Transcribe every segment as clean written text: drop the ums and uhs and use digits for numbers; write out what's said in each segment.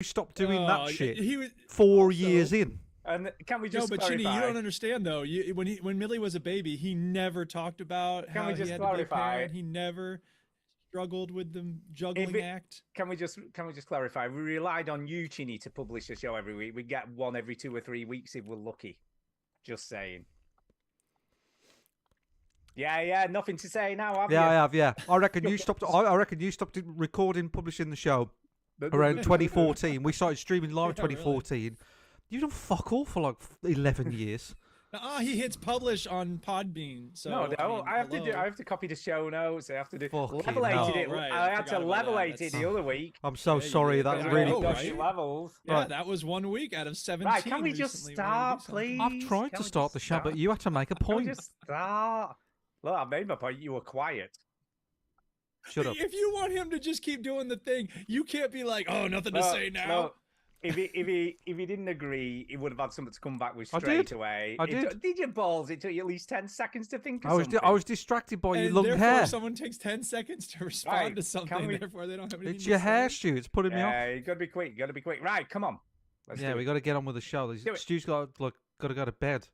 stopped doing that shit He was 4 years in. And can we no, just but clarify? Chinny, you don't understand though. When Millie was a baby, he never talked about how we he just had to be a clarify? parent. He never struggled with the juggling act. Can we just clarify? We relied on you, Chinny, to publish a show every week. We get one every 2 or 3 weeks if we're lucky. Just saying. Yeah, nothing to say now, have you? Yeah, I have. Yeah, I reckon you stopped. I reckon you stopped recording, publishing the show around 2014. We started streaming live in 2014. Really? You've done fuck all for like 11 years. He hits publish on Podbean. So no, I have to copy the show notes. I have to do Fucking level 80 it. Right, I had to level 80 the other week. I'm so sorry. That's really levels. Yeah, Right. That was 1 week out of 17. Right, can we just start, please? I've tried to start the show, but you had to make a point. Can we just start? Look, I made my point. You were quiet. Shut up. If you want him to just keep doing the thing, you can't be like, "Oh, nothing to say now." No. If he didn't agree, he would have had something to come back with straight away. I did. Did your balls? It took you at least 10 seconds to think of I was distracted by your And long therefore, hair. someone takes 10 seconds to respond Right, to something. we- Therefore, they don't have anything It's to your say. hair, Stu. It's putting me off. Yeah, you gotta be quick. You gotta be quick. Right, come on. Let's Yeah, do we it. got to get on with the show. Do it. Stu's got to go to bed.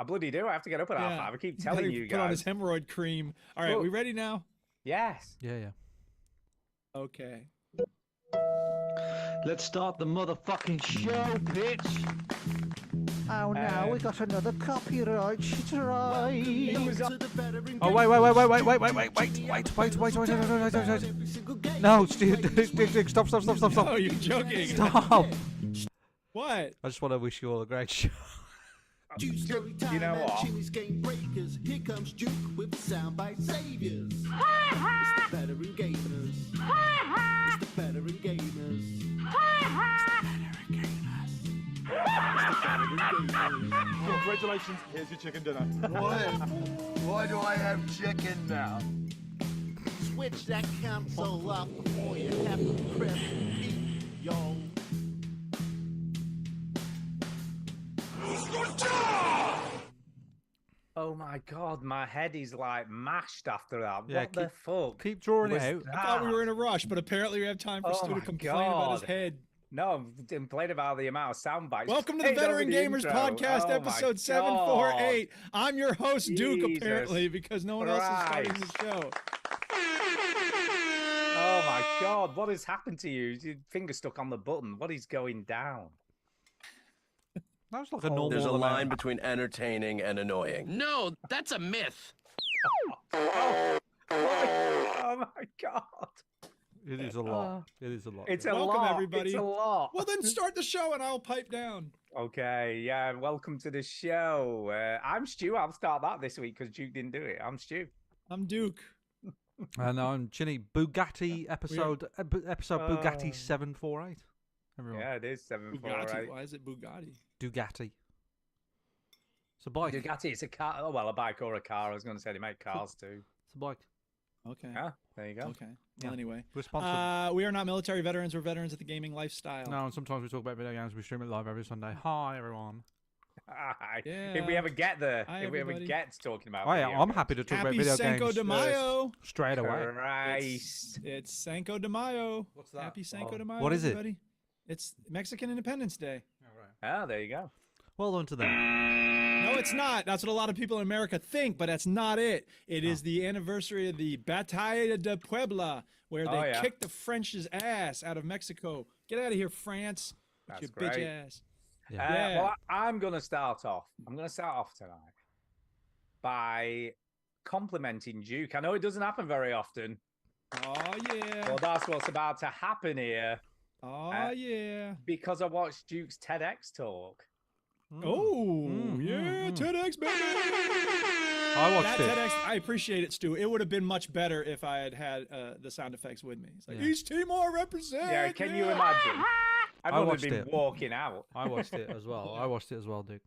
I bloody do. I have to get up at half Yeah. 5. I keep He's telling gotta you put on his guys. hemorrhoid cream. All right, Look. we ready now? Yes. Yeah. Okay. Let's start the motherfucking show, bitch. Oh no, we got another copyright strike. Oh wait! No, Stu, stop! Oh, you're joking. Stop! What? I just want to wish you all a great show. You know what? Here comes Duke with the soundbite saviors. It's the veteran gamers. It's the veteran gamers. Congratulations, here's your chicken dinner. Why do I have chicken now? Switch that console up before you have to press E, yo. Oh my god, my head is like mashed after that. Yeah, What the fuck? Keep drawing it was out. I thought we were in a rush, but apparently we have time for Oh Stu to my complain about his God. head. No, I'm complaining about the amount of sound bites. Welcome to the Hey, Veteran over Gamers intro. Podcast, Oh my episode God. 748. I'm your host, Duke, Jesus apparently, because no one else is starting the Christ. show. Oh my god, what has happened to you? Your finger stuck on the button. What is going down? That was like a normal. There's a amount. line between entertaining and annoying. No, that's a myth. Oh my god. It is a lot. It is a lot. It's yeah. a Welcome, lot. everybody. It's a lot. Well, then start the show and I'll pipe down. Okay, yeah, welcome to the show. I'm Stu. I'll start that this week because Duke didn't do it. I'm Stu. I'm Duke. And I'm Ginny. Bugatti episode Bugatti 748. Everyone. Yeah, it is Bugatti. 748. Why is it Bugatti? Bugatti. It's a bike. Bugatti, it's a car. Oh, well, a bike or a car. I was going to say they make cars too. It's a bike. Okay. Yeah, there you go. Okay. Well, anyway. We're sponsored. We are not military veterans. We're veterans of the gaming lifestyle. No, and sometimes we talk about video games. We stream it live every Sunday. Hi, everyone. Hi. Yeah. If we ever get there, Hi, if we ever everybody. get to talking about Oh, yeah, video I'm games. happy to talk about Happy video Cinco games de Mayo. straight away. Christ. It's Cinco de Mayo. What's that? Happy Cinco Oh. de Mayo. What is it? everybody. It's Mexican Independence Day. Oh, there you go. Well done to them. No, it's not. That's what a lot of people in America think, but that's not it. It is the anniversary of the Batalla de Puebla, where they Oh, yeah. kicked the French's ass out of Mexico. Get out of here, France. With That's your bitch great. ass. Yeah. Well, I'm going to start off. I'm going to start off tonight by complimenting Duke. I know it doesn't happen very often. Oh, yeah. Well, that's what's about to happen here Oh, yeah. because I watched Duke's TEDx talk. Oh, yeah. TEDx, baby. I watched That it. TEDx, I appreciate it, Stu. It would have been much better if I had had the sound effects with me. It's like, Yeah. East Timor represent. Yeah, can you imagine? I would have watched been it. walking out. I watched it as well. I watched it as well, dude.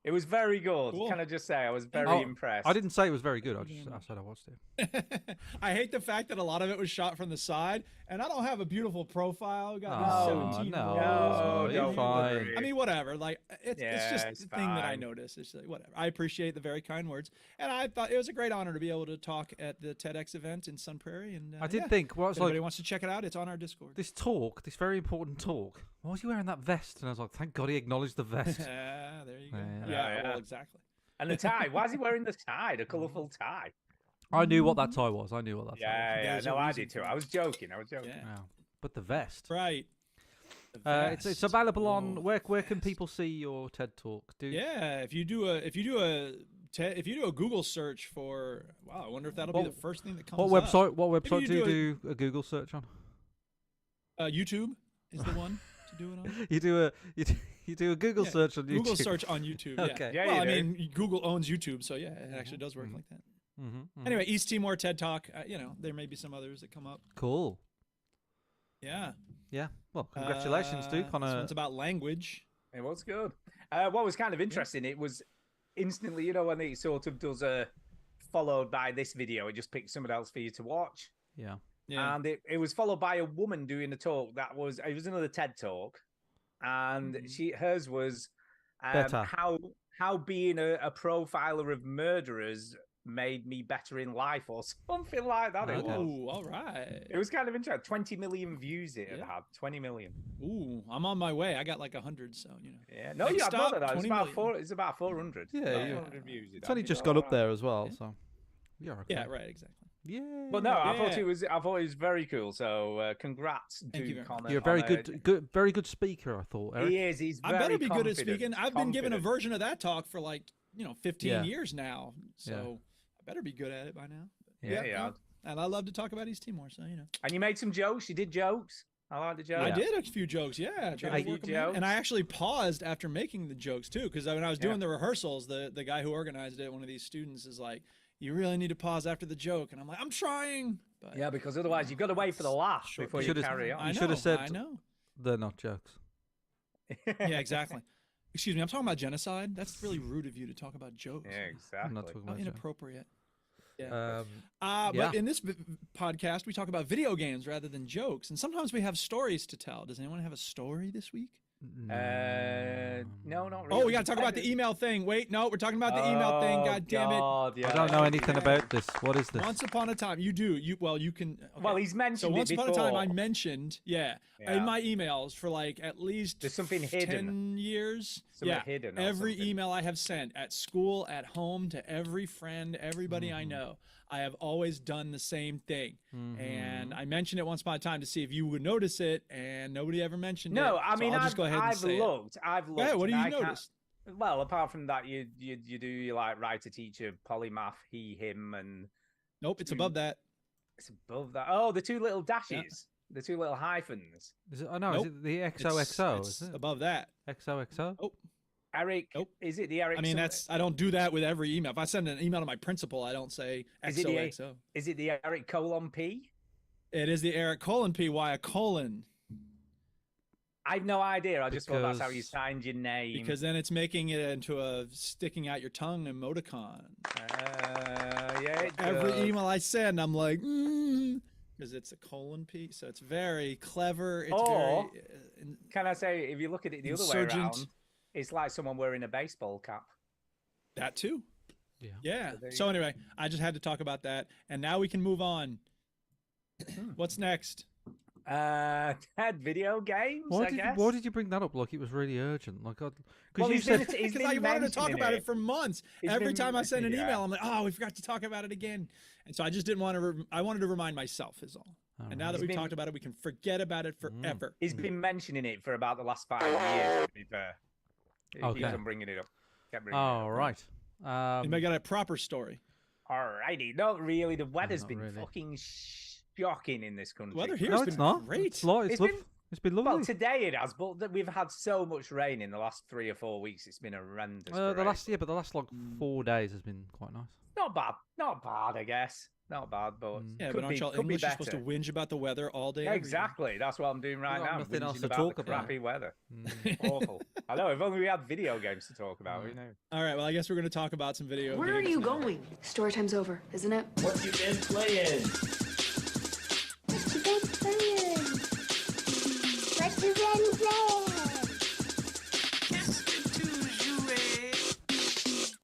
It was very good. Cool. Can I just say I was very Oh, impressed. I didn't say it was very good. I said I watched it. I hate the fact that a lot of it was shot from the side, and I don't have a beautiful profile. I got Oh, these 17 no. rows. No, you're don't fine. worry. I mean, whatever. Like, it's Yeah, just it's the thing that I fine. noticed. It's like, whatever. I appreciate the very kind words, and I thought it was a great honor to be able to talk at the TEDx event in Sun Prairie. And I did yeah. think, well, If it's anybody like wants to check it out, it's on our Discord. this talk, this very important talk. Why was he wearing that vest? And I was like, thank God he acknowledged the vest. Yeah, there you go. Yeah. Yeah, Yeah. well, exactly. And the tie. Why is he wearing the tie? The colourful tie. I knew what that tie was. I knew what that tie was. Yeah, There's a no, I reason did too. for I was joking. I was joking. Yeah. Yeah. But the vest. Right. The It's vest. available Oh, on where can people see your TED talk? Yeah, if you do a Google search for, wow, I wonder if that'll be What- the first thing that comes What up. website? What Maybe website you do you do do a Google search on? YouTube is the one to do it on. You do a Google Yeah, search on YouTube. Google search on YouTube. Yeah. Okay. Yeah, well, you I do. mean, Google owns YouTube, so yeah, it actually does work like that. Mm-hmm, Anyway, East Timor TED Talk. There may be some others that come up. Cool. Yeah. Yeah. Well, congratulations, Duke, on This a. one's about language. It was good. What was kind of interesting, it was instantly, when it sort of does a followed by this video, it just picks somebody else for you to watch. Yeah. Yeah. And it was followed by a woman doing a talk it was another TED talk. And hers was Better. how being a profiler of murderers made me better in life or something like that. It Okay. was. Ooh, all right. It was kind of interesting. 20 million views it had Yeah. had. 20 million. Ooh, I'm on my way. I got like 100, so Yeah. No, Next you had more stop, than that. It's 20 about million. It's about 400. Yeah, About yeah. 400 views. It's only just got up there as well, so. Yeah. Okay. Yeah, right, exactly. Yeah. But no, I thought Yeah. it was very cool. So congrats, Thank you Duke. very much. You're a very very good speaker. I thought. Eric. He is. He's I very better be good at confident, speaking. I've been given a confident. version of that talk for 15 Yeah. years now, so Yeah. I better be good at it by now. Yeah, yeah. no. And I love to talk about East Timor, so And you made some jokes. You did jokes. I like the jokes. I did a few jokes. Yeah, I tried a to few work 'em in. jokes. And I actually paused after making the jokes too, because when I was doing Yeah. the rehearsals, the guy who organized it, one of these students, is like, "You really need to pause after the joke," and I'm like, "I'm trying." But Yeah, because otherwise you've got to wait for the laugh Sure. before You you should've- carry I on. You know, should have said- I know. They're not jokes. Yeah, exactly. Excuse me, I'm talking about genocide. That's really rude of you to talk about jokes. Yeah, I'm exactly. not talking How about jokes. inappropriate. Yeah. Yeah. But in this podcast, we talk about video games rather than jokes, and sometimes we have stories to tell. Does anyone have a story this week? No, not really. Oh, we got to talk about the email thing. Wait, no, we're talking about the email thing. God damn it! I don't know anything about this. What is this? Once upon a time, you do. You can. Okay. Well, he's mentioned So it once upon a time, I before. mentioned, Yeah. in my emails for at least There's something 10 hidden. years. Something yeah, hidden or every something. email I have sent at school, at home, to every friend, everybody I know, I have always done the same thing. And I mentioned it once upon a time to see if you would notice it, and nobody ever mentioned it. No, I So mean, I'll just go ahead and I've say it. looked. I've looked. Yeah, what do and you I can't- notice? Well, apart from that, you write a teacher, polymath, he, him, and Nope, it's above that. it's above that. Oh, the two little dashes, the two little hyphens. Is it? Oh no, Nope. is it the It's- XOXO? it's Is it above that. XOXO? Oh, Eric, Nope. is it the Eric? I mean, I don't do that with every email. If I send an email to my principal, I don't say Is it the- XOXO. Is it the Eric colon P? It is the Eric colon P. Why a colon? I've no idea. I just thought that's how you Because- signed your name. Because then it's making it into a sticking out your tongue emoticon. Yeah, it Every does. email I send, I'm like, because it's a colon P. So it's very clever. It's Or- very Can I say, if you look at it the other way Insurgent. around, it's like someone wearing a baseball cap. that too. Yeah. Yeah. there you So go. anyway, I just had to talk about that, and now we can move on. What's next? Had video games, I guess. Why did you bring that up? Like it was really urgent. Like, because Well, you he's said been- he's Because been I wanted to talk mentioning about it for months. He's Every been- time I send an yeah. email, I'm like, oh, we forgot to talk about it again. And so I just didn't want to. I wanted to remind myself, is all. And now that He's we've been- talked about it, we can forget about it forever. He's been mentioning it for about the last 5 years, to be fair. He keeps Okay. on bringing it up. Kept bringing it Oh up. right. Anybody got a proper story? Alrighty. Not really. The weather's not been really. fucking shocking in this country. The weather here No, has it's been not. great. It's lovely. It's been- It's been Well, lovely. today it has, but we've had so much rain in the last 3 or 4 weeks. It's been horrendous. The for last rain. but the last like 4 days has been quite nice. Not bad. Not bad, I guess. not bad, but Yeah, could but aren't be, y'all could be English? You're supposed to better. whinge about the weather all day. Yeah, every day. exactly. That's what I'm doing right got now. nothing else whinging to about talk the about. crappy weather. Awful. I know. If only we had video games to talk about. You know. All right, well, I guess we're going to talk about some video Where are games you now. going? Story time's over, isn't it? What you been playing? What you been playing? What you been playing?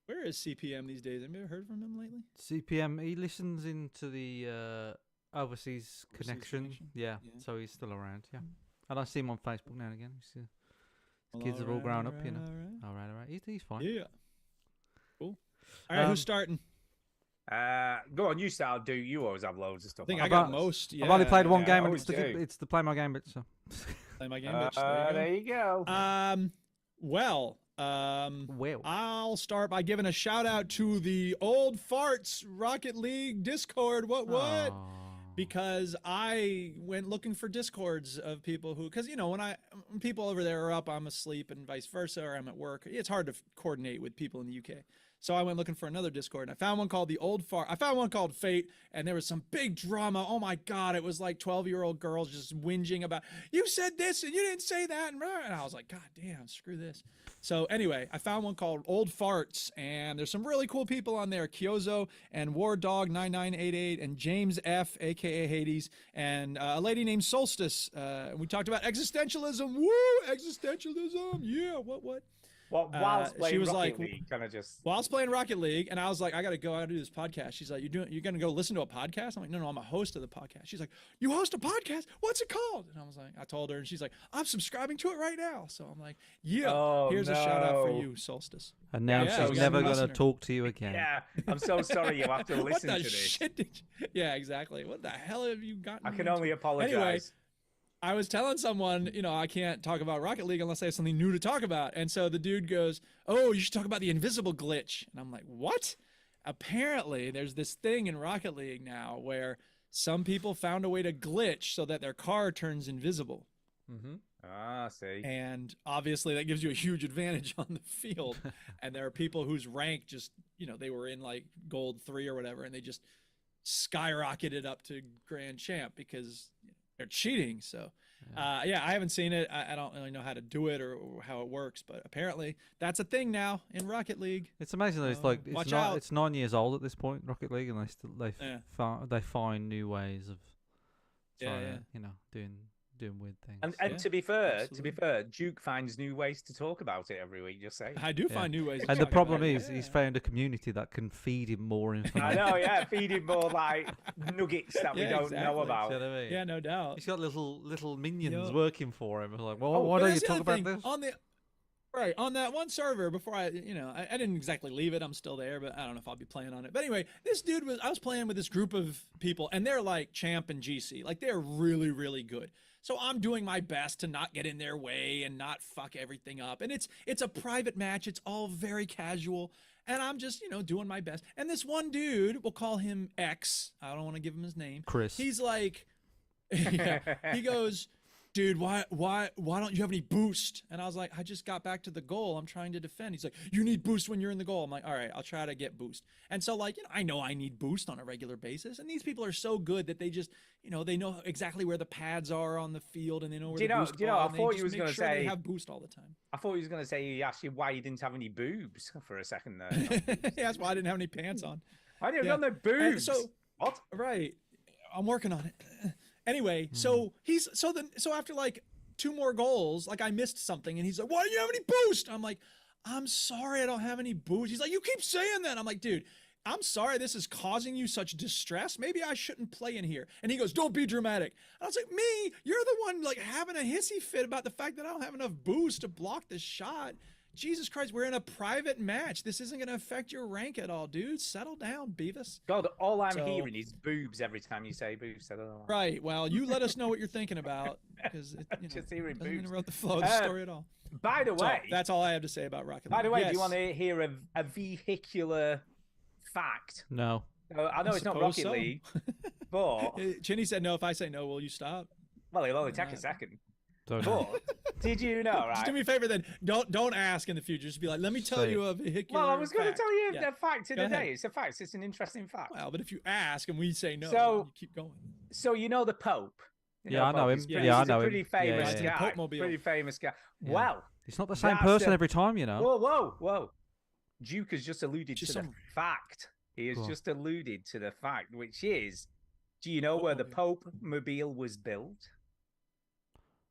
Where is CPM these days? Have you ever heard from him lately? CPM, he listens into the overseas connection. Yeah, Yeah. so he's still around. Yeah, and I see him on Facebook now and again. His Well, kids are all grown up, you know. all right. All right. He's fine. Yeah. Cool. All right, who's starting? Go on, you start. Do you always have loads of stuff? I think on I got that? most. Yeah, I've only played one yeah, game, and always do. it's the play my game bit. So Play my game, bitch. There There you go. Well, well, I'll start by giving a shout out to the Old Farts Rocket League Discord. What? Aw. Because I went looking for discords of people who, because you know, when people over there are up, I'm asleep, and vice versa, or I'm at work. It's hard to coordinate with people in the UK. So I went looking for another Discord, and I found one called the Old Fart. I found one called Fate, and there was some big drama. Oh my God, it was like 12-year-old girls just whinging about, you said this and you didn't say that, and I was like, God damn, screw this. So anyway, I found one called Old Farts, and there's some really cool people on there. Kyozo and War Dog 9988 and James F, aka Hades, and a lady named Solstice. We talked about existentialism. Woo, existentialism. Yeah, what? Whilst playing she was Rocket like, League, kind of just. Well, I was playing Rocket League, and I was like, I gotta go. I gotta do this podcast. She's like, you're gonna go listen to a podcast? I'm like, no, I'm a host of the podcast. She's like, you host a podcast? What's it called? And I was like, I told her, and she's like, I'm subscribing to it right now. So I'm like, yeah, Oh, here's a shout out for no. you, Solstice. and now Yeah, she's we got never a gonna listener. talk to you again. Yeah, I'm so sorry you have to What listen the to this. shit did you... Yeah, exactly. What the hell have you gotten? I can into? only apologize. Anyway, I was telling someone, you know, I can't talk about Rocket League unless I have something new to talk about. And so the dude goes, oh, you should talk about the invisible glitch. And I'm like, what? Apparently, there's this thing in Rocket League now where some people found a way to glitch so that their car turns invisible. Ah, see. And obviously that gives you a huge advantage on the field. And there are people whose rank just, you know, they were in like gold 3 or whatever, and they just skyrocketed up to grand champ because they're cheating. So yeah, I haven't seen it. I don't really know how to do it or how it works, but apparently that's a thing now in Rocket League. It's amazing that it's So, like watch out. it's 9 years old at this point, Rocket League, and Yeah. they find new ways of Yeah, trying to, yeah. you know, doing weird things. And Yeah, to be fair, absolutely. Duke finds new ways to talk about it every week. Just saying. I do find new ways. to And the talk problem about it. is, he's Yeah. found a community that can feed him more I information. know, yeah, feeding more like nuggets that we Yeah, don't exactly. know about. See what I mean? Yeah, no doubt. He's got little minions Yo. working for him. Like, well, Oh, why But don't you that's the talk other about thing. this? On the right on that one server before I didn't exactly leave it. I'm still there, but I don't know if I'll be playing on it. But anyway, I was playing with this group of people, and they're like champ and GC, like they're really really good. So I'm doing my best to not get in their way and not fuck everything up. And it's a private match. It's all very casual. And I'm just, doing my best. And this one dude, we'll call him X. I don't want to give him his name. Chris. He's like, yeah, he goes, dude, why don't you have any boost? And I was like, I just got back to the goal. I'm trying to defend. He's like, you need boost when you're in the goal. I'm like, all right, I'll try to get boost. And so like, I know I need boost on a regular basis. And these people are so good that they just, they know exactly where the pads are on the field and they know where the boost I are, and they thought just you was make going to sure they say have boost all the time. I thought he was going to say he asked you why you didn't have any boobs for a second there. Yeah, that's why I didn't have any pants on. I didn't Yeah. have no boobs. so- What? Right. I'm working on it. Anyway, so after like 2 more goals, like I missed something and he's like, why don't you have any boost? I'm like, I'm sorry, I don't have any boost. He's like, you keep saying that. I'm like, dude, I'm sorry this is causing you such distress. Maybe I shouldn't play in here. And he goes, don't be dramatic. And I was like, me? You're the one like having a hissy fit about the fact that I don't have enough boost to block the shot. Jesus Christ, we're in a private match. This isn't going to affect your rank at all, dude. Settle down, Beavis. God, all I'm So- hearing is boobs every time you say boobs. I don't know. why. Right. Well, you let us know what you're thinking about because it Just hearing doesn't boobs. interrupt the flow of the story at all. By the So way, that's all I have to say about Rocket League. by the way, do Yes. you want to hear a vehicular fact? No. I know it's not suppose Rocket so. League, but Chinny said no. If I say no, will you stop? well, it'll only take a second. Don't But Did you know? Just Right. do me a favor then. Don't ask in the future. Just be like, let me tell Say you a vehicular. Well, I was going to fact." tell you Yeah. the fact of Go the ahead. day. It's a fact. It's an interesting fact. Well, but if you ask and we say no, So- you keep going. So you know the Pope. You Yeah, I know Pope, him. he's Yeah, pretty- I he's know a him. pretty Yeah, famous yeah, yeah. guy. Pope-mobile. Pretty famous guy. Yeah. Well, It's not the same That's person a- every time, you know. whoa. Duke has just alluded Just to the some- fact. He has Go on. just alluded to the fact, which is, do you know where the Pope mobile was built?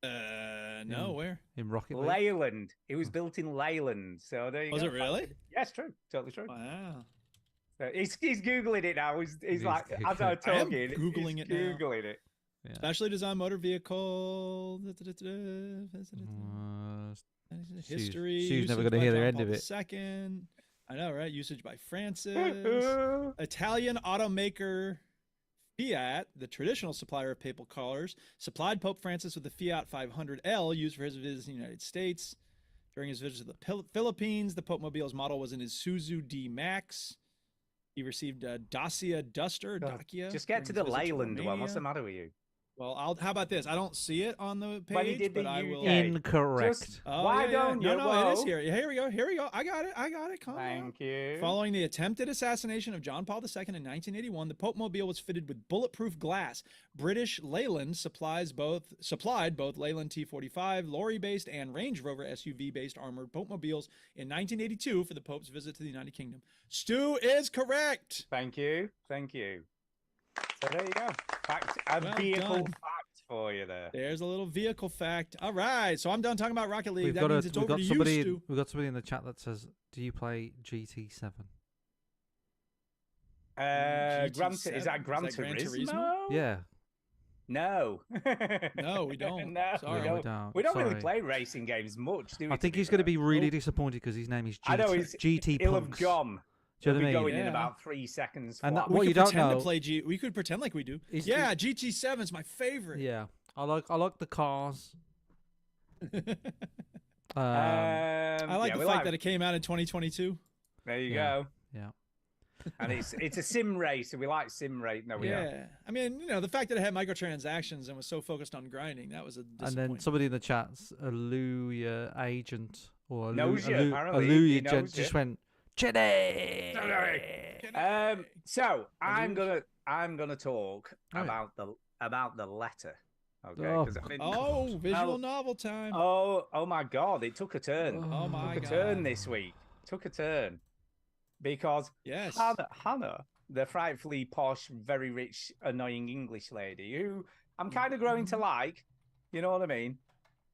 No, where? In Rocket League. Leyland. It was built in Leyland. So there you Was go. it really? Yes, true. Totally true. Wow. So he's googling it now. He's He's like, as I'm I am talking, Googling he's it now. googling it. Specially designed motor vehicle. History. Stu's never usage gonna by hear the John end of Paul it. II. I know, right? Usage by Francis. Italian automaker Fiat, the traditional supplier of papal collars, supplied Pope Francis with the Fiat 500L used for his visits in the United States. During his visit to the Philippines, the Pope Mobile's model was an Isuzu D-Max. He received a Dacia Duster, Dacia. Just get to the during his visit to Leyland one. What's the Romania. matter with you? Well, how about this? I don't see it on the page, But he did but the I will. UK. Incorrect. Just- Oh, Why yeah, don't yeah. you? No, it is Whoa. here. Here we go. I got it. Calm down. Thank you. Following the attempted assassination of John Paul II in 1981, the Pope Mobile was fitted with bulletproof glass. British Leyland supplied both Leyland T45 lorry-based and Range Rover SUV-based armored Pope Mobiles in 1982 for the Pope's visit to the United Kingdom. Stu is correct. Thank you. So there you go. Fact, a Well vehicle done. fact for you there. There's a little vehicle fact. All right, so I'm done talking about Rocket League. We've That got, means it's over to you, somebody. Stu. We've got somebody in the chat that says, "Do you play GT7?" Is that Gran Gran Turismo? Turismo? Yeah. No. No, we don't. No, Sorry. we No, we don't. don't. We don't really Sorry. play racing games much, do we? I think to he's going to be fair? really disappointed because his name is GT. I know he's GT He'll have Punks. gone. Do you He'll know be what I mean? going in Yeah. about 3 seconds. And flat. that- what we you could don't pretend know to play we could pretend like we do. is- Yeah, GT7's my favorite. Yeah, I like the cars. I like yeah, the we fact that it came out in 2022. There you Yeah. go. Yeah. And it's a sim race, so we like sim race. No, we don't. Yeah, I mean, the fact that it had microtransactions and was so focused on grinding, that was a And disappointment. then somebody in the chat's Aluya agent or Knows you, apparently. He Aluya knows gent you. just went Jenny. So I'm Alush. gonna talk Oh, yeah. about the letter. Okay. Oh, 'cause I mean- Oh, visual Well, novel time. oh my God! It took a turn. Oh my took a God. turn this week. Took a turn because Yes. Hannah, the frightfully posh, very rich, annoying English lady, who I'm kind of growing to like. You know what I mean?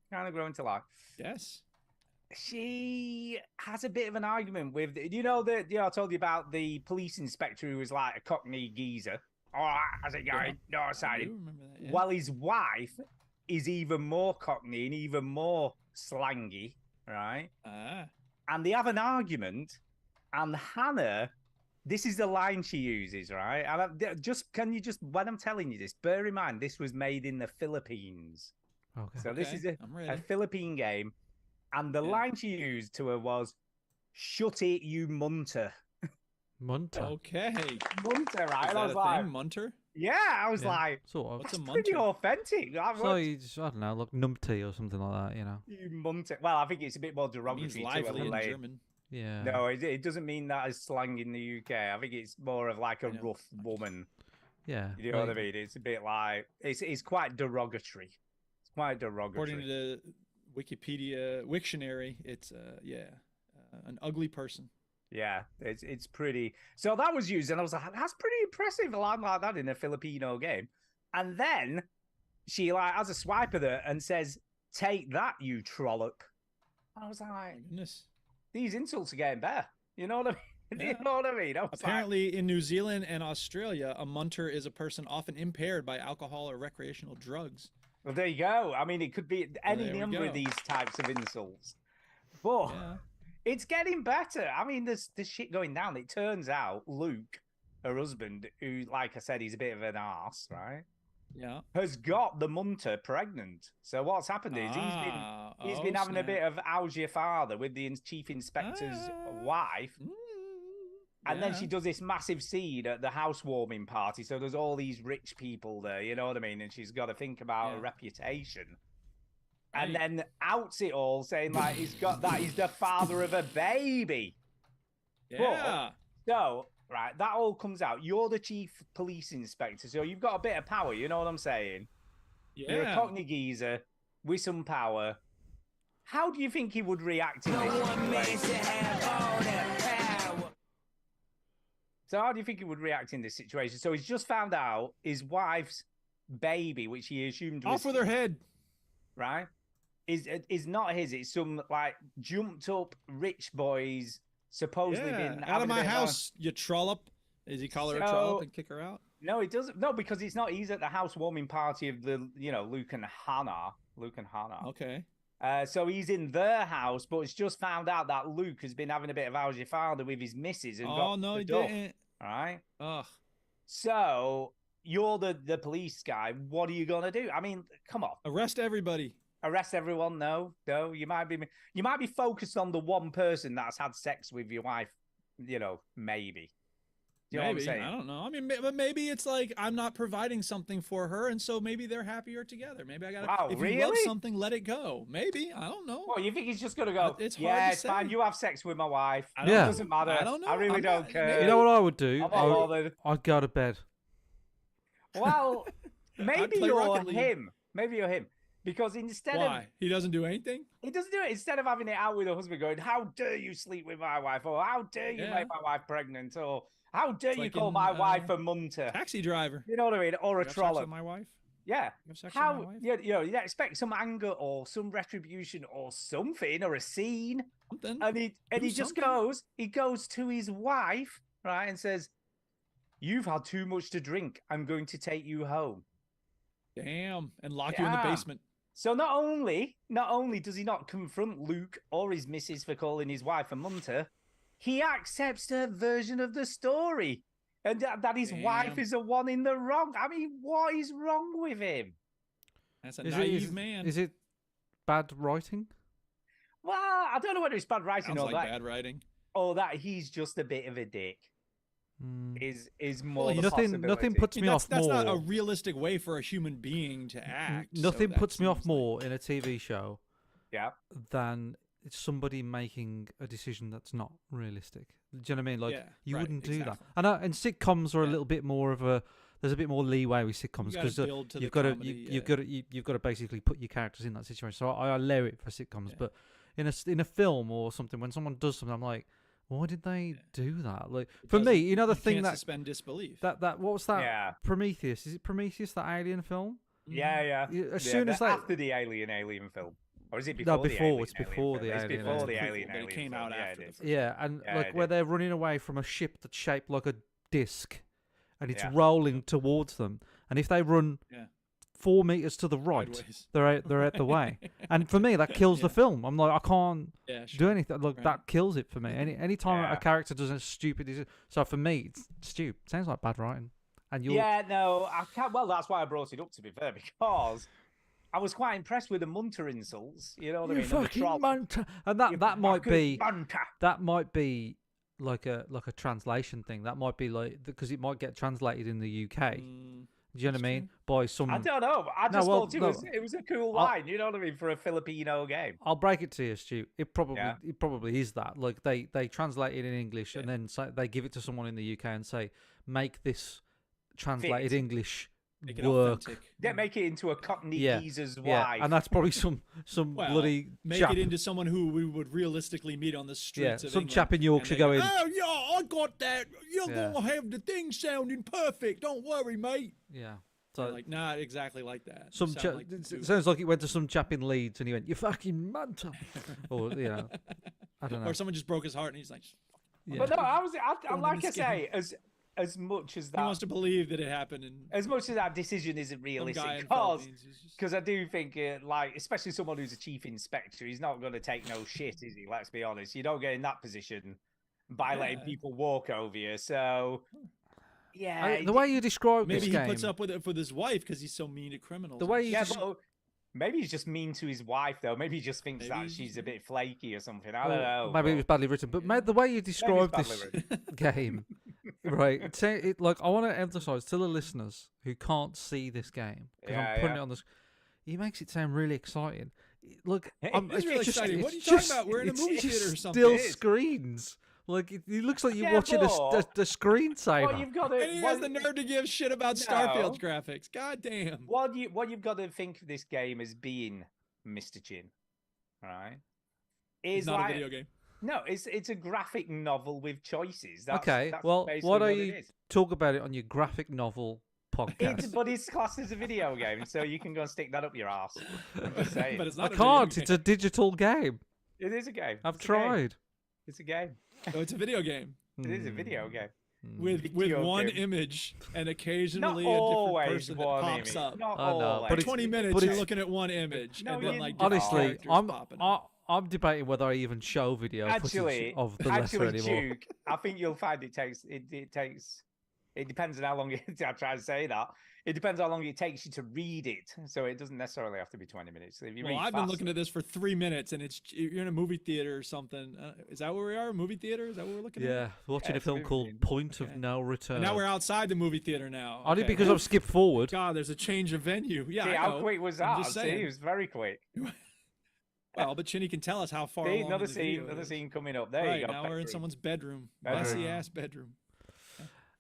Kind of growing to like. Yes. She has a bit of an argument with I told you about the police inspector who was like a Cockney geezer. Oh, how's it going? No, I side. do remember that. Yeah. While his wife is even more Cockney and even more slangy, right? Ah. And they have an argument, and Hannah, this is the line she uses, right? And when I'm telling you this, bear in mind this was made in the Philippines, Okay. so this Okay, is I'm a ready. Philippine game, and the Yeah. line she used to her was, "Shut it, you munter." Munter. Okay. Is Munter, right? that And I was a like, thing? Munter? yeah, I was Yeah, like, sort of. What's a that's pretty munter? authentic. So you just, I don't know, like numpty or something like that, you know. You munter. Well, I think it's a bit more It means derogatory to a lively in lady. German. Yeah. No, it doesn't mean that as slang in the UK. I think it's more of like a know. rough woman. Yeah. You know what I like- mean? It's a bit like it's quite derogatory. It's quite derogatory. According to the Wikipedia Wiktionary, it's an ugly person. Yeah, it's pretty. So that was used, and I was like, that's pretty impressive. A line like that in a Filipino game. And then she like has a swipe at her and says, "Take that, you trollop." And I was My like, goodness. these insults are getting better. You know what I mean? Yeah. You know what I mean? I was like, Apparently, in New Zealand and Australia, a munter is a person often impaired by alcohol or recreational drugs. well, there you go. I mean, it could be any there we number go. of these types of insults. But Yeah. it's getting better. I mean, there's shit going down. It turns out Luke, her husband, who, like I said, he's a bit of an arse, right? Yeah. Has got the munter pregnant. So what's happened is he's been having a bit of how's your father with the chief inspector's wife. And then she does this massive scene at the housewarming party. So there's all these rich people there, you know what I mean? And she's got to think about her Yeah. reputation. and Right. then outs it all, saying like he's the father of a baby. Yeah. So, right, that all comes out. You're the chief police inspector, so you've got a bit of power. You know what I'm saying? You're a Yeah. Cockney geezer with some power. How do you think he would react in this situation? So how do you think he would react in this situation? So he's just found out his wife's baby, which he assumed was Off with her head. right, is not his. It's some like jumped up rich boys supposedly been Out having of a my bit of a- house, you trollop. Does he call her a So- trollop and kick her out? No, it doesn't. No, because it's not. He's at the housewarming party of the, Luke and Hannah. Okay. So he's in their house, but it's just found out that Luke has been having a bit of how's your father with his missus and Oh got no, the he duff, didn't. all right? Ugh. So you're the police guy. What are you gonna do? I mean, come on, Arrest everybody. arrest everyone? No. You might be focused on the one person that's had sex with your wife. Maybe. Do you know what I'm Maybe. saying? I don't know. I mean, but maybe it's like I'm not providing something for her, and so maybe they're happier together. Maybe I gotta. Wow, if you love really? something, let it go. Maybe. I don't know. Well, you think he's just gonna go? It's hard Yeah, to it's fine. say. You have sex with my wife. I It don't Yeah. doesn't matter. I don't know. I really I'm don't not- care. maybe- You know what I would do? I'm not I would, bothered. I'd go to bed. Well, maybe play you're Rocket League. him. Maybe you're him. Because instead Why? of He doesn't do anything? he doesn't do it, instead of having it out with a husband going, how dare you sleep with my wife, or how dare you Yeah. make my wife pregnant, or how dare you like call in, my wife a munter? Taxi driver. You know what I mean? Or a You have sex trollop. with my wife? Yeah. You have sex with my How wife? you expect some anger or some retribution or something or a scene. Something. And he Do just something. goes to his wife, right, and says, "You've had too much to drink. I'm going to take you home." Damn. And lock you in the Yeah. basement. So not only does he not confront Luke or his missus for calling his wife a munter, he accepts their version of the story, and that his wife Damn. is the one in the wrong. I mean, what is wrong with him? That's a Is naive it, man. Is it bad writing? Well, I don't know whether it's bad writing Sounds or like that, bad writing. or that he's just a bit of a dick. Mm. Is more the Nothing possibility. puts I me mean, off that's more. not a realistic way for a human being to act. so Nothing that puts me off seems more in a TV show Yeah. than somebody making a decision that's not realistic. Do you know what I mean? Like Yeah, you right, wouldn't do exactly. that. And sitcoms are a Yeah. little bit more of a. There's a bit more leeway with sitcoms gotta because build to the you've got to comedy, you've got to basically put your characters in that situation. So I allow it for sitcoms, Yeah. but in a film or something, when someone does something, I'm like, why did they do that? Like It for me, doesn't- you know, the you thing can't that suspend disbelief. what was that? Yeah. Prometheus. Is it Prometheus, that alien film? Yeah, yeah. As Yeah, soon as that after the Alien film, or is it before? No, the before, Alien it's before film? the It's Alien before film. the It's Alien. prequel, but it came film. out Yeah, after it the is. first Yeah, and Yeah, like it where did. they're running away from a ship that's shaped like a disc, and it's Yeah. rolling towards them. And if they run Yeah. 4 meters to the right, Sideways. they're out the way. And for me, that kills the Yeah. film. I'm like, I can't Yeah, sure. do anything. Look, Right. that kills it for me. Any time Yeah. a character does a stupid decision. So for me, it's stupid. Sounds like bad writing. And you're Yeah, no, I can't. Well, that's why I brought it up, to be fair, because I was quite impressed with the munter insults. You know what I you mean? And the fucking troll- munter. And you that might fucking be munter. that might be like a translation thing. That might be like because it might get translated in the UK. Mm, Do you know what I mean? By some. I don't know. I No, just well, thought no. it was a cool I'll- line. You know what I mean? For a Filipino game. I'll break it to you, Stu. It probably Yeah. is that. Like they translate it in English and then they give it to someone in the UK and say, make this translated Fit. English make it work. authentic. Yeah, make it into a Cockney Yeah, geezer's Yeah, wife. and that's probably some Well, bloody make chap. it into someone who we would realistically meet on the streets of some England, chap in and Yorkshire they go, going, "Oh yeah, I got that. You're Yeah. gonna have the thing sounding perfect. Don't worry, mate." yeah. So So like, not exactly like that. You some sound chap. like It you- sounds like it went to some chap in Leeds and he went, "You fucking munter," or you know, I don't know. or someone just broke his heart and he's like, Yeah. But no, I Going like in the I say, as much as he that, wants to believe that it happened and as much as that decision isn't some realistic, guy in because Philippines is just- Because I do think, like, especially someone who's a chief inspector, he's not going to take no shit, is he? Let's be honest. You don't get in that position by letting Yeah. people walk over you. So, yeah. The way you describe maybe this he game, puts up with it for his wife because he's so mean to criminals. the way you yeah, des- but maybe he's just mean to his wife, though. Maybe he just thinks Maybe that he's she's just a bit flaky or something. I don't well, know. maybe it but- was badly written, but mate, the way you describe badly this game, right? Like I want to emphasize to the listeners who can't see this game because Yeah, I'm putting yeah. it on this. He makes it sound really exciting. look, It I'm, is really it's just, exciting. What it's are you talking just- about? We're in a it's movie just theater or something. Still It is. screens. Like it looks like you're Yeah, watching the but- screensaver. What you've got to, And he has the nerve to give shit about Starfield's graphics. God damn. what you've got to think of this game as being, Mr. Chin, right? It's Is not like, a video game. No, it's a graphic novel with choices. That's, Okay, that's well, basically why what don't it you is. talk about it on your graphic novel podcast? But it's classed as a video game, so you can go and stick that up your ass. I'm just saying. But it's I not a video can't. game. It's a digital game. It is a game. I've It's a game. tried. It's a game. Oh, it's a video game It is a video game. with Video one game. image and Not occasionally a always different person that one pops image. up. Not I know, always. but For 20 minutes, but you're it's- looking at one image, No, and then you- like different Honestly, characters I'm popping up. I'm debating whether I even show video Actually, footage of the letter anymore. Duke, I think you'll find it takes. It depends on how long it. I try to say that. It depends how long it takes you to read it. So it doesn't necessarily have to be 20 minutes. If you Well, read I've been fast- looking at this for 3 minutes, and you're in a movie theater or something. Is that where we are? Movie theater? Is that what we're looking at? Yeah, watching a it's a film movie called theater. Point of Okay. No Return. And now we're outside the movie theater now. Only Okay. because I've skipped forward. God, there's a change of venue. Yeah, See, I how know. quick was I'm that? just See, saying. it was very quick. Well, but Chinny can tell us how far See, along another in the scene, video another it is. scene coming up. There Right, you go. now we're in bedroom. someone's bedroom. Bedroom. Messy ass bedroom.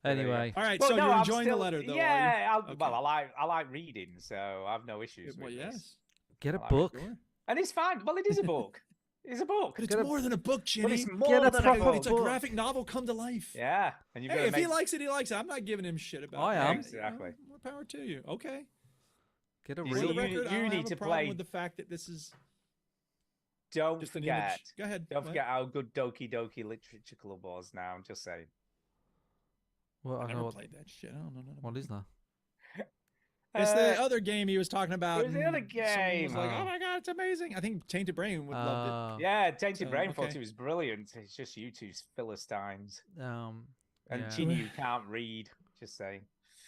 Anyway, All right, Well, so no, you're I'm enjoying still- the letter, though. Yeah, are you? well, Okay. I like reading, so I've no issues Well, with yes. this. get a I like book. Sure. And it's fine. Well, it is a book. It's a book. But it's Get a- more than a book, But Chinny. it's more Get a than proper book. It's a book. graphic novel come to life. Yeah, and you've got Hey, to if make... he likes it, he likes it. I'm not giving him shit about I it. am. Exactly. More power to you. Okay. Get a You For see, the read. you- record, I don't need have to a problem play- with the fact that this is Don't just an forget. image. Go ahead. Don't What? forget how good Doki Doki Literature Club was. Now, I'm just saying. Well, I I know never what, played that shit. I don't know nothing what about is that? It's Uh, the other game he was talking about. it was the other and someone was game. like, Oh. oh my god, it's amazing. I think Tainted Brain would loved Yeah, Tainted So, Brain thought okay. it was brilliant. It's just you two Philistines. And And Chinny, you can't read. Just saying.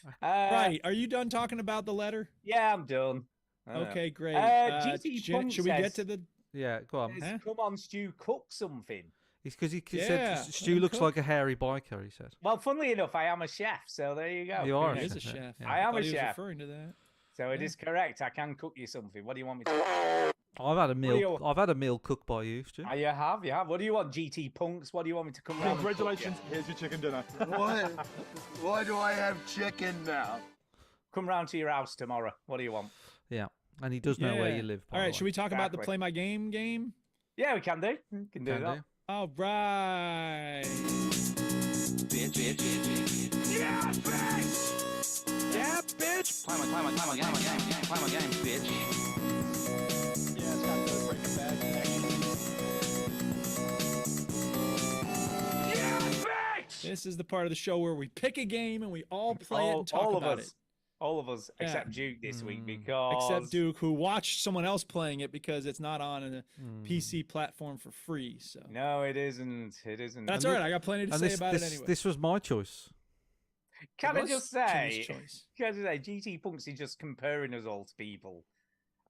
it. Right. Are you done talking about the letter? Yeah, I'm done. Okay, great. GT Jen, Punk should we get says- to the yeah, go on. Says, Huh? Come on, Stu, cook something. It's because he Yeah, said let Stu him looks cook. like a hairy biker. He said. Well, funnily enough, I am a chef, so there you go. You are He a is a chef, yeah, chef. yeah. I am thought a he was chef. referring to that. So it Yeah. is correct. I can cook you something. What do you want me to? I've had a do meal. you- I've had a meal cooked by you, Stu. You have, you have. What do you want, GT Punks? What do you want me to come around? and cook you? Congratulations, here's your chicken dinner. What? Why do I have chicken now? Come round to your house tomorrow. What do you want? Yeah, and he does know where Yeah. you live. by All the right, should way. we talk about the Exactly. Play My Game game? Yeah, we can do. We can do Can that. do. All right. Yeah, bitch! Yeah, bitch. Play my game, bitch. Yeah, it's got the Breaking Bad connection. Yeah, bitch! This is the part of the show where we pick a game and we all play it and talk all of about us. it. All of us, Yeah. except Duke this week, Mm. because Except Duke, who watched someone else playing it because it's not on a Mm. PC platform for free. So No, it isn't. It isn't. that's And all right. I got plenty to And say this, about this, it anyway. this was my choice. Can It I was just Jimmy's say? choice. Can I just say? GT Punks is just comparing us all to people.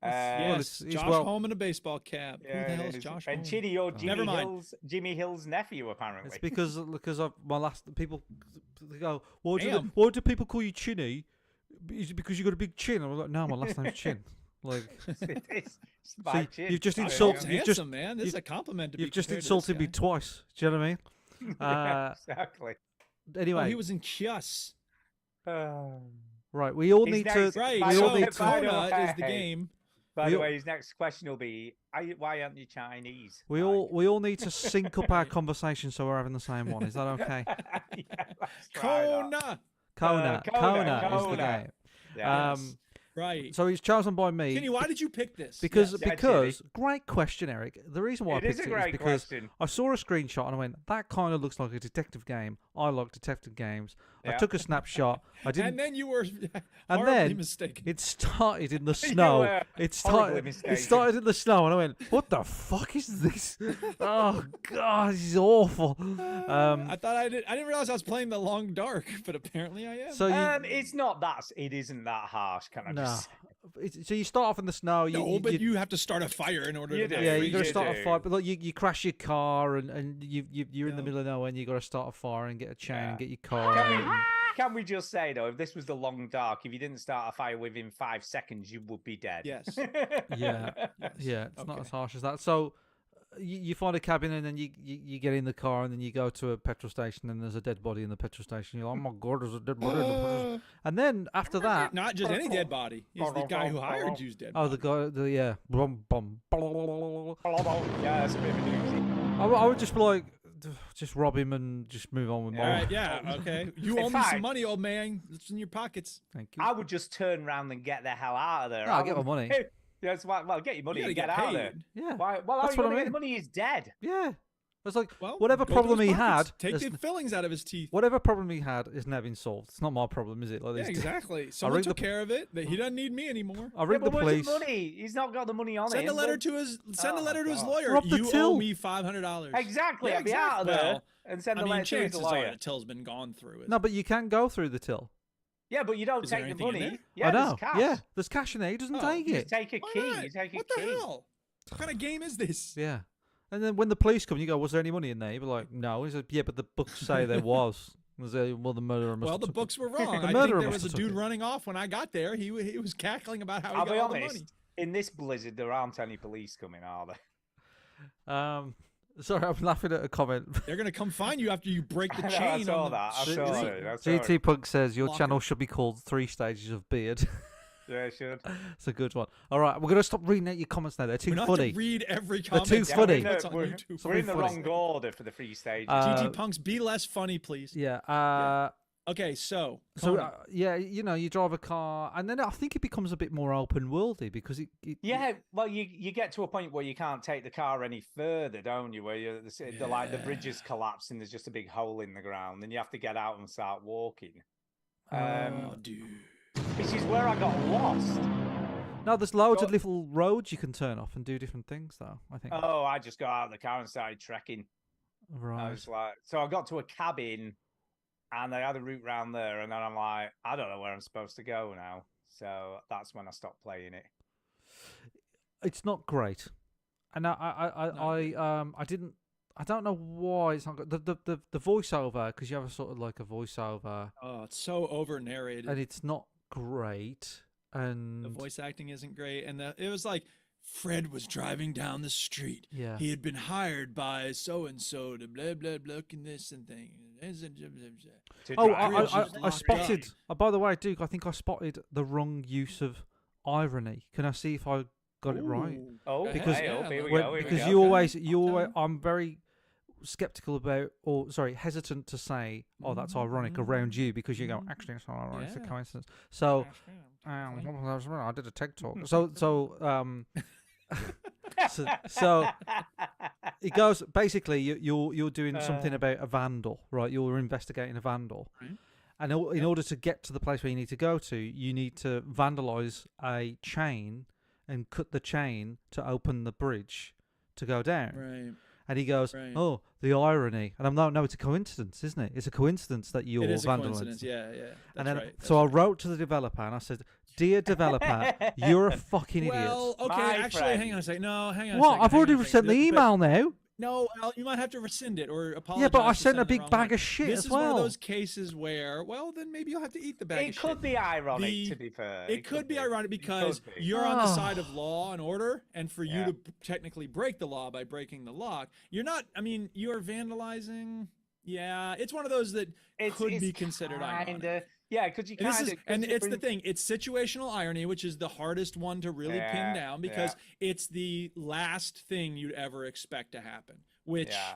Yes, it's- Josh well- Home in a baseball cap. Who Yeah, the it hell is is. Josh And Home? Chinny, you're Never mind. Jimmy Hill's nephew, apparently. It's because my last people they go, Damn. why do people call you Chinny? Is it because you got a big chin? I'm like, no, my last name's Chin. Like, It is. It's So my you- chin. you've just There you insulted- go. Josh's you've just- handsome, man. This is a compliment to be you've just compared to this insulted me guy. twice. Do you know what I mean? Exactly. Anyway, Oh, he was in Kios. right, we all His need next- to. Right, By we the all way, need so to. by the Kona is the way- game. By We the all- way, his next question will be, why aren't you Chinese? We all need to sync up our conversation so we're having the same one. Is that okay? Yeah, let's try that. Kona. Kona is the Kona. game. Yes. Right. So it's chosen by me. Kenny, why did you pick this? Because Yes. Yeah, because great question, Eric. The reason why It I is picked a it is great because question. I saw a screenshot and I went, that kind of looks like a detective game. I like detective games. I Yeah. took a snapshot. I didn't. And then you were And horribly then mistaken. it started in the You snow. were It horribly started. mistaken. It started in the snow, and I went, "What the fuck is this? Oh god, this is awful." I thought I didn't realize I was playing the Long Dark, but apparently I am. So you, It's not that. It isn't that harsh. Can I no, just? So you start off in the snow. But you have to start a fire in order You to do. Yeah, you You got to start a do. fire, but like you crash your car and you're in the middle of nowhere and you got to start a fire and get a chain and get your car. Can we just say though, if this was the long dark, if you didn't start a fire within 5 seconds, you would be dead. Yes. Yeah, yeah, it's not as harsh as that. So you find a cabin and then you get in the car and then you go to a petrol station and there's a dead body in the petrol station. You're like, oh my god, there's a dead body in the petrol station. And then after that, Not just any dead body. He's the guy who hired you's dead oh, body. yeah, bum, bum, Yeah, that's a bit of a doozy. I would just be like, just rob him and just move on with my All life. right, yeah, okay. You In owe me some fact- money, old man. It's in your pockets. Thank you. I would just turn around and get the hell out of there. No, I'll get my money. Yes, well, get your money You and gotta get get out of there. paid. Yeah, Why? Well, That's how are what you I gonna get mean. the money? Is dead. yeah. It's like Well, whatever go to problem his he pockets. had, Take is- the fillings out of his teeth. whatever problem he had is now been solved. It's not my problem, is it? Like Yeah, these- exactly. Someone ring took the- care of it. That he doesn't need me anymore. I ring Yeah, the but where's police. money? He's not got the money on Send him. a letter but- to his. Send a Oh, letter to his God. lawyer. Rob the You till. owe me $500. Exactly. Yeah, I'd be out of exactly. there Well, and send I a mean, letter to his chances are lawyer. the till's been gone through it. No, but you can go through the till. Yeah, but you don't Is there take the anything in money. there? Yeah, I there's know. cash. Yeah, there's cash in there. He doesn't Oh, take You it. just take a Why key. not? You take a What key. the hell? What kind of game is this? Yeah. And then when the police come, you go, "Was there any money in there?" You'd be like, "No." He said, "Yeah, but the books say there was." Was there? Well, the murderer must. Well, have the took books it. were wrong. The I think murderer there must was a have took dude it. running off when I got there. He was cackling about how he I'll got be all the honest. money. In this blizzard, there aren't any police coming, are there? Sorry, I'm laughing at a comment. They're gonna come find you after you break the I know, chain. I saw on the that. I shit. saw Right. it. I saw it. GT Punk says your Locker. channel should be called 3 Stages of Beard. Yeah, it should. It's a good one. All right, we're gonna stop reading out your comments now. They're We too don't have funny. to read every They're comment. too Yeah, funny. we're in What's the, on we're, YouTube. we're in the Something wrong funny. order for the free stage. GT Punks, be less funny, please. Yeah. Okay, so So Conan. yeah, you know, you drive a car, and then I think it becomes a bit more open worldy because it Yeah, well, you get to a point where you can't take the car any further, don't you? Where the bridges collapse and there's just a big hole in the ground, and you have to get out and start walking. Oh, dude. Which is where I got lost. No, there's loads of Got- little roads you can turn off and do different things, though. I think. Oh, I just got out of the car and started trekking. I Right. was like, so I got to a cabin, and they had a route round there, and then I'm like, I don't know where I'm supposed to go now. So that's when I stopped playing it. It's not great, and I didn't. I don't know why it's not good. The voiceover, because you have a sort of like a voiceover, Oh, it's so over narrated. and it's not great. And The voice acting isn't great, and it was like Fred was driving down the street. Yeah. He had been hired by so and so to blah blah blah and this and thing. To Oh, drive. Bridge is I locked spotted. up. By the way, Duke, I think I spotted the wrong use of irony. Can I see if I got it right? Ooh. Oh, Because- hey, oh, here we When- go. Here we because go. you always, Okay. I'm very skeptical about, or sorry, hesitant to say, "Oh, that's ironic" around you because you go, "Actually, it's not ironic; it's a Yeah. coincidence." So, Fine. I did a TED talk. So it goes basically. You're doing something about a vandal, right? You're investigating a vandal, Right. and in order to get to the place where you need to go to, you need to vandalize a chain and cut the chain to open the bridge to go down. Right. And he goes, Right. "Oh, the irony!" And I'm no, it's a coincidence, isn't it? It's a coincidence that you're It is a vandalizing. coincidence. Yeah, yeah. That's And then, right. so I wrote to the developer and I said, "Dear developer, you're a fucking idiot." Well, okay, My actually, friend. hang on a second. No, hang on. What? A second, I've hang already on a second. sent the But- email now. No, Al, you might have to rescind it or apologize. Yeah, but I for sent a sending the big wrong bag one. of shit This as is one well. of those cases where, well, then maybe you'll have to eat the bag It of could shit. be ironic, The- to be fair. It could be ironic It could because be. you're on the Oh. side of law and order, and for you Yeah. to technically break the law by breaking the lock, you're not. I mean, you're vandalizing. Yeah, it's one of those that could be considered ironic. Yeah, because you And, this kind is, of. and it's the thing. It's situational irony, which is the hardest one to really Yeah, pin down because it's the last thing you'd ever expect to happen, which Yeah.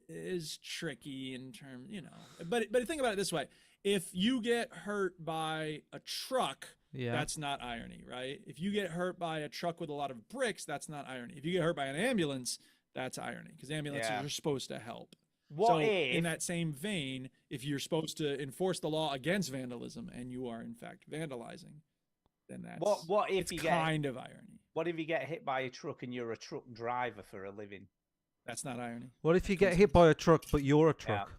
is tricky in terms, you know. But think about it this way: if you get hurt by a truck, Yeah. that's not irony, right? If you get hurt by a truck with a lot of bricks, that's not irony. If you get hurt by an ambulance, that's irony because ambulances Yeah. are supposed to help. What So if? in that same vein, if you're supposed to enforce the law against vandalism and you are in fact vandalizing, then that's What if it's you get? kind of irony. What if you get hit by a truck and you're a truck driver for a living? That's not irony. What if you get hit by a truck, but you're a truck?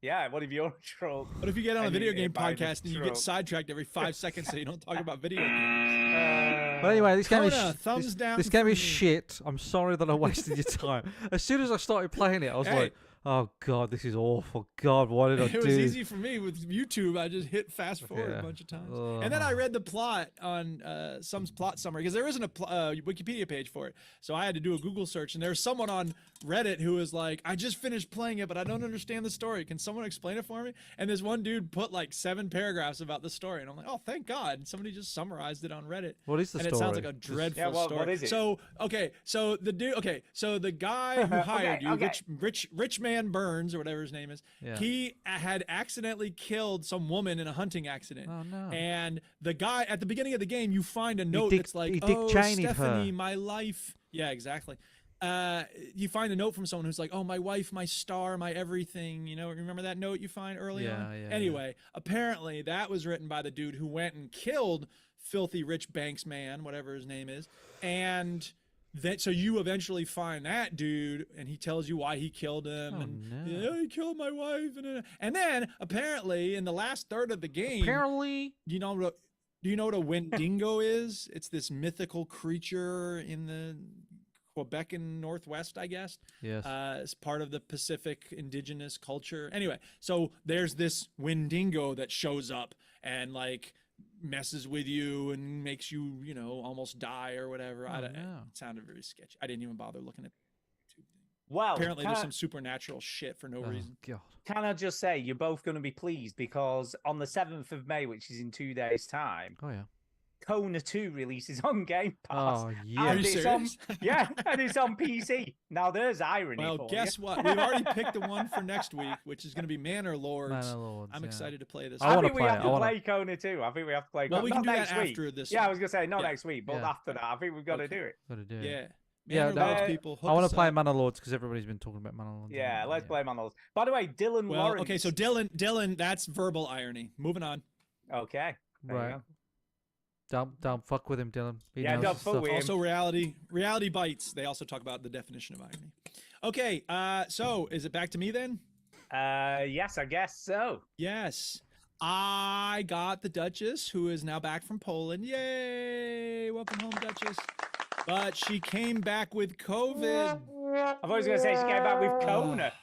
Yeah, what if you're a troll? What if you get on a And video you game get by the podcast and you troll? get sidetracked every 5 seconds so you don't talk about video games? But anyway, this game is Kona, thumbs down this game from is me. shit. I'm sorry that I wasted your time. As soon as I started playing it, I was Hey. like, "Oh God, this is awful. God, why did I It do?" was easy for me with YouTube. I just hit fast forward Yeah. a bunch of times, and then I read the plot on some plot summary because there isn't a Wikipedia page for it. So I had to do a Google search, and there's someone on Reddit who was like, "I just finished playing it, but I don't understand the story. Can someone explain it for me?" And this one dude put like 7 paragraphs about the story, and I'm like, "Oh, thank God, somebody just summarized it on Reddit." What is the and story? it sounds like a Just- dreadful Yeah, story. what is it? So the guy who hired you, okay. Rich Man Burns or whatever his name is, Yeah. he had accidentally killed some woman in a hunting accident. Oh, no. And the guy at the beginning of the game, you find a note Dick- that's like, he Dick "Oh, Cheney'd Stephanie, her." my life." Yeah, exactly. You find a note from someone who's like, "Oh, my wife, my star, my everything." You know, remember that note you find early on? Yeah, yeah. Anyway, apparently that was written by the dude who went and killed Filthy Rich Banks man, whatever his name is, and that so you eventually find that dude, and he tells you why he killed him, Oh, and no. yeah, he killed my wife, and then apparently in the last third of the game, Apparently, do you know what a Wendigo is? It's this mythical creature in the Quebec and Northwest, I guess. yes. It's part of the Pacific indigenous culture. Anyway, so there's this Wendigo that shows up and like messes with you and makes you, almost die or whatever. I Oh, don't, no. It sounded very sketchy. I didn't even bother looking at the YouTube thing. Well, Apparently can there's I- some supernatural shit for no Oh, reason. God. Can I just say you're both going to be pleased because on the 7th of May, which is in 2 days' time, Oh yeah. Kona 2 releases on Game Pass. Oh Are yeah. you it's on, serious? yeah, and it's on PC. Now there's irony. Well, for guess you. what? We've already picked the one for next week, which is going to be Manor Lords. Manor Lords, I'm yeah. excited to play this. I I wanna think we play have it, to I wanna- play Kona 2. I think we have to play. Well, we can not do next that week. after this Yeah, I one. was gonna say not Yeah. next week, but Yeah. after that, I think we've got to Okay. do it. Gotta do it. Yeah. Yeah, Manor that- Lords Uh, people. I hook want us to play up. Manor Lords because everybody's been talking about Manor Lords. Yeah, haven't let's they? play Manor. By the way, Dylan Well, Lawrence. okay, so Dylan, that's verbal irony. Moving on. Okay. there you Right. go. Don't fuck with him, Dylan. He Yeah, knows don't his fuck stuff. with him. Also, reality bites. They also talk about the definition of irony. Okay, so is it back to me then? Yes, I guess so. Yes. I got the Duchess, who is now back from Poland. Yay! Welcome home, Duchess. But she came back with COVID. I was gonna say she came back with Kona.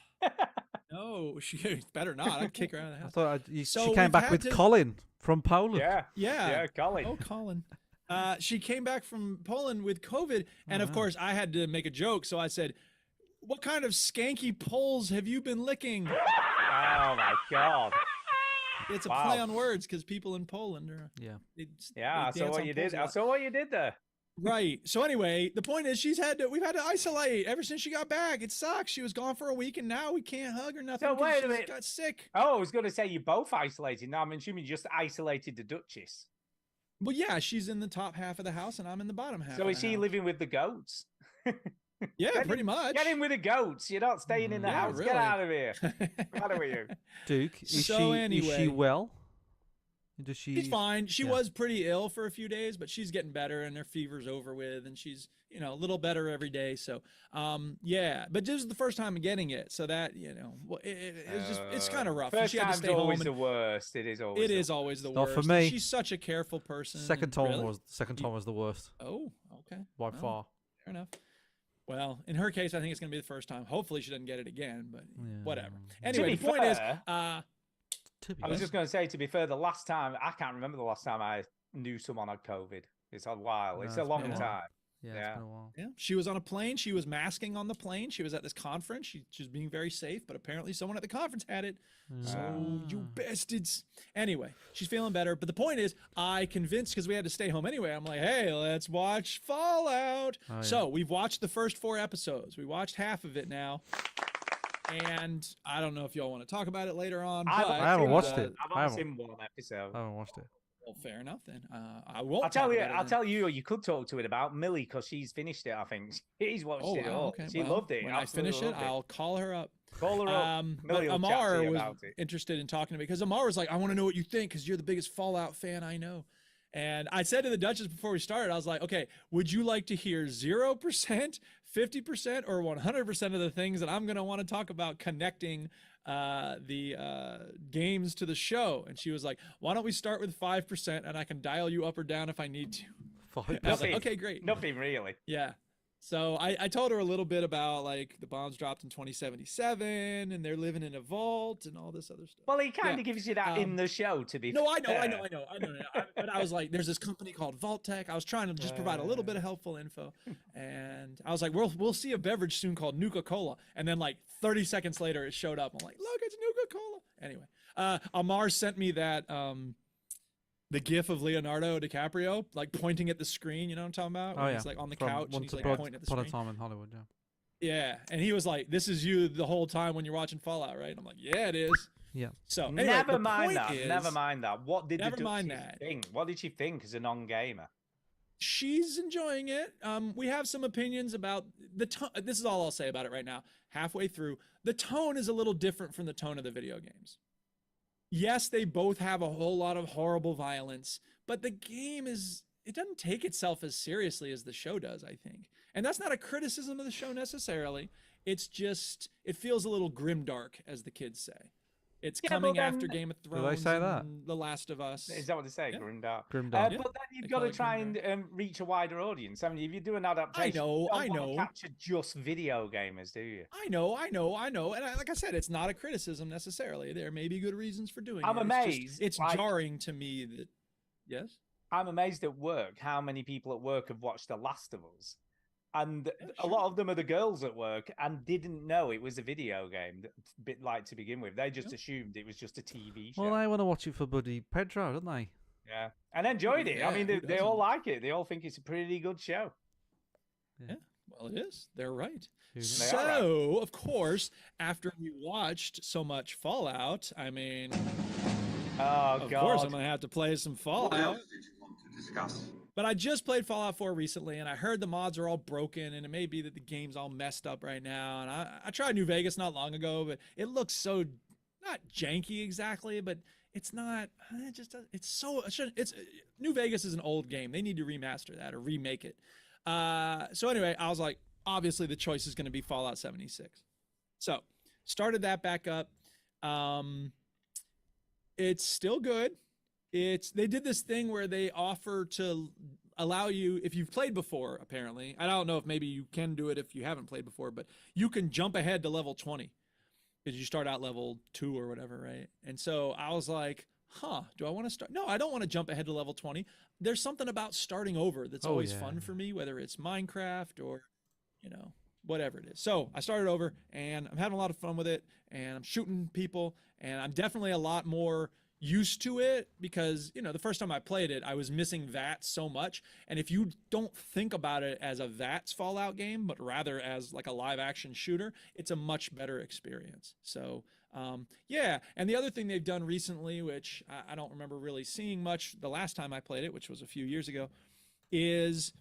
No, she better not. I'd kick her out of the I house. thought So she we've came back had with to- Colin from Poland. Yeah. Yeah. Yeah, Colin. Oh, Colin. She came back from Poland with COVID, and Oh, of course, I had to make a joke. So I said, "What kind of skanky poles have you been licking?" Oh my god. It's a Wow. play on words because people in Poland are. Yeah. Yeah, I they saw dance what on you poles did. a I lot. saw what you did there. Right. So anyway, the point is, we've had to isolate ever since she got back. It sucks. She was gone for a week, and now we can't hug or nothing. So 'cause wait a she's minute. got sick. Oh, I was gonna say you both isolated. Now I'm assuming you just isolated the Duchess. Well, yeah, she's in the top half of the house, and I'm in the bottom half. So of is the she house. living with the goats? Yeah, Get pretty in- much. Get in with the goats. You're not staying in the Yeah, house. really. Get out of here. Get out of here. Duke, is So she is anyway. she well? Does she? She's fine. She yeah. was pretty ill for a few days, but she's getting better, and her fever's over with, and she's a little better every day. So, yeah. But this is the first time getting it, so that it's kind of rough. And First she had to time's stay home. always and the worst. It is always. it the is always the Not worst. for and me. She's such a careful person. Second and- time really? was the worst Oh, okay. by Well, far. Fair enough. Well, in her case, I think it's going to be the first time. Hopefully, she doesn't get it again, but whatever. Yeah. Anyway, be the point is, fair, To be I was honest. just going to say, to be fair, the last time I can't remember the last time I knew someone had COVID. It's a while. No, It's it's a been long a while. time. Yeah, Yeah. it's been a while. yeah, she was on a plane. She was masking on the plane. She was at this conference. She was being very safe, but apparently someone at the conference had it. So you bastards. Anyway, she's feeling better. But the point is, I convinced, because we had to stay home anyway. I'm like, hey, let's watch Fallout. Oh, yeah. So we've watched the first 4 episodes. We watched half of it now. And I don't know if y'all want to talk about it later on. I but, haven't watched it. I've I only haven't- seen one episode. I haven't watched it. Well, fair enough then. I won't. I'll tell talk you. about it I'll then. tell you. You could talk to it about Millie because she's finished it. I think she's watched Oh, it wow, all. okay. She well, loved it. When I absolutely finish it, loved I'll call her up. call her up. But Millie will chat to Amar you was about it. interested in talking to me because Amar was like, I want to know what you think because you're the biggest Fallout fan I know. And I said to the Duchess before we started, I was like, okay, would you like to hear 0%, 50%, or 100% of the things that I'm going to want to talk about connecting the games to the show? And she was like, why don't we start with 5% and I can dial you up or down if I need to. 5%. I was like, okay, great. Nothing really. Yeah. So I told her a little bit about like the bombs dropped in 2077 and they're living in a vault and all this other stuff. Well, he kind of gives you that in the show, to be No, fair. I know. But I was like, there's this company called Vault Tech. I was trying to just provide a little bit of helpful info. And I was like, we'll see a beverage soon called Nuka-Cola. And then like 30 seconds later, it showed up. I'm like, look, it's Nuka-Cola. Anyway, Amar sent me that the gif of Leonardo DiCaprio like pointing at the screen. You know what I'm talking about? Oh, yeah. He's like on the From couch and Once he's like Upon pointing at the Upon a screen. Time in Hollywood, yeah. Yeah, and he was like, "This is you the whole time when you're watching Fallout, right?" I'm like, "Yeah, it is." Yeah. So anyway, Never mind that. Never mind. mind that. What did Never the mind Duchess that. think? What did she think as a non-gamer? She's enjoying it. We have some opinions about the tone. This is all I'll say about it right now. Halfway through, the tone is a little different from the tone of the video games. Yes, they both have a whole lot of horrible violence, but the game it doesn't take itself as seriously as the show does, I think. And that's not a criticism of the show necessarily. It's just, it feels a little grimdark, as the kids say. It's coming after Game of Thrones. Do they say that? And The Last of Us. Is that what they say? Yeah. Grimdark. Grimdark. Yeah, But then you've they got call to it try and reach a wider audience. I mean, if you do an adaptation, know, you don't I want know. to capture just video gamers, do you? I know. And like I said, it's not a criticism necessarily. There may be good reasons for doing I'm it. amazed, It's like- jarring to me that, yes? I'm amazed at work how many people at work have watched The Last of Us. And a lot of them are the girls at work and didn't know it was a video game, bit like to begin with. They just assumed it was just a TV show. Well, they want to watch it for Buddy Pedro, don't they? Yeah. And enjoyed it. I mean, who they all doesn't? like it. They all think it's a pretty good show. Yeah, well, it is. They're right. Who knew? They are right. So, of course, after we watched so much Fallout, I mean, Oh, of God. course, I'm going to have to play some What Fallout. else did you want to discuss? But I just played Fallout 4 recently, and I heard the mods are all broken, and it may be that the game's all messed up right now. And I tried New Vegas not long ago, but it looks so not janky exactly, but it's not. It just does- it's so it's New Vegas is an old game. They need to remaster that or remake it. So anyway, I was like, obviously the choice is going to be Fallout 76. So started that back up. It's still good. They did this thing where they offer to allow you, if you've played before, apparently. I don't know if maybe you can do it if you haven't played before, but you can jump ahead to level 20 because you start out level 2 or whatever, right? And so I was like, do I want to start? No, I don't want to jump ahead to level 20. There's something about starting over that's always fun for me, whether it's Minecraft or, whatever it is. So I started over and I'm having a lot of fun with it and I'm shooting people and I'm definitely a lot more used to it because, the first time I played it, I was missing VATS so much. And if you don't think about it as a VATS Fallout game, but rather as like a live action shooter, it's a much better experience. So, yeah. And the other thing they've done recently, which I don't remember really seeing much the last time I played it, which was a few years ago, is,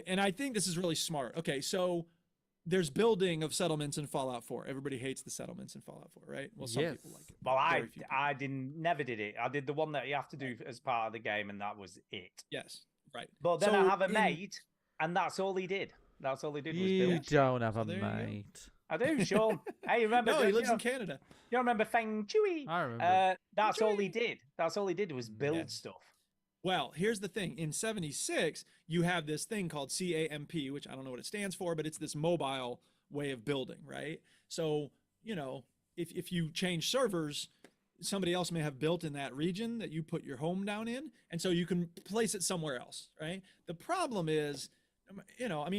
and I think this is really smart. Okay, so there's building of settlements in Fallout 4. Everybody hates the settlements in Fallout 4, right? Well, some people like it. Well, Very few people. I never did it. I did the one that you have to do as part of the game, and that was it. Yes, right. But then So I have a in- mate, and that's all he did. That's all he did was You build. don't have a there you go. mate. I do, Sean. Hey, remember? No, he you lives know- in Canada. You remember Feng Chui? I remember. That's all he did. That's all he did was build Yes. stuff. Well, here's the thing. In 76, you have this thing called CAMP, which I don't know what it stands for, but it's this mobile way of building, right? So, if you change servers, somebody else may have built in that region that you put your home down in, and so you can place it somewhere else, right? The problem is,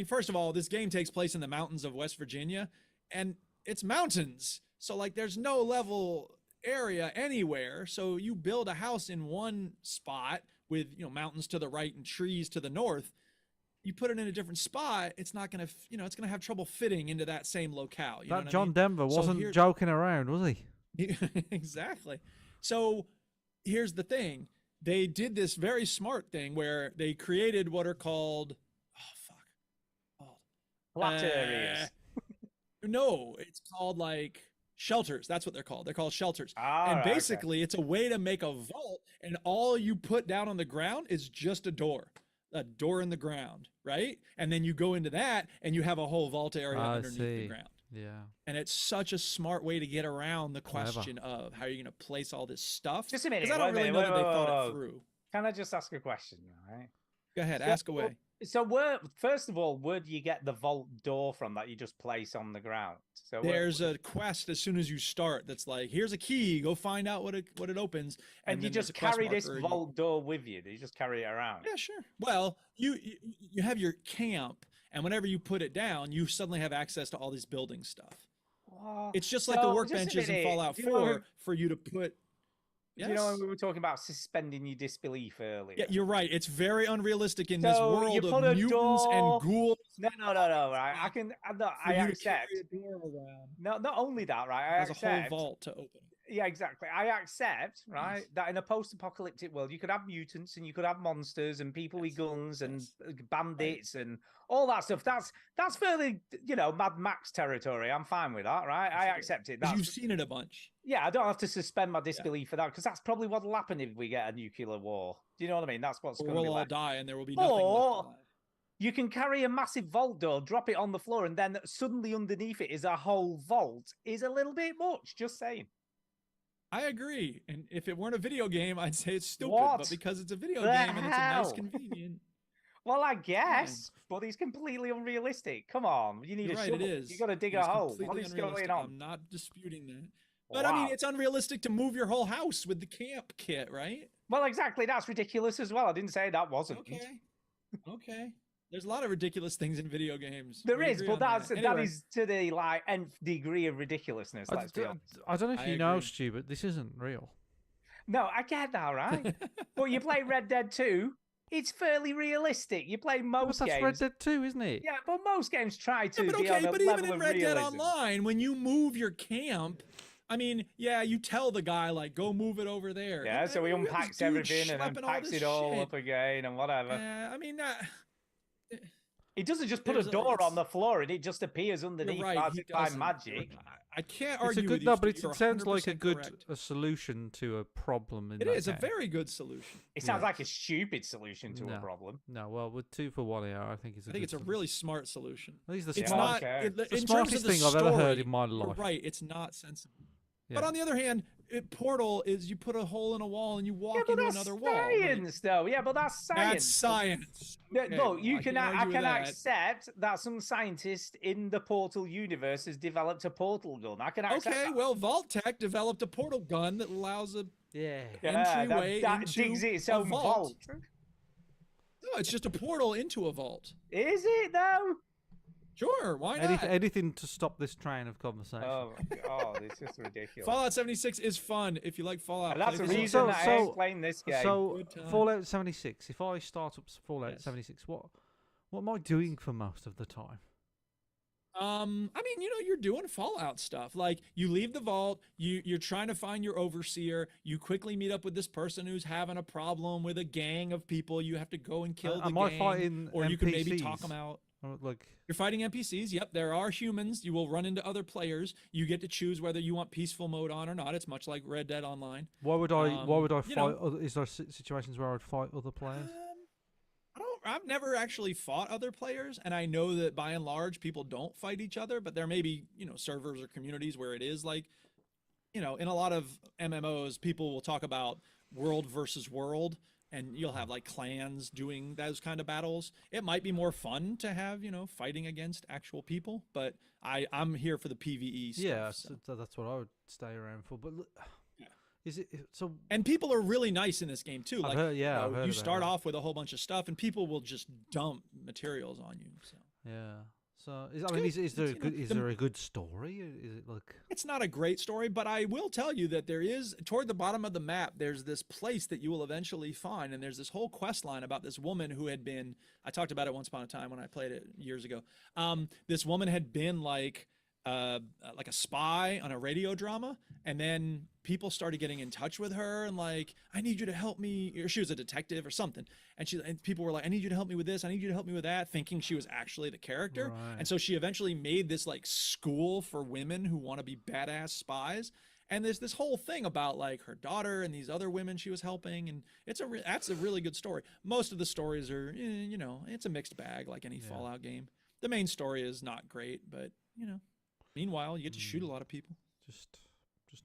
first of all, this game takes place in the mountains of West Virginia, and it's mountains. So, like, there's no level area anywhere. So you build a house in one spot with, mountains to the right and trees to the north. You put it in a different spot, it's not going to, it's going to have trouble fitting into that same locale. You know That what I John mean? Denver So wasn't here- joking around, was he? Exactly. So here's the thing. They did this very smart thing where they created what are called, Flat areas. no, it's called like Shelters, that's what they're called. They're called shelters. Ah, And right, okay. basically, it's a way to make a vault, and all you put down on the ground is just a door in the ground, right? And then you go into that, and you have a whole vault area I underneath the see. ground. Yeah. And it's such a smart way to get around the Clever. question of how you're going to place all this stuff. Just a minute. 'Cause I don't wait a really minute, know that they wait, thought wait, it wait. through. Can I just ask a question, right? Go ahead, So- ask away. So first of all, where do you get the vault door from that you just place on the ground? So There's a quest as soon as you start that's like, here's a key, go find out what it opens. and you then there's just a quest carry this marker and you- vault door with you. You just carry it around. Yeah, sure. Well, you have your camp, and whenever you put it down, you suddenly have access to all this building stuff. What? It's just like the So, just a workbenches in minute, Fallout do you know 4 when- for you to put. Do you know when Yes. we were talking about suspending your disbelief earlier? Yeah, you're right. It's very unrealistic in this So, you world put of a mutants door- and ghouls. No, right? I can. I For you to accept. carry a door around. No, not only that, right? I There's a accept. whole vault to open. Yeah, exactly. I accept, right, that in a post-apocalyptic world, you could have mutants and you could have monsters and people with guns and bandits and all that stuff. That's fairly, Mad Max territory. I'm fine with that, right? I accept it. 'Cause That's, you've seen it a bunch. yeah, I don't have to suspend my disbelief for that because that's probably what'll happen if we get a nuclear war. Do you know what I mean? That's what's Or going to be we'll all left. die and there will be nothing Or- left alive. You can carry a massive vault door, drop it on the floor, and then suddenly underneath it is a whole vault. Is a little bit much. Just saying. I agree. And if it weren't a video game, I'd say it's stupid. What But because it's a video the game and it's a nice hell? convenient. Well, I guess, but it's completely unrealistic. Come on, you need You're a right, shovel. it is. You got to dig It a is hole. What completely is going unrealistic. on? I'm not disputing that. But I mean, Wow. it's unrealistic to move your whole house with the camp kit, right? Well, exactly. That's ridiculous as well. I didn't say that wasn't. Okay. Okay. There's a lot of ridiculous things in video games. There We is, agree but on that Anyway, is to the nth degree of ridiculousness. Let's be honest. I don't know if I you know, agree. Stu, but this isn't real. No, I get that, right? But you play Red Dead 2, it's fairly realistic. You play But most that's games. Red Dead 2, isn't it? Yeah, but most games try to yeah, but be on okay, a but level even in of Red Dead realism. Online, when you move your camp, I mean, yeah, you tell the guy like, go move it over there. Yeah, And so he then we have this unpacks dude everything and schlepping unpacks this it all shit. up again and whatever. I mean, He doesn't just put There's a a- door it's- on the floor and it just appears you're underneath right. as He if by doesn't. magic. I can't It's a argue good with you. no, but Stu. You're it sounds like a 100% good correct. a solution to a problem. In It that is a game. very good solution. It sounds Yeah. like a stupid solution to No. a problem. No, well, with 2 for 1 hour, I think it's. I think it's a really smart solution. I think it's It's Yeah, not okay. it- the in terms of smartest the thing I've ever heard story, in my you're life. right, it's not sensible. Yeah. But on the other hand, Portal is you put a hole in a wall and you walk Yeah, but into that's another wall. Like, science, though. Yeah, but that's science. that's science. Yeah, Okay, look, you well, can argue I with can that. accept that some scientist in the Portal universe has developed a portal gun. I can accept Okay, that. well, Vault Tech developed a portal gun that allows a Yeah. Yeah, entryway that into digs its a own vault. No, it's just a portal into a vault. Is it though? Sure, why not? Anything to stop this train of conversation. Oh my god, it's just ridiculous. Fallout 76 is fun if you like Fallout. And that's play the this. reason So- that I so- explained this game. So Good time. Fallout 76. If I start up Fallout Yes. 76, what am I doing for most of the time? I mean, you're doing Fallout stuff. Like you leave the vault, you're trying to find your overseer. You quickly meet up with this person who's having a problem with a gang of people. You have to go and kill the am gang, I fighting or you can maybe talk NPCs? them out. Like, You're fighting NPCs. Yep, there are humans. You will run into other players. You get to choose whether you want peaceful mode on or not. It's much like Red Dead Online. why would I you fight? know- Is there situations where I'd fight other players? I've never actually fought other players, and I know that by and large people don't fight each other, but there may be, servers or communities where it is like, in a lot of MMOs, people will talk about world versus world, and you'll have like clans doing those kind of battles. It might be more fun to have, fighting against actual people, but I'm here for the PvE stuff. Yeah, so. so that's what I would stay around for. But look, Yeah. is it so? And people are really nice in this game too. I've Like, heard- yeah, I've heard you about start that. off with a whole bunch of stuff, and people will just dump materials on you. So. Yeah. So is, good. is there a It's, good is the- there a good story? Or is it like It's not a great story, but I will tell you that there is, toward the bottom of the map, there's this place that you will eventually find. And there's this whole quest line about this woman who had been, I talked about it once upon a time when I played it years ago. This woman had been like like a spy on a radio drama, and then people started getting in touch with her and like, I need you to help me, or she was a detective or something, and people were like, I need you to help me with this, I need you to help me with that, thinking she was actually the character. Right. And so she eventually made this like school for women who want to be badass spies. And there's this whole thing about like her daughter and these other women she was helping, and that's a really good story. Most of the stories are, you know, it's a mixed bag like any Fallout game. The main story is not great, but you know, meanwhile you get to shoot a lot of people. Just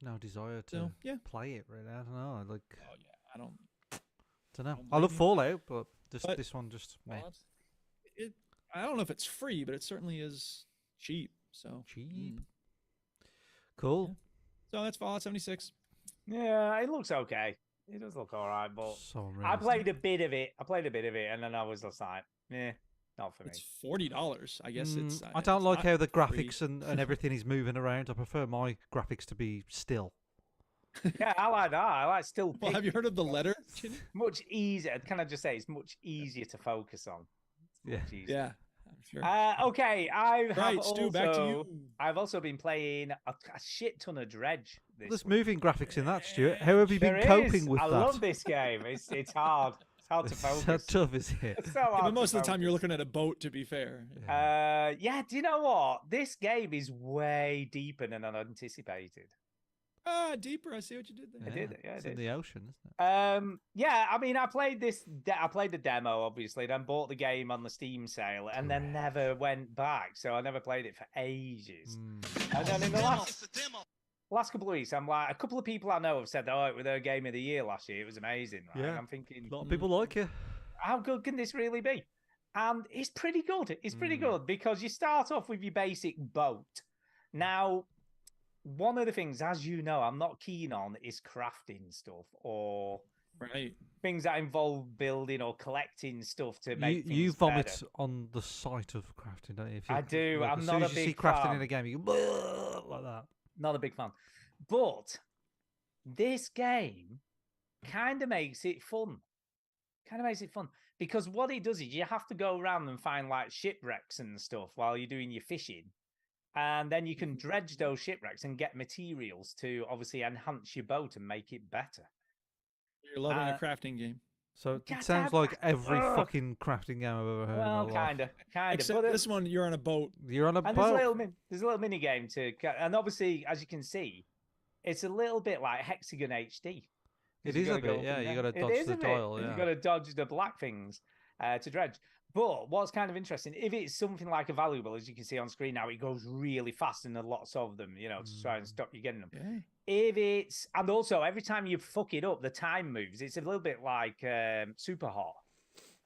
no desire to So, yeah. play it really. I don't know. Like, Oh yeah, I don't know. don't I love blame you. Fallout, but But- this one just meh. well, I don't know if it's free, but it certainly is cheap. So Cheap. Cool. So that's Fallout 76. Yeah, it looks okay. It does look all right, but So I realistic. played a bit of it. And then I was just like, not for me. It's $40. I guess it's. I don't it's like not how the free. graphics and everything is moving around. I prefer my graphics to be still. Yeah, I like that. I like still. Well, have you heard of the letter? Much easier. Can I just say it's much easier to focus on? It's Yeah. much easier. Yeah, I'm sure. Okay, Right, Stu, back to you. I've also been playing a shit ton of Dredge. There's moving graphics in that, Stuart. How have you been There coping is. with I that? love this game. It's hard. It's hard to It's so focus. tough, is it? It's so Yeah, hard but to most of the time focus. you're looking at a boat. To be fair. Yeah. Do you know what? This game is way deeper than I anticipated. Deeper. I see what you did there. I did it. Yeah, I It's did. in the ocean, isn't it? Yeah, I mean, I played this. I played the demo, obviously, then bought the game on the Steam sale, and then never went back. So I never played it for ages. And then in the last couple of weeks, I'm like, a couple of people I know have said, "Oh, it was their game of the year last year. It was amazing." Right? Yeah. And I'm thinking, A lot of people like it. how good can this really be? And it's pretty good. It's pretty good because you start off with your basic boat. Now, one of the things, as you know, I'm not keen on is crafting stuff or Right. things that involve building or collecting stuff to make You things vomit better. on the sight of crafting, don't you? If I do. Like, I'm as not soon a as you see big crafting fan. in a game, you go "Bleh," like that. Not a big fan. But this game kind of makes it fun. Because what it does is you have to go around and find like shipwrecks and stuff while you're doing your fishing. And then you can dredge those shipwrecks and get materials to obviously enhance your boat and make it better. You're loving a crafting game. So God it sounds damn- like every Ugh. fucking crafting game I've ever heard. Well, in my life. kind of. Except this one, you're on a boat. You're on a And boat. there's a little mini game and obviously, as you can see, it's a little bit like Hexagon HD. It 'Cause you is a gotta go bit, up yeah. and You down. got to It dodge is the a bit. dial, You've yeah. got to dodge the black things to dredge. But what's kind of interesting, if it's something like a valuable, as you can see on screen now, it goes really fast and there's lots of them, to try and stop you getting them. Yeah. If it's, and also every time you fuck it up, the time moves. It's a little bit like Super Hot.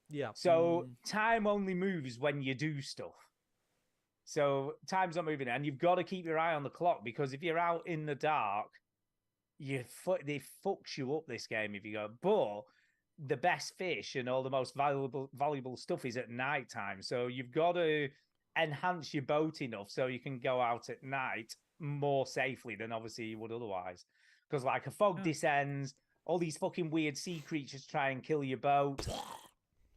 Yeah. So time only moves when you do stuff. So time's not moving, and you've got to keep your eye on the clock because if you're out in the dark, they fucks you up this game if you go. But the best fish and all the most valuable stuff is at night time. So you've got to enhance your boat enough so you can go out at night more safely than obviously you would otherwise. Because like a fog descends, all these fucking weird sea creatures try and kill your boat.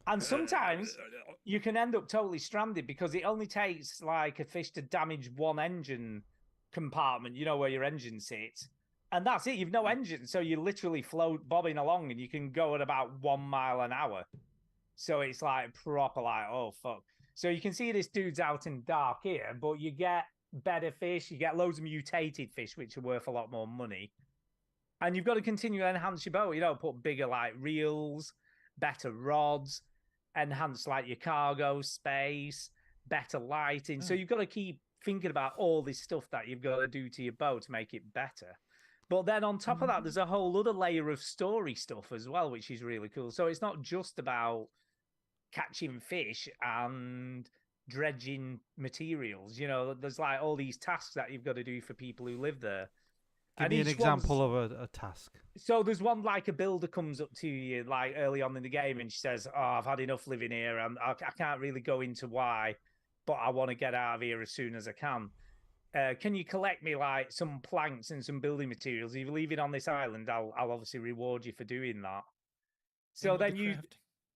And sometimes you can end up totally stranded because it only takes like a fish to damage one engine compartment, where your engine sits. And that's it. You've no engine. So you literally float bobbing along and you can go at about 1 mile an hour. So it's like proper like, oh, fuck. So you can see this dude's out in dark here, but you get better fish. You get loads of mutated fish, which are worth a lot more money. And you've got to continue to enhance your boat, put bigger like reels, better rods, enhance like your cargo space, better lighting. So you've got to keep thinking about all this stuff that you've got to do to your boat to make it better. But then on top of that, there's a whole other layer of story stuff as well, which is really cool. So it's not just about catching fish and dredging materials. There's like all these tasks that you've got to do for people who live there. Give me an example of a task. So there's one like a builder comes up to you like early on in the game and she says, "Oh, I've had enough living here. I can't really go into why, but I want to get out of here as soon as I can. Can you collect me like some planks and some building materials? If you leave it on this island, I'll obviously reward you for doing that." So then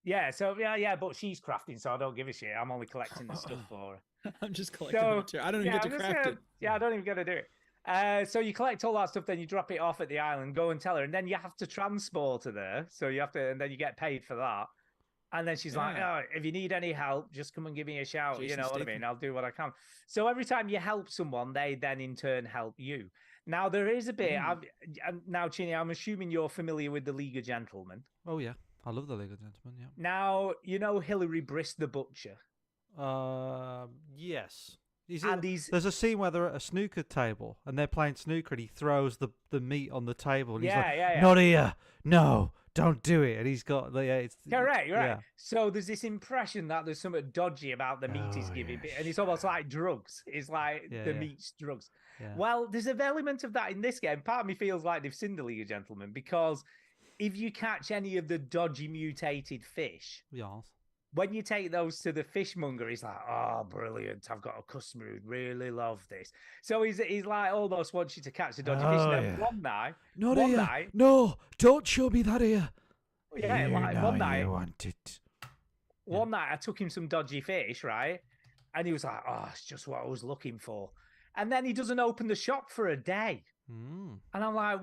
Yeah, so yeah, but she's crafting, so I don't give a shit. I'm only collecting the stuff for her. I'm just collecting So, material. I don't even yeah, get to I'm just craft gonna- it. Yeah, I don't even get to do it. So you collect all that stuff, then you drop it off at the island, go and tell her, and then you have to transport her there. So you have to, and then you get paid for that. And then she's like, Yeah. "Oh, if you need any help, just come and give me a shout. You Jason know what I Statham. mean? I'll do what I can." So every time you help someone, they then in turn help you. Now there is a bit. Now, Chinny, I'm assuming you're familiar with the League of Gentlemen. Oh yeah, I love the League of Gentlemen. Yeah. Now you know Hilary Briss the Butcher. Yes. And he's There's a scene where they're at a snooker table and they're playing snooker, and he throws the meat on the table, and he's like, yeah. "Not here! No, don't do it!" And he's got it's Correct, right. Yeah. So there's this impression that there's something dodgy about the meat he's giving, and it's almost like drugs. It's like the meat's drugs. Yeah. Well, there's an element of that in this game. Part of me feels like they've seen the League of Gentlemen, because if you catch any of the dodgy mutated fish, Yes. when you take those to the fishmonger, he's like, "Oh, brilliant! I've got a customer who really love this." So he's like almost wants you to catch the dodgy fish. And then one night, Not one here! night, No, don't show me that here. yeah, Here like now one night, you want it. one night I took him some dodgy fish, right? And he was like, "Oh, it's just what I was looking for." And then he doesn't open the shop for a day. Mm, And I'm like,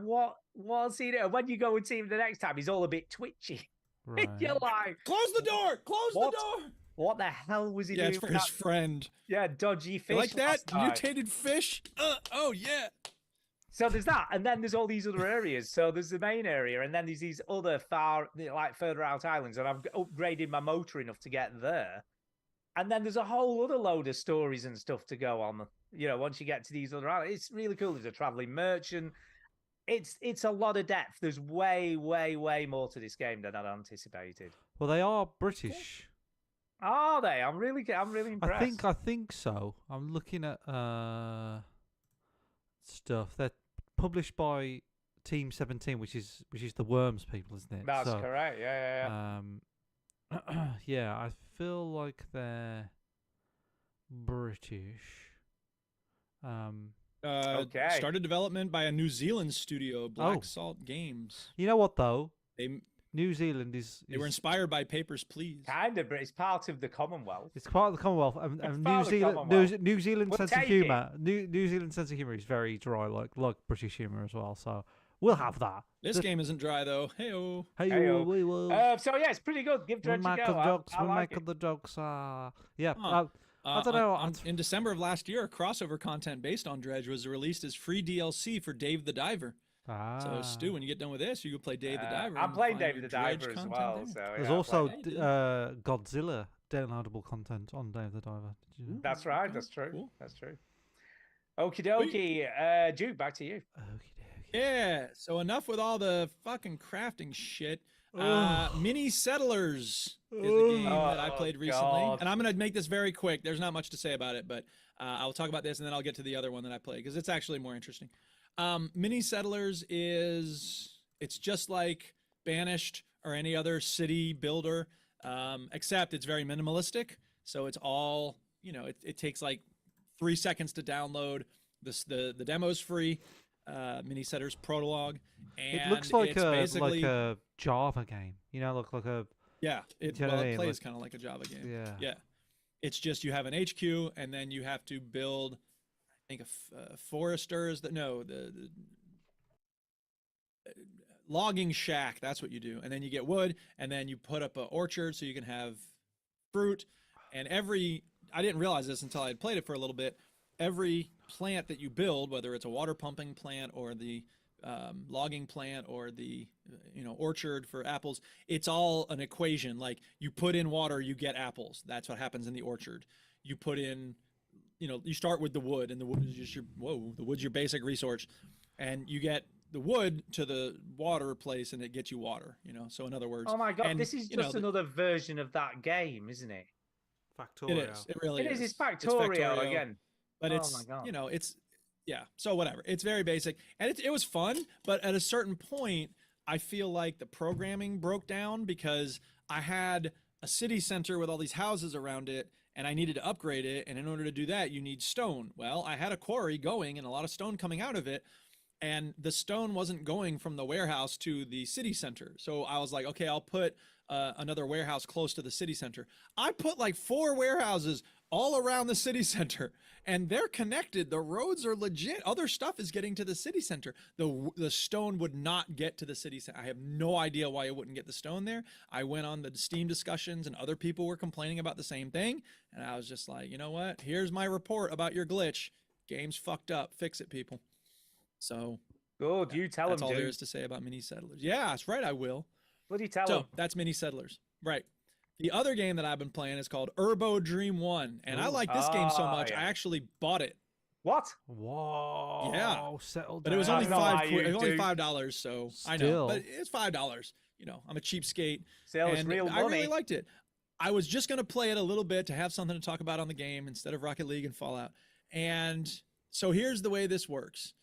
what's he doing? When you go and see him the next time, he's all a bit twitchy. right. You're like, Close the door. Close What? the door. what the hell was he Yeah, doing? it's for with his that- friend. Yeah, dodgy fish. You like that last night? mutated fish? Oh yeah. So there's that, and then there's all these other areas. So there's the main area, and then there's these other further out islands, and I've upgraded my motor enough to get there. And then there's a whole other load of stories and stuff to go on. You know, once you get to these other islands, it's really cool. There's a traveling merchant. It's a lot of depth. There's way more to this game than I'd anticipated. Well, they are British. Are they? I'm really impressed. I think so. I'm looking at stuff. They're published by Team 17, which is the Worms people, isn't it? That's So, correct. Yeah. yeah, I feel like they're British. Okay. Started development by a New Zealand studio, Black Salt Games. You know what though? They New Zealand is were inspired by Papers, Please. Kind of, but it's part of the Commonwealth. It's part of the Commonwealth, and It's New part of the Zealand, Commonwealth. New Zealand We'll sense of take humour. New Zealand sense of humour is very dry, like British humour as well. So we'll have that. This game isn't dry though. Hey-oh. Hey, Heyo. we will. So yeah, it's pretty good. Give we Dredge a make go. the jokes. I We like make it. the jokes. Yeah. Huh. I don't know. In December of last year, crossover content based on Dredge was released as free DLC for Dave the Diver. So Stu, when you get done with this, you can play Dave the Diver. I'm and playing find Dave your the Dredge Diver as content well. there. So there's yeah, I'm also playing it. Godzilla downloadable content on Dave the Diver. Did you know? That's right. Okay, That's true. cool. That's true. Okie dokie. Duke, back to you. Okey-dokey. Yeah. So enough with all the fucking crafting shit. Mini Settlers is a game that I played recently, God. and I'm gonna make this very quick. There's not much to say about it, but I'll talk about this and then I'll get to the other one that I played because it's actually more interesting. Mini Settlers it's just like Banished or any other city builder, except it's very minimalistic. So it's all it takes like 3 seconds to download. The demo's free. Mini Settlers Prologue. And It looks like it's basically, a Java game. You know, look like a yeah. you know what I It mean? plays Like- kind of like a Java game. yeah. Yeah. It's just you have an HQ and then you have to build, I think, a forester is the logging shack. That's what you do. And then you get wood and then you put up an orchard so you can have fruit. And I didn't realize this until I had played it for a little bit. Every plant that you build, whether it's a water pumping plant or the logging plant or the orchard for apples, it's all an equation. Like you put in water, you get apples. That's what happens in the orchard. You put in, you start with the wood, and the wood is just the wood's your basic resource, and you get the wood to the water place, and it gets you water. So in other words, Oh my god, and, this is just another version of that game, isn't it? Factorio. It is. It really It is. is. It's Factorio again. But Oh it's my God. it's yeah. So whatever. It's very basic, and it was fun. But at a certain point, I feel like the programming broke down because I had a city center with all these houses around it, and I needed to upgrade it. And in order to do that, you need stone. Well, I had a quarry going and a lot of stone coming out of it, and the stone wasn't going from the warehouse to the city center. So I was like, okay, I'll put another warehouse close to the city center. I put like 4 warehouses all around the city center, and they're connected. The roads are legit. Other stuff is getting to the city center. The stone would not get to the city center. I have no idea why it wouldn't get the stone there. I went on the Steam discussions, and other people were complaining about the same thing. And I was just like, you know what? Here's my report about your glitch. Game's fucked up. Fix it, people. So good. You tell that's them. all there is to say about Mini Settlers. Yeah, that's right. I will. What do you tell So them? that's Mini Settlers. Right. The other game that I've been playing is called Urbo Dream 1. And I like this game so much, I actually bought it. What? Whoa. Yeah. Settle But it was down. only $5. So I know, Still. but it's $5. You know, I'm a cheapskate. Still, it's and real I really money. liked it. I was just going to play it a little bit to have something to talk about on the game instead of Rocket League and Fallout. And so here's the way this works.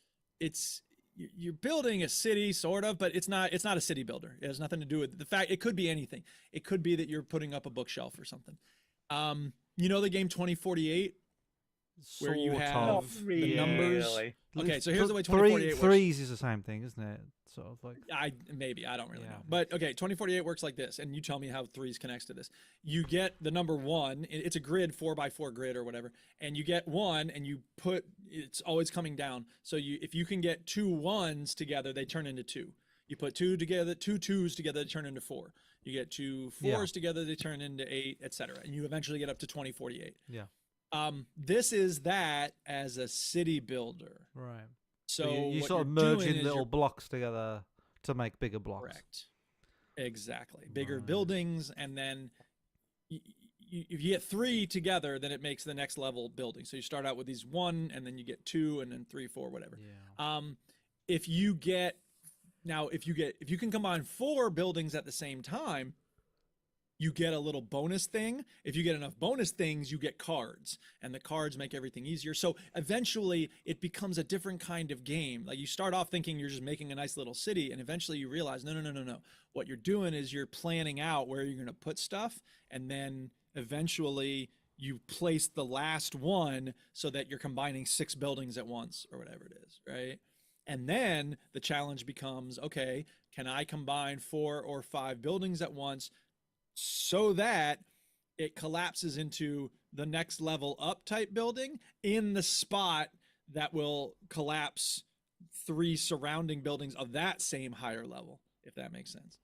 You're building a city sort of, but it's not a city builder. It has nothing to do with the fact. It could be anything. It could be that you're putting up a bookshelf or something. You know the game 2048, where you Sort have of. the numbers. Really. Okay, so here's the way Three 2048 works. threes is the same thing, isn't it? Sort of like. I don't really Yeah. know. But okay, 2048 works like this, and you tell me how threes connects to this. You get the number 1. It's a grid, 4x4 grid or whatever, and you get 1, and you put. It's always coming down. So if you can get 2 1s together, they turn into 2. You put 2 together, 2 2s together, they turn into 4. You get 2 4s together, they turn into 8, etc. And you eventually get up to 2048. Yeah. This is that as a city builder. Right. So you what sort of you're merging doing is little you're blocks together to make bigger blocks. Correct. Exactly. Bigger Right. buildings, and then if you get 3 together, then it makes the next level building. So you start out with these 1, and then you get 2, and then 3, 4, whatever. Yeah. If you can combine 4 buildings at the same time, you get a little bonus thing. If you get enough bonus things, you get cards, and the cards make everything easier. So eventually it becomes a different kind of game. Like you start off thinking you're just making a nice little city, and eventually you realize, no. What you're doing is you're planning out where you're going to put stuff, and then eventually you place the last one so that you're combining 6 buildings at once or whatever it is, right? And then the challenge becomes, okay, can I combine 4 or 5 buildings at once so that it collapses into the next level up type building in the spot that will collapse 3 surrounding buildings of that same higher level, if that makes sense.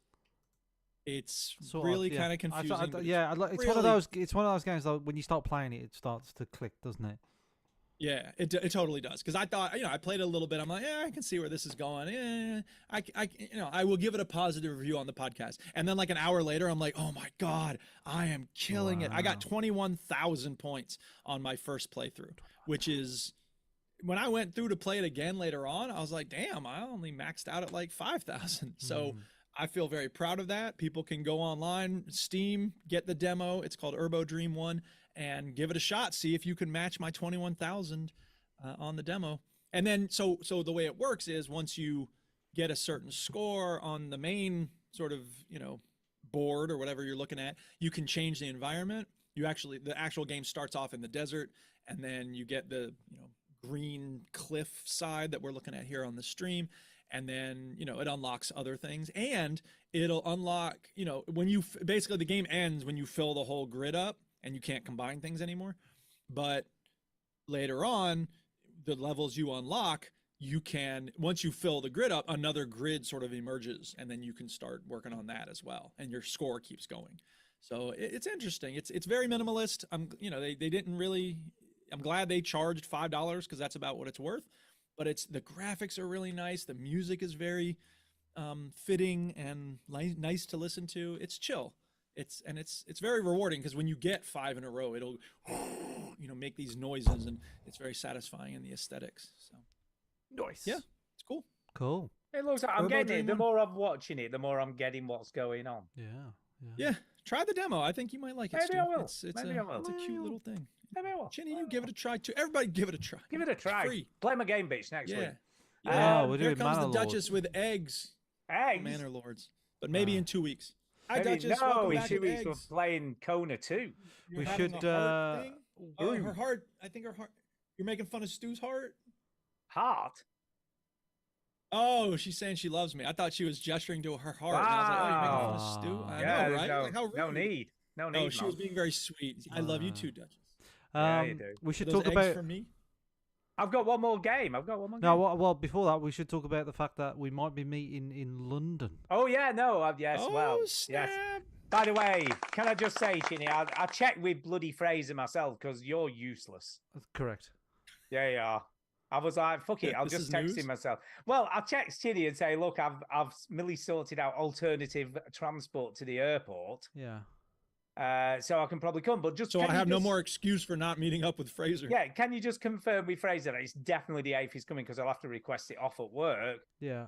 It's Sort really of, yeah. kind of confusing. but It's one of those. It's one of those games that when you start playing it, it starts to click, doesn't it? Yeah, it totally does. Because I thought, I played a little bit. I'm like, yeah, I can see where this is going. I will give it a positive review on the podcast. And then like an hour later, I'm like, oh my God, I am killing it. I got 21,000 points on my first playthrough, which is when I went through to play it again later on, I was like, damn, I only maxed out at like 5,000. So I feel very proud of that. People can go online, Steam, get the demo. It's called Urbo Dream 1. And give it a shot. See if you can match my 21,000 on the demo. And then, so the way it works is once you get a certain score on the main sort of, board or whatever you're looking at, you can change the environment. The actual game starts off in the desert, and then you get the, green cliff side that we're looking at here on the stream. And then, it unlocks other things, and it'll unlock, when basically the game ends when you fill the whole grid up. And you can't combine things anymore. But later on, the levels you unlock, you can, once you fill the grid up, another grid sort of emerges, and then you can start working on that as well. And your score keeps going. So it's interesting. It's very minimalist. They didn't really, I'm glad they charged $5 because that's about what it's worth. But the graphics are really nice. The music is very fitting and nice to listen to. It's chill. It's very rewarding because when you get 5 in a row, it'll make these noises, and it's very satisfying in the aesthetics. So Nice. Yeah, it's cool. Cool. It looks like I'm Urbo getting Dream it. The 1. more I'm watching it, the more I'm getting what's going on. Yeah, try the demo. I think you might like it. Maybe Stu. I will. It's Maybe I will. It's a cute little thing. Maybe I will. Chinny, you give it a try too. Everybody, give it a try. Give it a try. Free. Play my game, bitch, next week. Yeah. we're Here doing comes the Manor Duchess Lords. with eggs. Eggs? Manor Lords, but maybe in 2 weeks. Hi, Maybe- Duchess. no, welcome in back 2 with weeks we're eggs. playing Kona 2. You're We having should, a heart thing? Oh, ooh. her heart. I think her heart. You're making fun of Stu's heart. Heart? Oh, she's saying she loves me. I thought she was gesturing to her heart. And I was like, oh, you're making fun of Stu? I Yeah, know, right? no, Like, how rude. no need. No need. Oh, she was man. being very sweet. I love you too, Duchess. Yeah, you do. We should Those talk eggs about. for me? I've got one more game. No, well, before that, we should talk about the fact that we might be meeting in London. Oh yeah, no, yes, Oh, well, snap. yes. By the way, can I just say, Chinny, I checked with bloody Fraser myself because you're useless. Correct. Yeah, you are. I was like, fuck it, I'll This just is text news? him myself. Well, I'll text Chinny and say, look, I've Millie sorted out alternative transport to the airport, Yeah. so I can probably come. But just So can I you have no just- more excuse for not meeting up with Fraser. Yeah, can you just confirm with Fraser that it's definitely the 8th he's coming because I'll have to request it off at work. Yeah.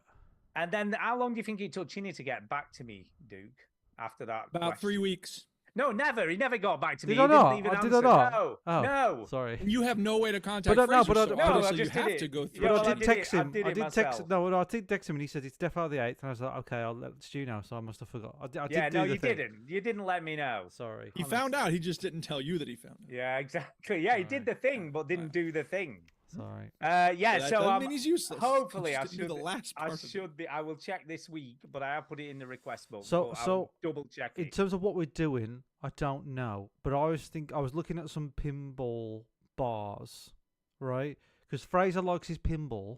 And then how long do you think it took Chinny to get back to me, Duke? After that, About question? 3 weeks. No, never. He never got back to me. Did I He didn't not? even Did I answer. not? No, Oh, no. Sorry. You have no way to contact But no, Fraser, but so I- No, I obviously you just did have it. to go Yeah, through. But well, I I did did text it- I him. did I it did text. myself. No, I did text him, and he said it's definitely the 8th. And I was like, okay, I'll let Stu know. So I must have forgot. I Yeah, did do no, the you thing. didn't. You didn't let me know. Sorry. He found out. He just didn't tell you that he found out. Yeah, exactly. Yeah, he did the thing, but didn't do the thing. Sorry. Yeah, That so doesn't mean he's useless. He hopefully I just didn't do should. the last I part of it. should be. I will check this week, but I have put it in the request book. So- but so I'll double check In it. terms of what we're doing, I don't know. But I was looking at some pinball bars, right? Because Fraser likes his pinball.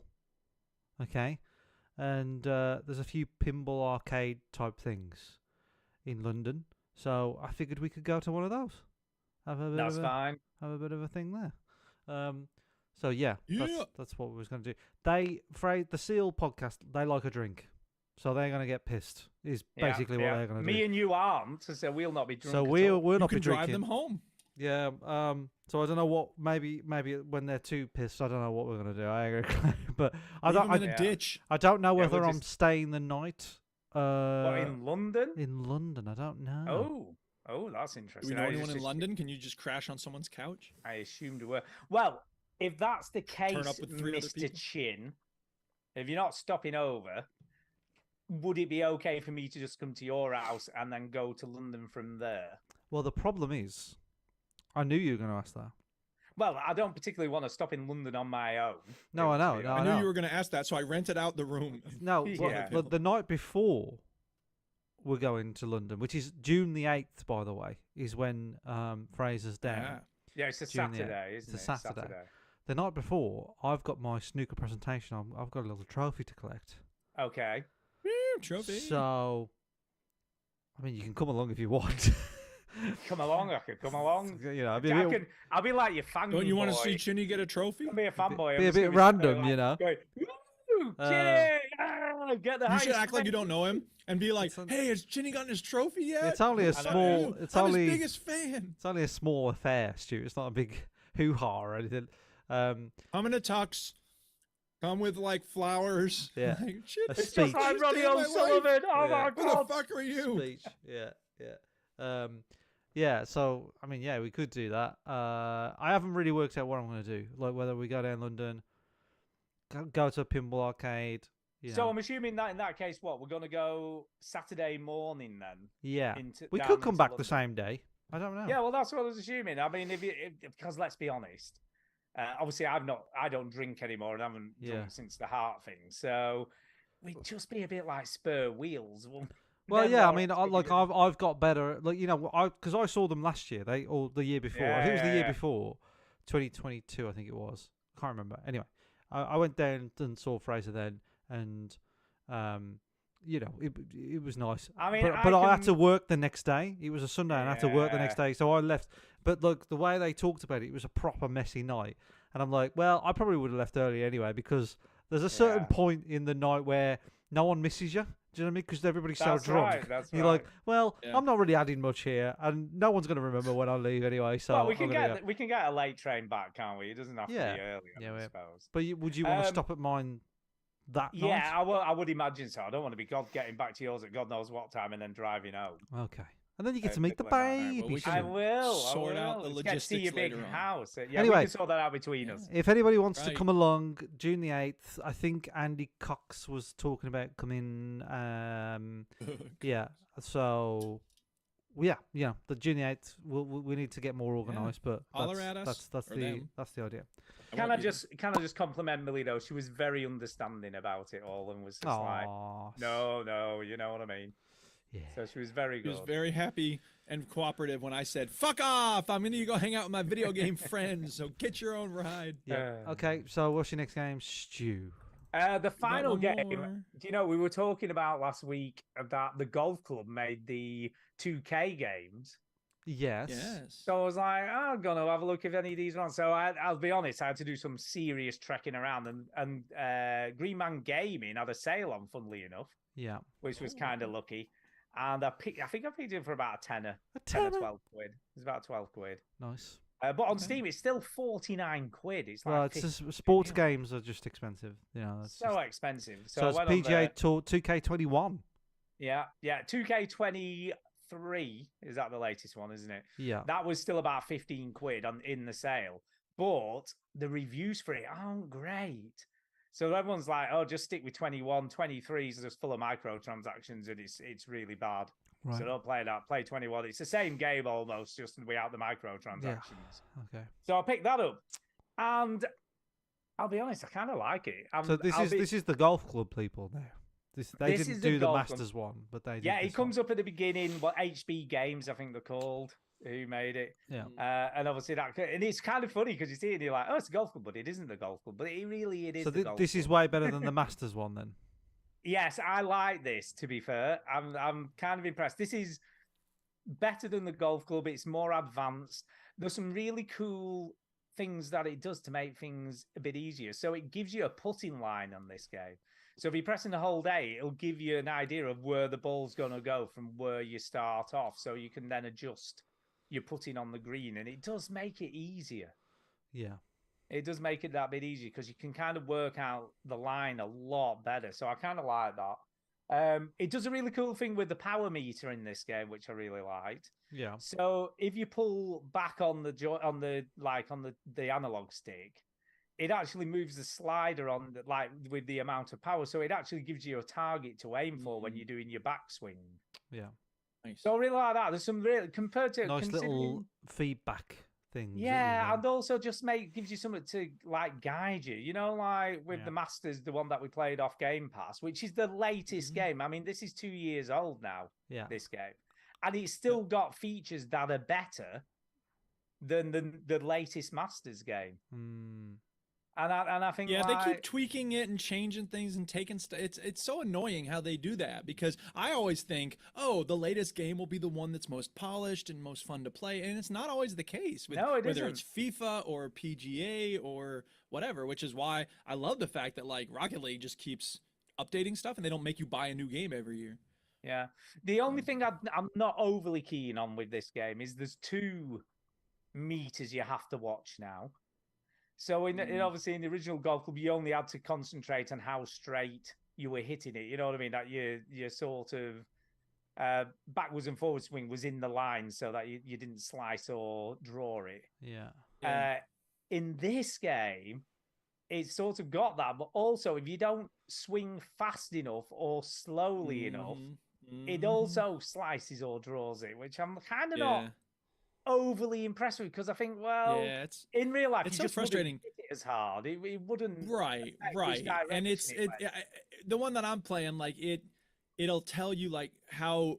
Okay. And there's a few pinball arcade type things in London. So I figured we could go to one of those. Have a bit That's of a, fine. have a bit of a thing there. So yeah, Yeah. that's what we was going to do. The Seal podcast, they like a drink, so they're going to get pissed. Is Yeah, basically what yeah. they're going to Me do. and you aren't, so we'll not be drunk. So at we'll all. not You be can drive drinking. them home. Yeah. So I don't know what. Maybe when they're too pissed, I don't know what we're going to do. I agree, but I Leave don't. them in I, a ditch. I don't know Yeah, whether we'll I'm just- staying the night. What, in London? In London, I don't know. Oh, that's Do interesting. we know I anyone just in London? Can you just crash on someone's couch? I assumed we were. Well, if that's the case, up with 3 other Mr. people? Chin, if you're not stopping over, would it be okay for me to just come to your house and then go to London from there? Well, the problem is, I knew you were going to ask that. Well, I don't particularly want to stop in London on my own. No, I know. to be No, I I knew know. you were going to ask that, so I rented out the room. No, Yeah. well, the night before we're going to London, which is June the 8th, by the way, is when Fraser's down. Yeah. Yeah, it's a June the Saturday, 8th. isn't It's it? a Saturday. The night before, I've got my snooker presentation. I've got a little trophy to collect. Okay. Woo, trophy. So, I mean, you can come along if you want. Come along, I could come along. You know, I'll be like your fan. Don't you want to see Chinny get a trophy? I'll be a fanboy. be a I'm just bit gonna random, like, you know. Going, "Woo, Chinny! Get the You should highest act like you grade." don't know him and be like, It's "Hey, has Chinny gotten his trophy yet?" It's only a Fuck small. you. It's I'm only. his biggest fan. It's only a small affair, Stu. It's not a big hoo-ha or anything. Come in a tux. Come with like flowers. Yeah. Like, shit, A it's speech. Just like Tuesday, Ronnie my wife. O'Sullivan. Oh Yeah. my Who god. the fuck are you? Speech. Yeah. Yeah. So I mean, yeah, we could do that. I haven't really worked out what I'm going to do. Like whether we go down London, go to a pinball arcade. You So know. I'm assuming that in that case, what we're gonna go Saturday morning then. Yeah. into- We down could come into back the London. same day. I don't know. Yeah, well, that's what I was assuming. I mean, because let's be honest, obviously I don't drink anymore and haven't Yeah. drunk since the heart thing. So we'd just be a bit like spur wheels. Well, Then yeah. I what- mean, I've got better. Like you know, because I saw them last year. Or the year before. I think it was the year Yeah. before, 2022. I think it was. I can't remember. Anyway, I went down and saw Fraser then, and you know, it was nice. I mean, but I had to can- work the next day. It was a Sunday, and I had to work the next Yeah. day, so I left. But look, the way they talked about it, it was a proper messy night, and I'm like, well, I probably would have left early anyway because there's a certain Yeah. point in the night where no one misses you. Do you know what I mean? Because everybody's That's so drunk. right, that's You're like, right. well, Yeah. I'm not really adding much here, and no one's going to remember when I leave anyway. So well, we I'm can gonna get go. we can get a late train back, can't we? It doesn't have Yeah. to be early, Yeah, I yeah. suppose. But would you want to Um, stop at mine that night? Yeah, I would imagine so. I don't want to be getting back to yours at God knows what time and then driving home. Okay. And then you get to Uh, meet the Nicola, no, no, baby. well, we so- I can will. sort out the Let's get to see your logistics big later on. house. Yeah, Anyway. we can sort that out between us. If anybody wants to Right. come along, June the 8th, I think Andy Cox was talking about coming. Yeah, so yeah, the junior 8. We need to get more organised, but Holler at us that's or the them. that's the idea. Can I just compliment Millie though? She was very understanding about it all and was just like, Aw, no, you know what I mean. Yeah. So she was very He good. was very happy and cooperative when I said, "Fuck off! I'm gonna go hang out with my video game friends. So get your own ride." Yeah. Okay. So what's your next game? Stew. The final one game. more. Do you know we were talking about last week that the golf club made the 2K games? Yes. Yes. So I was like, oh, I'm gonna have a look if any of these are on. So I'll be honest, I had to do some serious trekking around, and Green Man Gaming had a sale on, funnily enough, Yeah. which was kind of lucky. And I think I picked it for about a tenner, A 10 or tenner? 12 quid. It's about 12 quid. Nice. But on Steam, it's still 49 quid. It's like Well, it's 50 just, sports quid. games are just expensive. You know. That's So just, expensive. so I it's went on PGA there. Tour 2K21. Yeah. 2K23 is that the latest one, isn't it? Yeah. That was still about 15 quid in the sale, but the reviews for it aren't great. So everyone's like, oh, just stick with 21. 23 is just full of microtransactions and it's really bad. Right. So don't play that. Play 21. It's the same game almost, just without the microtransactions. Okay. So I picked that up. And I'll be honest, I kind of like it. So this is the golf club people now. They This didn't is the do the golf club. Masters one, but they did Yeah, this it comes up at the beginning. What HB Games, I think they're called, who made it. one. Yeah. And obviously that, and it's kind of funny because you see it, and you're like, oh, it's a golf club, but it isn't the golf club. But it is. So the golf this is club. way better than the Masters one then. Yes, I like this. To be fair, I'm kind of impressed. This is better than the golf club. It's more advanced. There's some really cool things that it does to make things a bit easier. So it gives you a putting line on this game. So if you're pressing the whole day, it'll give you an idea of where the ball's going to go from where you start off. So you can then adjust your putting on the green. And it does make it easier. Yeah. It does make it that bit easier because you can kind of work out the line a lot better. So I kind of like that. It does a really cool thing with the power meter in this game, which I really liked. Yeah. So if you pull back on the analog stick, it actually moves the slider on with the amount of power. So it actually gives you a target to aim for when you're doing your backswing. Yeah. Nice. So I really like that. There's some really compared to Nice little considering- feedback things. Yeah, and also just gives you something to guide you. You know, like with Yeah. the Masters, the one that we played off Game Pass, which is the latest game. I mean, this is 2 years old now. Yeah. This game, and it's still got features that are better than the latest Masters game. Mm. And I think Yeah, they keep tweaking it and changing things and taking stuff. It's so annoying how they do that because I always think, oh, the latest game will be the one that's most polished and most fun to play, and it's not always the case. No, it whether isn't. it's FIFA or PGA or whatever, which is why I love the fact that like Rocket League just keeps updating stuff and they don't make you buy a new game every year. Yeah. The only thing I'm not overly keen on with this game is there's 2 meters you have to watch now. So obviously in the original golf club, you only had to concentrate on how straight you were hitting it. You know what I mean? That your sort of backwards and forward swing was in the line so that you didn't slice or draw it. Yeah. In this game, it's sort of got that, but also if you don't swing fast enough or slowly enough, it also slices or draws it, which I'm kind of not overly impressed with because I think, well, it's in real life, it's you so just frustrating. wouldn't hit it as hard. It wouldn't. Right. affect which And it's direction it went. the one that I'm playing, like it'll tell you like how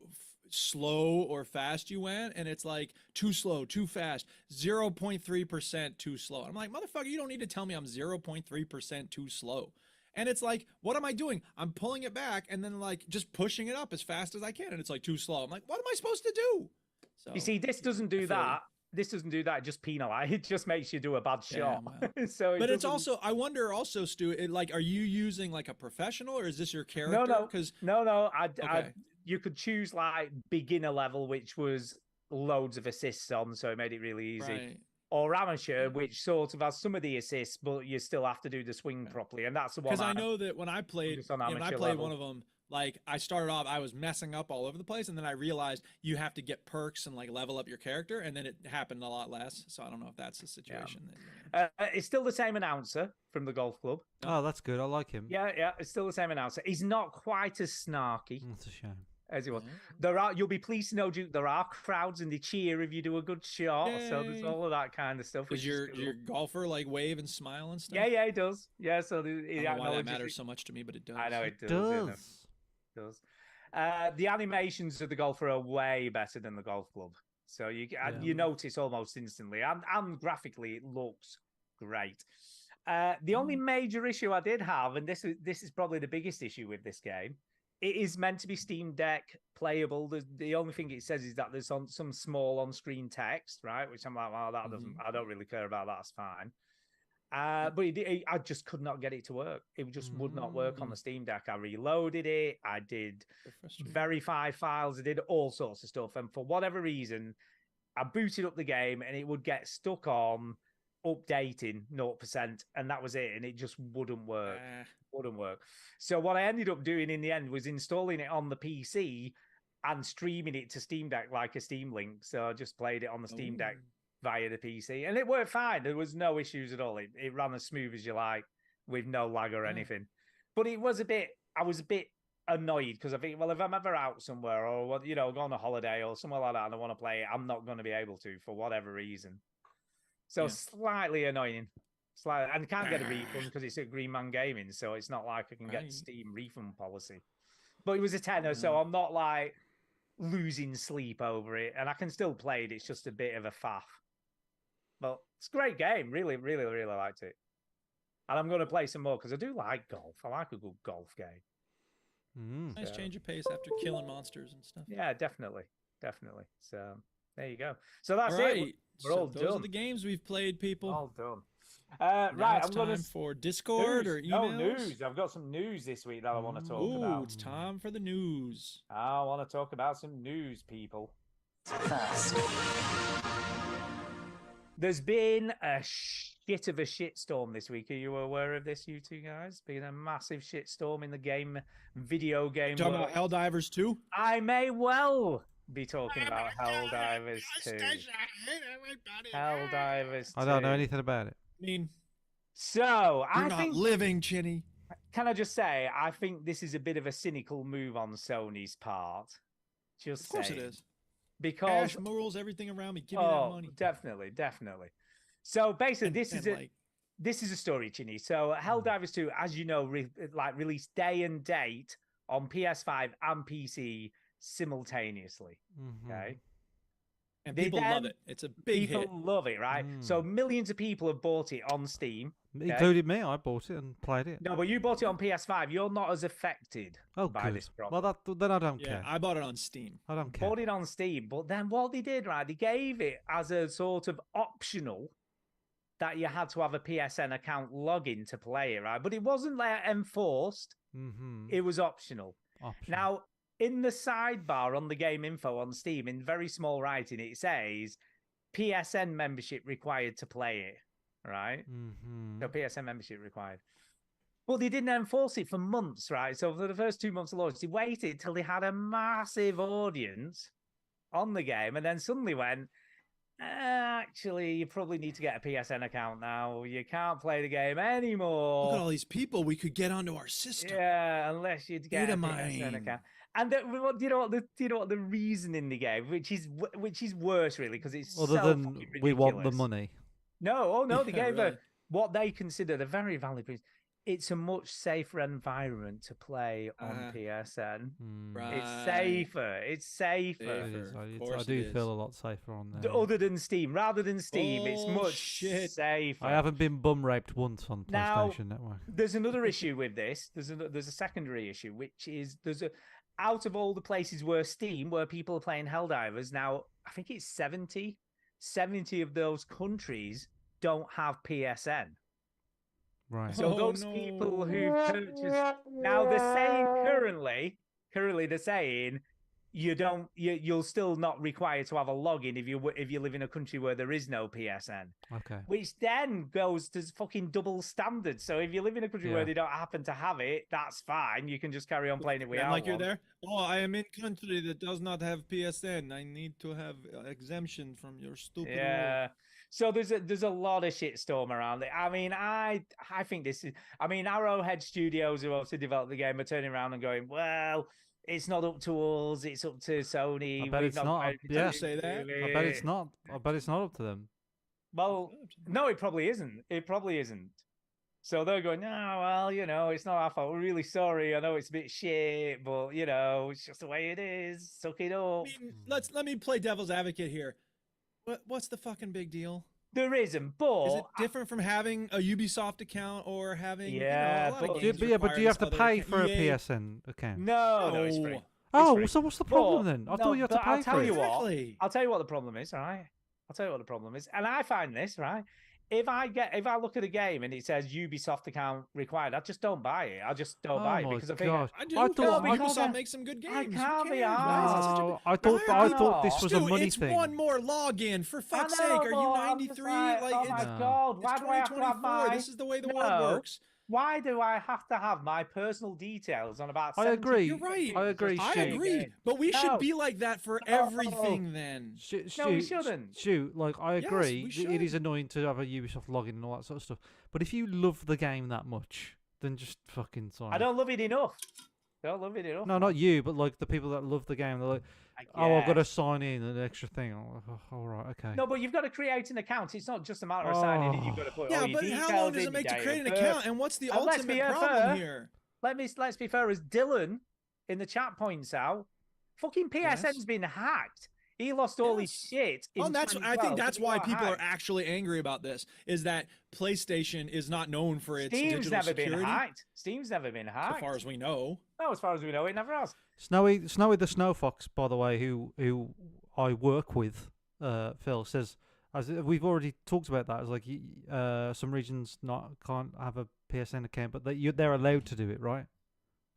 slow or fast you went, and it's like too slow, too fast, 0.3% too slow. I'm like, motherfucker, you don't need to tell me I'm 0.3% too slow. And it's like, what am I doing? I'm pulling it back and then like just pushing it up as fast as I can, and it's like too slow. I'm like, what am I supposed to do? So You see, this doesn't do that. This doesn't do that. It just penalize. It just makes you do a bad shot. well. So, but it's doesn't- also, I wonder also, Stu, like, are you using like a professional or is this your character? no. Because No. Okay. You could choose like beginner level, which was loads of assists on, so it made it really easy. right. Or amateur, which sort of has some of the assists, but you still have to do the swing properly, and that's the one. Because I know that when I played, just on when I amateur played level. one of them, like I started off, I was messing up all over the place, and then I realized you have to get perks and like level up your character, and then it happened a lot less. So I don't know if that's the situation. That It's still the same announcer from the golf club. Oh, that's good. I like him. Yeah, it's still the same announcer. He's not quite as snarky. That's a shame. as it was. You'll be pleased to know, Duke, there are crowds and they cheer if you do a good shot. So there's Yay. all of that kind of stuff. Does which is your cool. golfer like wave and smile and stuff? Yeah, he does. Yeah, so I don't know why that matters so much to me, but it does. I know it does. Does. It does. The animations of the golfer are way better than the golf club. So you notice almost instantly. And graphically, it looks great. The only major issue I did have, and this is probably the biggest issue with this game, it is meant to be Steam Deck playable. The only thing it says is that there's some small on-screen text, right? Which I'm like, well, that doesn't. I don't really care about that. That's fine. But I just could not get it to work. It just would not work on the Steam Deck. I reloaded it. I did verify files. I did all sorts of stuff. And for whatever reason, I booted up the game and it would get stuck on updating 0%. And that was it. And it just wouldn't work. Wouldn't work. So what I ended up doing in the end was installing it on the PC and streaming it to Steam Deck like a Steam Link. So I just played it on the Steam Deck via the PC, and it worked fine. There was no issues at all. It ran as smooth as you like, with no lag or anything. But I was a bit annoyed because I think, well, if I'm ever out somewhere or go on a holiday or somewhere like that, and I want to play it, I'm not going to be able to for whatever reason. So slightly annoying. Slightly, and can't get a refund because it's at Green Man Gaming, so it's not like I can get Steam refund policy. But it was a tenner, so I'm not like losing sleep over it, and I can still play it. It's just a bit of a faff. But it's a great game. Really, really, really liked it. And I'm going to play some more because I do like golf. I like a good golf game. Nice change of pace after killing monsters and stuff. Yeah, definitely. Definitely. So there you go. So that's right. it. We're all done. Those are the games we've played, people. All done. Right, it's time for Discord or emails. No, news. I've got some news this week that I want to talk about. It's time for the news. I want to talk about some news, people. There's been a shit of a shitstorm this week. Are you aware of this, you two guys? Been a massive shitstorm in the video game. Talking about Helldivers 2? I may well be talking about Helldivers 2. Helldivers 2. I don't know anything about it. I mean, so you're not living, Chinny. Can I just say, I think this is a bit of a cynical move on Sony's part. Just of course saying. It is. Because cash rules everything around me. Give me that money. Definitely. So basically, this is a story, Chinny. So Helldivers 2, as you know, released day and date on PS5 and PC simultaneously. Okay. And people love it. It's a big hit. People love it, right? So millions of people have bought it on Steam. Including me. I bought it and played it. No, but you bought it on PS5. You're not as affected by this problem. Well, then I don't care. I bought it on Steam. I don't care. Bought it on Steam. But then what they did, right, they gave it as a sort of optional that you had to have a PSN account login to play it, right? But it wasn't like enforced. It was optional. Now, in the sidebar on the game info on Steam, in very small writing, it says PSN membership required to play it, right? So PSN membership required. Well, they didn't enforce it for months, right? So for the first 2 months of launch, they waited till they had a massive audience on the game, and then suddenly went, actually, you probably need to get a PSN account now. You can't play the game anymore. Look at all these people we could get onto our system. Yeah, unless you get a PSN account. And do you know what the reasoning they gave, which is worse really, because it's other than we want the money. No, they gave what they considered a very valid reason. It's a much safer environment to play on PSN. Right. It's safer. It is. I do feel a lot safer on there. Other than Steam, rather than Steam, it's much safer. I haven't been bum raped once on PlayStation Network. There's another issue with this. There's a secondary issue, which is out of all the places where people are playing Helldivers now, I think it's 70 of those countries don't have PSN. Right. So those people who purchased now they're saying currently they're saying you'll still not required to have a login if you live in a country where there is no PSN. Okay. Which then goes to fucking double standards. So if you live in a country where they don't happen to have it, that's fine. You can just carry on playing it without like you're there. Oh, I am in country that does not have PSN. I need to have exemption from your stupid rule. So there's a lot of shitstorm around it. I mean, I think this is. I mean, Arrowhead Studios, who also developed the game, are turning around and going, well, it's not up to us. It's up to Sony. I bet We've it's got not. quite a Yeah. say that. do I bet it's it. not. I bet it's not up to them. Well, no, it probably isn't. It probably isn't. So they're going, oh, well, it's not our fault. We're really sorry. I know it's a bit shit, but, it's just the way it is. Suck it up. I mean, let me play devil's advocate here. What's the fucking big deal? There isn't, but... Is it different from having a Ubisoft account or having Yeah, a lot but- of games But do you have to require pay this for a other EA? PSN account? No, it's free. No. It's Oh, free. so what's the problem But- then? I no, thought you had to but pay I'll for tell it. you what. Exactly. I'll tell you what the problem is, all right? I'll tell you what the problem is. And I find this, right? If I look at a game and it says Ubisoft account required, I just don't buy it. I just don't buy it Oh my because I think God. I do. I thought- Microsoft I- makes some good games. I Who can't be cares? Why is it such a Oh, big- I thought Why I are thought this not? was Stu, a money it's thing. one more login. For fuck's I know, sake, are but you I'm just 93? like, oh it's, my No. God, it's why do I have to have 2024. my... This is the way the No. world works. Why do I have to have my personal details on about I 70 agree. You're right. I agree, I Stu. agree. But we No. should be like that for everything then. No, we shouldn't. Like I Yes, agree. we It is should. annoying to have a Ubisoft login and all that sort of stuff. But if you love the game that much, then just fucking sign. I up. don't love it enough. Don't love it enough. No, not you, but like the people that love the game. They're like, oh, I've got to guess. sign in an extra thing. I'm like, oh, all right, okay. No, but you've got to create an account. It's not just a matter of signing in. You've got to put all Yeah, your but details how long does in, it make your to date create of an birth. account? And what's the And let's ultimate be problem fair, here? Let's be fair, as Dylan in the chat points out, fucking PSN's Yes. been hacked. He lost all his Yes. shit. In Well, I think 2012, that's so he why got people are hacked. actually angry about this. Is that PlayStation is not known for its Steam's digital never security, been hacked. Steam's never been hacked. as far as we know. No, as far as we know, it never has. Snowy the Snow Fox, by the way, who I work with, Phil says, as we've already talked about that. It's like some regions can't have a PSN account, but they're allowed to do it, right?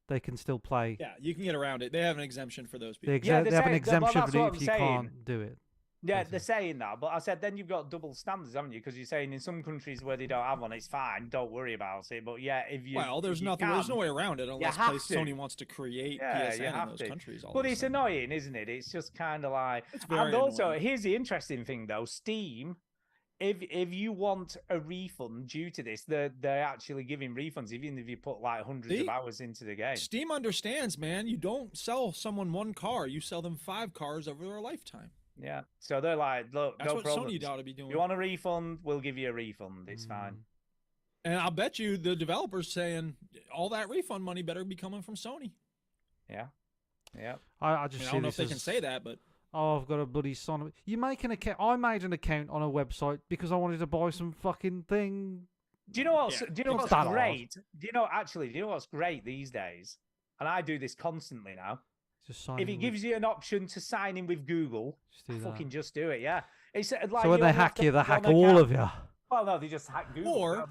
They can still play. Yeah, you can get around it. They have an exemption for those people. They, Yeah, they they're have an saying- well, exemption that's for what if I'm you saying. can't do it. Yeah, Basically. they're saying that, but I said then you've got double standards, haven't you? Because you're saying in some countries where they don't have one, it's fine, don't worry about it. But yeah, if you Well, there's if you nothing. There's no can- way around it unless have to. Sony wants to create Yeah, you PSN in have those to. countries. all But of a it's sudden. annoying, isn't it? It's just kind of like, It's very and also annoying. here's the interesting thing though: Steam. If you want a refund due to this, they're actually giving refunds, even if you put like hundreds of See? hours into the game. Steam understands, man. You don't sell someone one car; you sell them 5 cars over their lifetime. Yeah, so they're like, look, That's no what problem. Sony ought to be doing. You want a refund? We'll give you a refund. It's fine. And I'll bet you the developers saying all that refund money better be coming from Sony. Yeah, yeah. I I, just mean, I see don't know this if they as, can say that, but oh, I've got a bloody son. You make an account. I made an account on a website because I wanted to buy some fucking thing. Do you know what's Yeah, do you know it's what's that hard. great? Do you know what's great these days? And I do this constantly now. Just sign If in it with- gives you an option to sign in with Google, just do that. fucking just do it. Yeah. It's like So when you they only have hack to you, they put hack one all account. of you. Well, no, they just hack Google.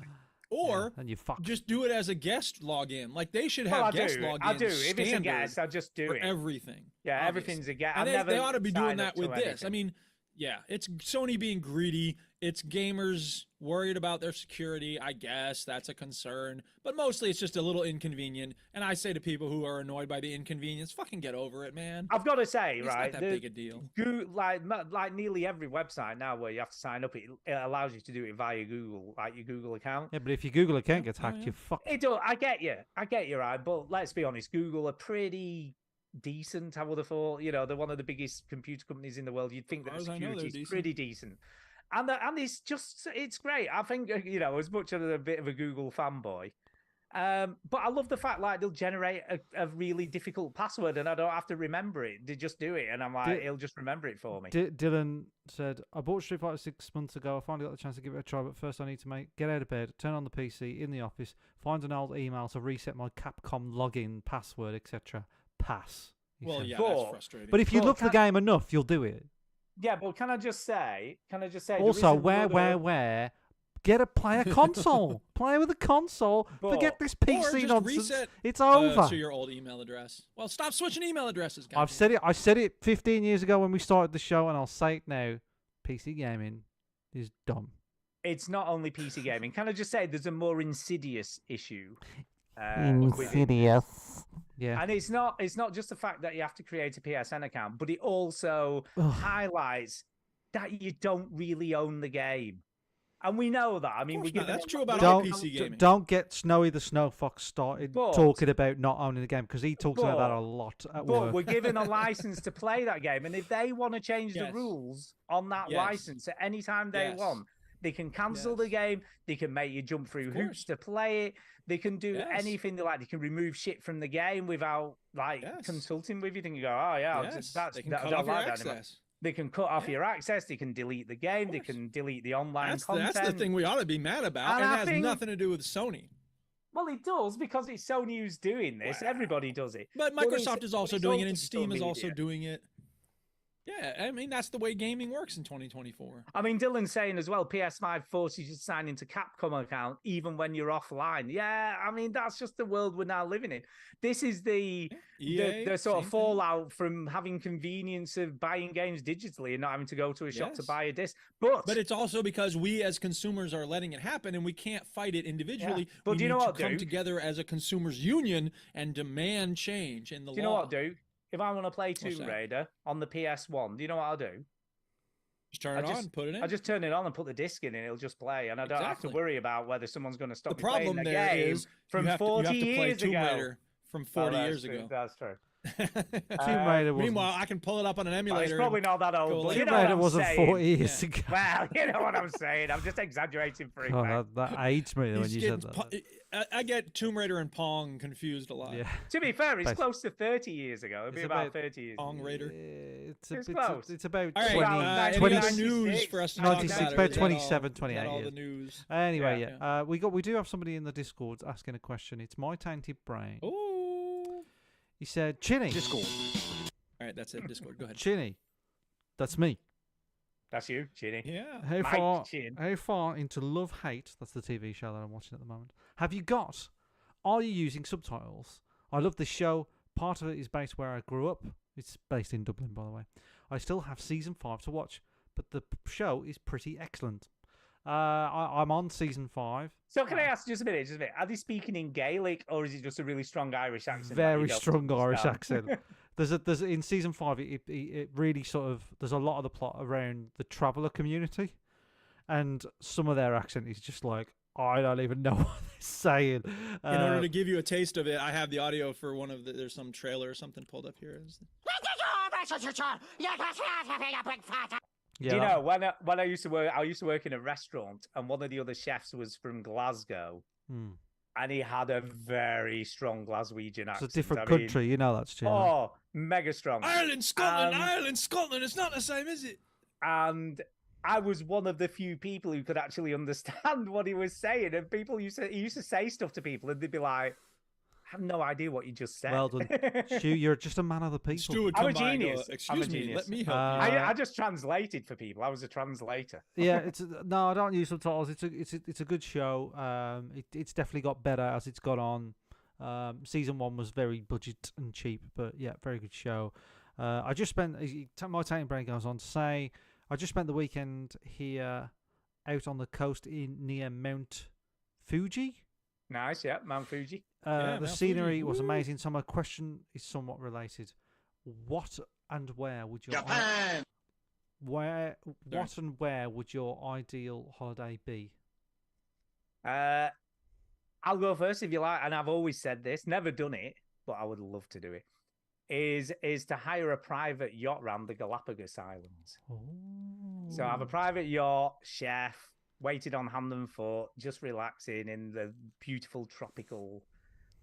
or And you fuck. just do it as a guest login. Like they should Well, have I guest do. logins I do. If it's a standard guest, I just do for it. everything. Yeah, obviously. everything's a guest. And they ought to be doing that with this. I anything. mean, yeah, it's Sony being greedy. It's gamers worried about their security. I guess that's a concern, but mostly it's just a little inconvenient. And I say to people who are annoyed by the inconvenience, fucking get over it, man. I've got to say, It's right? not that big a deal. Like nearly every website now where you have to sign up, it allows you to do it via Google, like your Google account. Yeah, but if your Google account gets hacked, yeah. you fuck. It does. I get you, right? But let's be honest, Google are pretty decent. I would have thought. You know, they're one of the biggest computer companies in the world. You'd think that far the as I know, they're security is decent. pretty decent. And it's great. I think as much as a bit of a Google fanboy, but I love the fact like they'll generate a really difficult password and I don't have to remember it. They just do it, and I'm like, he'll just remember it for me. Dylan said, I bought Street Fighter 6 months ago. I finally got the chance to give it a try, but first I need to get out of bed, turn on the PC in the office, find an old email to reset my Capcom login, password, etc. Pass. he Well, said. yeah, But- that's frustrating. But if you But love the game enough, you'll do it. Yeah, but can I just say? there Also, is another- play a console. Play with a console. Forget But- this Or PC just nonsense. reset, It's over. to your old email address. Well, stop switching email addresses, guys. I've said it. I said it 15 years ago when we started the show, and I'll say it now. PC gaming is dumb. It's not only PC gaming. Can I just say there's a more insidious issue? With it. Yeah. And it's not just the fact that you have to create a PSN account, but it also Ugh. highlights that you don't really own the game. And we know that. I mean, we Of course give not. them That's a true lot- about all Don't PC gaming. don't get Snowy the Snow Fox started But- talking about not owning the game, because he talks about that but- a lot at But work. we're given a license to play that game, and if they want to change the Yes. rules on that Yes. license at any time they Yes. want, they can cancel the Yes. game. They can make you jump through Of hoops course. to play it. They can do Yes. anything they like. They can remove shit from the game without Yes. consulting with you. Then you go, oh yeah, Yes, that's they can that, I cut don't off your like that anymore. access. They can cut off Yeah. your access. They can delete the game. They course. can delete the online That's content. the thing we ought to be mad about, And and I it has think- nothing to do with Sony. Well, it does because it's Sony who's doing this. Wow. Everybody does it. But But it's- Microsoft is but also it's doing it, also and digital Steam is also media. doing it. Yeah, I mean that's the way gaming works in 2024. I mean, Dylan's saying as well, PS5 forces you to sign into Capcom account even when you're offline. Yeah, I mean, that's just the world we're now living in. This is the EA, the sort of same thing. fallout from having convenience of buying games digitally and not having to go to a shop to Yes. buy a disc. But it's also because we as consumers are letting it happen, and we can't fight it individually. But we do you know need what, to come Duke? together as a consumers union and demand change in the do you law. know what, Duke? If I want to play What's Tomb that? Raider on the PS1, do you know what I'll do? Just turn it on, put it in. I just turn it on and put the disc in, and it'll just play, and I don't have to Exactly. worry about whether someone's going to stop the me playing problem the there game is from you have 40 to play years Tomb ago. Raider from 40 years ago. That's true. Tomb Raider wasn't, Meanwhile, I can pull it up on an Well, emulator. it's probably not that go old, but like- you Tomb know what Raider I'm wasn't saying. 40 years Yeah. ago. Well, you know what I'm saying. I'm just exaggerating for Oh, effect. that aged me when He's you said getting that. I get Tomb Raider and Pong confused a lot. Yeah. To be fair, it's Bas- close to 30 years ago. It'll be It's about about 30 years. Pong Raider. It's, It's it's, close. it's about All right, 20, any 20 other news for us to talk 96, about? or about is that all- 27, is that 28 all the years. news. Anyway, Yeah. we do have somebody in the Discord asking a question. It's My Tainted Brain. Oh. He said, Chinny. Discord. All right, that's it. Discord. Go ahead. Chinny. That's me. That's you, Ginny. Yeah. How far into Love Hate, that's the TV show that I'm watching at the moment, have you got? Are you using subtitles? I love this show. Part of it is based where I grew up. It's based in Dublin, by the way. I still have season 5 to watch, but the show is pretty excellent. I'm on season 5. So can I ask just a minute? Are they speaking in Gaelic or is it just a really strong Irish accent? that you Very don't strong Irish understand? accent. There's in season 5 it really sort of, there's a lot of the plot around the traveller community, and some of their accent is just like, I don't even know what they're saying. In order to give you a taste of it, I have the audio for one of the. There's some trailer or something pulled up here. Do you know when I used to work in a restaurant, and one of the other chefs was from Glasgow, and he had a very strong Glaswegian accent. It's a different I mean, country, you know that's true. Oh, mega strong. Ireland, Scotland. It's not the same, is it? And I was one of the few people who could actually understand what he was saying. And he used to say stuff to people, and they'd be like, "I have no idea what you just said." Well done, Stu. You're just a man of the people. Stu would I'm come a by and go, genius. I'm a excuse me, genius. let me help I just translated for people. I was a translator. Yeah, no, I don't use subtitles. It's a good show. It's definitely got better as it's gone on. Season 1 was very budget and cheap, but yeah, very good show. I just spent, my Tainted Brain goes on to say, I just spent the weekend here out on the coast near Mount Fuji. Nice, yeah, Mount Fuji. Yeah, The Mount scenery Fuji. was Woo. amazing. So my question is somewhat related. What and where would your Japan! what and where would your ideal holiday be? I'll go first if you like, and I've always said this, never done it, but I would love to do it. Is to hire a private yacht around the Galapagos Islands. So I have a private yacht, chef, waited on hand and foot, just relaxing in the beautiful tropical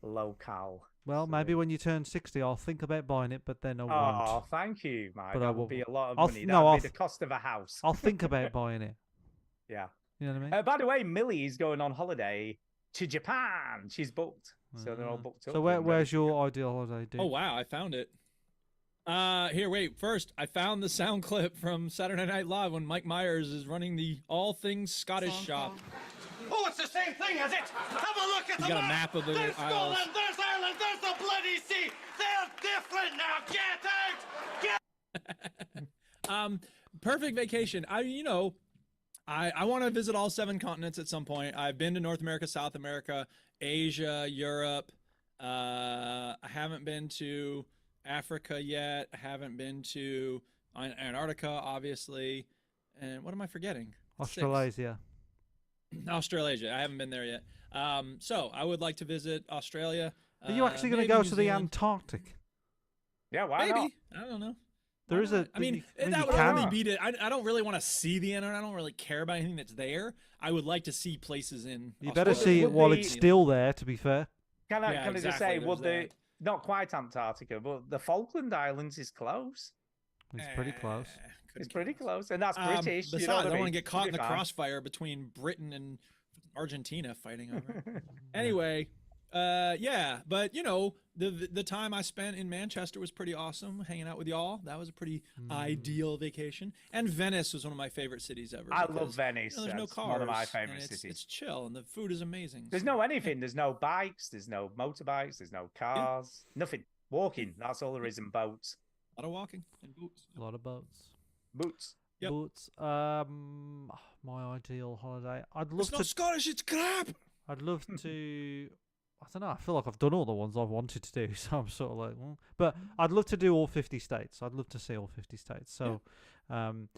locale. Well, maybe when you turn 60, I'll think about buying it, but then I Oh, won't. thank you, Mike. But I That will- would be a lot of I'll money. th- That no, would I'll be the th- cost of a house. I'll think about buying it. Yeah. You know what I mean? By the way, Millie is going on holiday to Japan. She's booked. So they're all booked up. So and ready where's to go. your ideal holiday, dude? Oh wow, I found it. Here, wait. First, I found the sound clip from Saturday Night Live when Mike Myers is running the All Things Scottish shop. Oh, it's the same thing, is it? Have a look at He's the got a map of the There's isles. Scotland, there's Ireland, there's the bloody sea. They're different now. Get out! Perfect vacation. I want to visit all 7 continents at some point. I've been to North America, South America, Asia, Europe. I haven't been to Africa yet. I haven't been to Antarctica, obviously. And what am I forgetting? 6. Australasia. Australasia. I haven't been there yet. So I would like to visit Australia. Are you actually going to maybe go New to the Zealand. Antarctic? Yeah, why not? Maybe. I don't know. There is a. I mean, you that would can. only be to. I don't really want to see the internet. I don't really care about anything that's there. I would like to see places in. You better Australia. see it Would while the- it's still there. To be fair. Can I, Yeah, can I just exactly, say, would there's the not quite Antarctica, but the Falkland Islands is close. It's pretty close. Couldn't It's pretty care close, and that's less. British. Besides, you know what I don't mean? want to get caught in the It'll be fine. crossfire between Britain and Argentina fighting over it. Anyway, yeah, but you know, the time I spent in Manchester was pretty awesome, hanging out with y'all. That was a pretty ideal vacation. And Venice was one of my favorite cities ever. I love because, Venice. you know, there's no That's cars. one of my and favorite it's, cities. It's chill, and the food is amazing. There's so- no anything. There's no bikes. There's no motorbikes. There's no cars. Nothing. Walking. That's all there is. And boats. A lot of walking and boots. A lot of boats. Boots. Yep. Boats. My ideal holiday. I'd love It's to. not Scottish. It's crap. I'd love to. I don't know. I feel like I've done all the ones I've wanted to do, so I'm sort of like, but I'd love to do all 50 states. I'd love to see all 50 states. So, I'm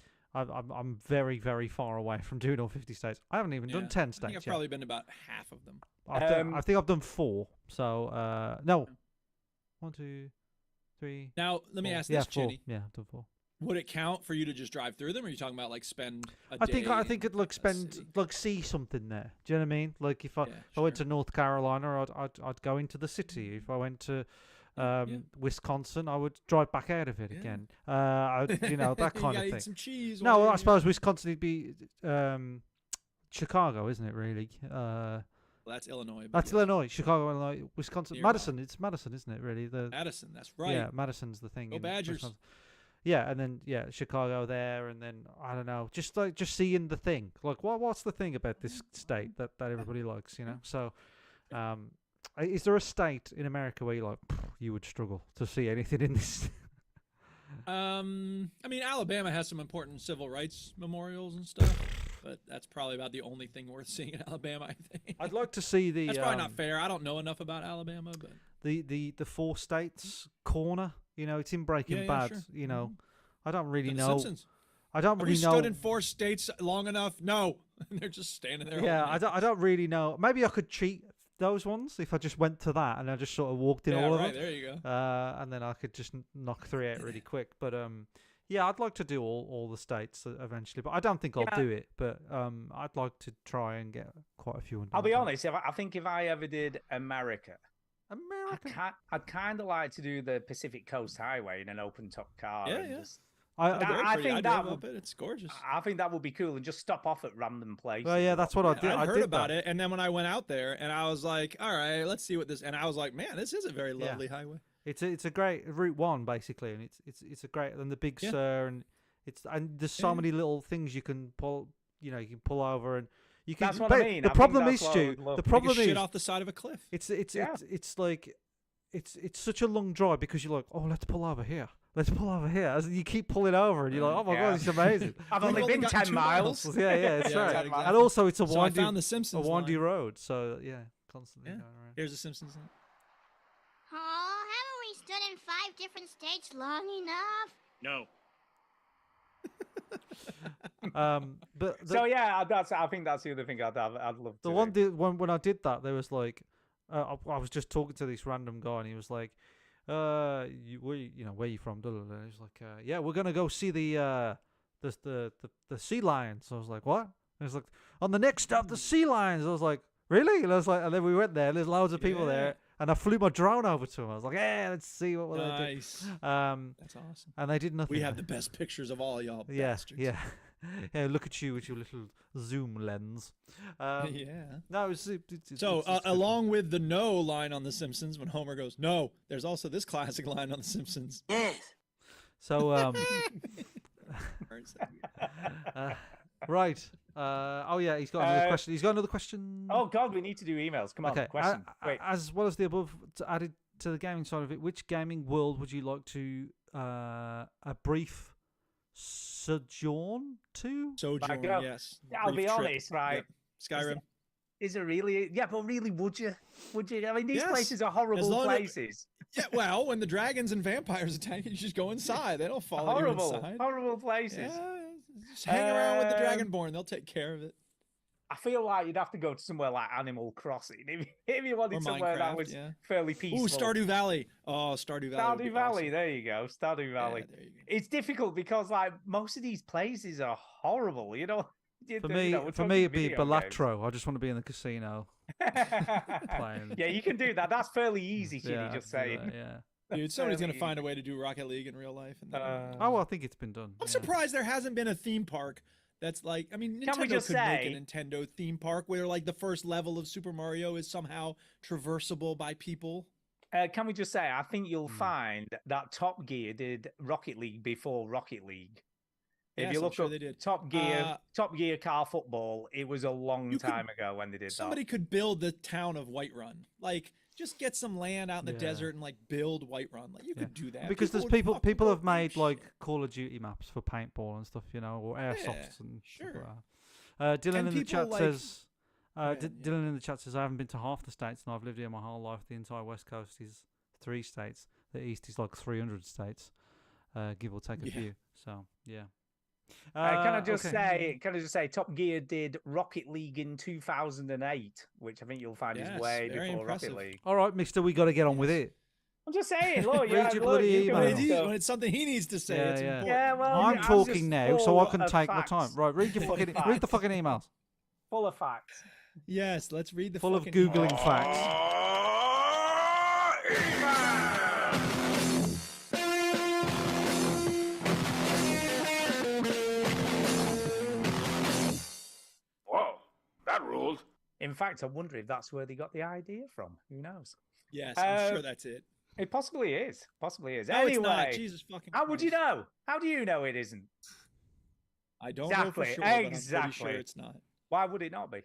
very, very far away from doing all 50 states. I haven't even done 10 I think states I've yet. probably been to about half of them. I think I've done 4. So, no, 1, 2, 3. Now, let me 4. ask Yeah, this, 4. Chinny. Yeah, I've done 4. Would it count for you to just drive through them, or are you talking about like spend a I day? think in I'd like a spend city? like see something there. Do you know what I mean? Like if I Yeah, if I went sure. to North Carolina, I'd go into the city. If I went to Yeah. Wisconsin, I would drive back out of it Yeah. again. You know, that You kind gotta of eat thing. some cheese. No, while well, you're I here. suppose Wisconsin would be Chicago, isn't it? Really? Well, that's Illinois. but That's yes. Illinois, Chicago, Illinois, Wisconsin, Nearby. Madison. It's Madison, isn't it? Really? The Madison. That's right. Yeah, Madison's the thing. Go in Badgers. Wisconsin. Yeah, and then Chicago there, and then I don't know, just seeing the thing. Like, what's the thing about this state that everybody likes? You know. So, is there a state in America where you would struggle to see anything in this? I mean, Alabama has some important civil rights memorials and stuff, but that's probably about the only thing worth seeing in Alabama. I think. I'd like to see the. That's probably not fair. I don't know enough about Alabama, but The 4 states corner. You know, it's in Breaking Yeah, yeah, Bad. sure. You know, I don't really The know. Simpsons. I don't Have really we know. stood in 4 states long enough? No, they're just standing there. Yeah, holding it. I don't really know. Maybe I could cheat those ones if I just went to that and I just sort of walked in Yeah, all of right. them. There you go. And then I could just knock 3 out really quick. But yeah, I'd like to do all the states eventually, but I don't think I'll Yeah. do it. But I'd like to try and get quite a few. I'll be honest. I think if I ever did America, America. I'd kind of like to do the Pacific Coast Highway in an open top car. Yeah, and yeah. just- I That- Very I pretty. think I that drove would- up it. It's gorgeous. I think that would be cool, and just stop off at random places. well, yeah, that's what I did. I've I heard did about that. it, and then when I went out there, and I was like, "All right, let's see what this." And I was like, "Man, this is a very Yeah. lovely highway." It's a great Route 1 basically, and it's a great and the Big Yeah. Sur and there's so Yeah. many little things you can pull. You know, you can pull over and you can. That's what I but mean. The I think problem that's is, what I Stu. would love. The Take a problem Shit is, off the side of a cliff. Yeah. it's like it's such a long drive because you're like, oh, let's pull over here. Let's pull over here. As you keep pulling over, and you're like, oh my Yeah. god, it's amazing. I've We've only only been gotten 10 2 miles. Yeah, that's Yeah, right. exactly. And also, it's a So I windy, found the Simpsons windy line. road. So yeah, constantly Yeah. going around. Here's the Simpsons line. Oh, haven't we stood in 5 different states long enough? No. But So yeah, I think that's the other thing I'd love to. the when I did that, there was like, I was just talking to this random guy, and he was like, where you from? Blah, blah, blah. He was like, yeah, we're gonna go see the sea lions. I was like, what? He was like, on the next stop, the sea lions. I was like, really? And I was like, and then we went there. And there's loads of people Yeah. there, and I flew my drone over to them. I was like, yeah, let's see what they do. Nice. That's awesome. And they did nothing. We have the best pictures of all y'all yeah, bastards. yeah. Yeah, look at you with your little zoom lens. Yeah. No, it's So, it's good along with the no line on The Simpsons, when Homer goes, no, there's also this classic line on The Simpsons. Yes. So, right. Oh yeah, he's got another question. He's got another question. Oh God, we need to do emails. Come on, okay. question. Wait. As well as the above, added to the gaming side of it, which gaming world would you like to a brief sojourn to? Sojourn, God. yes. I'll be Brief trip. honest, right? Yep. Skyrim. Is it really? Yeah, but really, would you? Would you? I mean, these Yes. places are As horrible long as- places. Yeah, well, when the dragons and vampires attack you, just go inside. They don't follow Horrible, you inside. horrible places. Yeah, just hang around with the Dragonborn. They'll take care of it. I feel like you'd have to go to somewhere like Animal Crossing if you wanted Or somewhere that Minecraft, was yeah. fairly peaceful. Ooh, Stardew Valley. Oh, Stardew Valley. would Stardew be Valley, awesome. there you go. Stardew Valley. Yeah, there you go. It's difficult because like most of these places are horrible, you know. For You me, know, we're for talking me, it'd be video games. Balatro. I just want to be in the casino playing. Yeah, you can do that. That's fairly easy, Chitty, Yeah, I just can do saying. that, yeah. Dude, somebody's fairly gonna find a way to do Rocket League in real life. And then, Oh, well, I think it's been done. I'm yeah. surprised there hasn't been a theme park that's like. I mean, Can we Nintendo just could make say- a Nintendo theme park where like the first level of Super Mario is somehow traversable by people. Can we just say, I think you'll Hmm. find that Top Gear did Rocket League before Rocket League. If Yes, you I'm look sure up they did. Top Gear car football, it was a long You could- time ago when they did Somebody could build the town of Whiterun. Like, just get some land out in the Yeah. desert and like build Whiterun. Like, you Yeah. could do that. Because there's would people fucking people go have made apeshit. like Call of Duty maps for paintball and stuff, you know, or airsofts and stuff sure. like that. Dylan And in the people, chat like- says. Yeah, Dylan in the chat says I haven't been to half the states and I've lived here my whole life. The entire west coast is 3 states. The east is like 300 states, give or take a Yeah. few. So yeah. Can I just okay. say, Top Gear did Rocket League in 2008, which I think you'll find is Yes, way very before impressive. Rocket League. All right, Mister, we got to get on with it. I'm just saying, look, Read yeah, your look, bloody you can email. When read it's, stuff. when it's something he needs to say, Yeah, it's yeah. important. Yeah, well, I'm just talking now, so I full can of take my time. facts. Right, read your Full of fucking read the facts. fucking emails. Full of facts. Yes, let's read the Full of fucking googling email. facts. Whoa, that ruled. In fact, I wonder if that's where they got the idea from. Who knows? Yes, I'm sure Uh, that's it. It possibly is. Possibly is. No, anyway, it's not. Jesus fucking how would you Christ. know? How do you know it isn't? I don't know for Exactly, sure, but I'm pretty exactly. sure it's not. Why would it not be?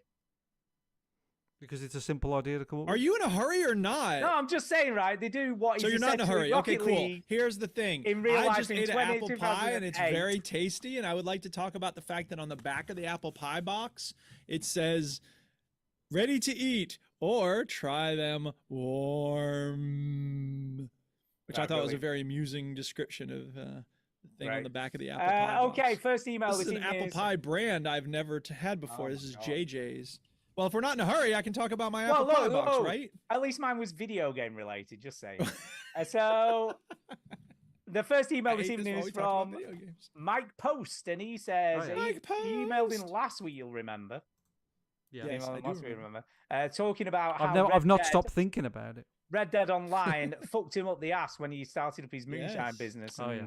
Because it's a simple idea to come up Are with. you in a hurry or not? No, I'm just saying, right? They do what So is you're not in a essentially hurry. Okay, Rocket cool. League. Here's the thing. in real I life just in ate an 20 apple pie and it's 2008. very tasty. And I would like to talk about the fact that on the back of the apple pie box, it says ready to eat or try them warm. Which I Right, thought was a really. very amusing description of the thing on Right. the back of the apple pie box. Okay, first email This is an evening apple is- pie brand I've never had before. Oh This my is God. JJ's. Well, if we're not in a hurry, I can talk about my Well, apple pie look, box, look, right? At least mine was video game related, just saying. So the first I email this hate this evening while is we talk about from video games. Mike Post, and he says, Oh, yeah. Mike he emailed in Post. last week, you'll remember. Yeah. Yes, Emailed I in do last week, remember. talking about how I've not Red Dead- stopped thinking about it. Red Dead Online fucked him up the ass when he started up his moonshine Yes. business. Oh, and yeah.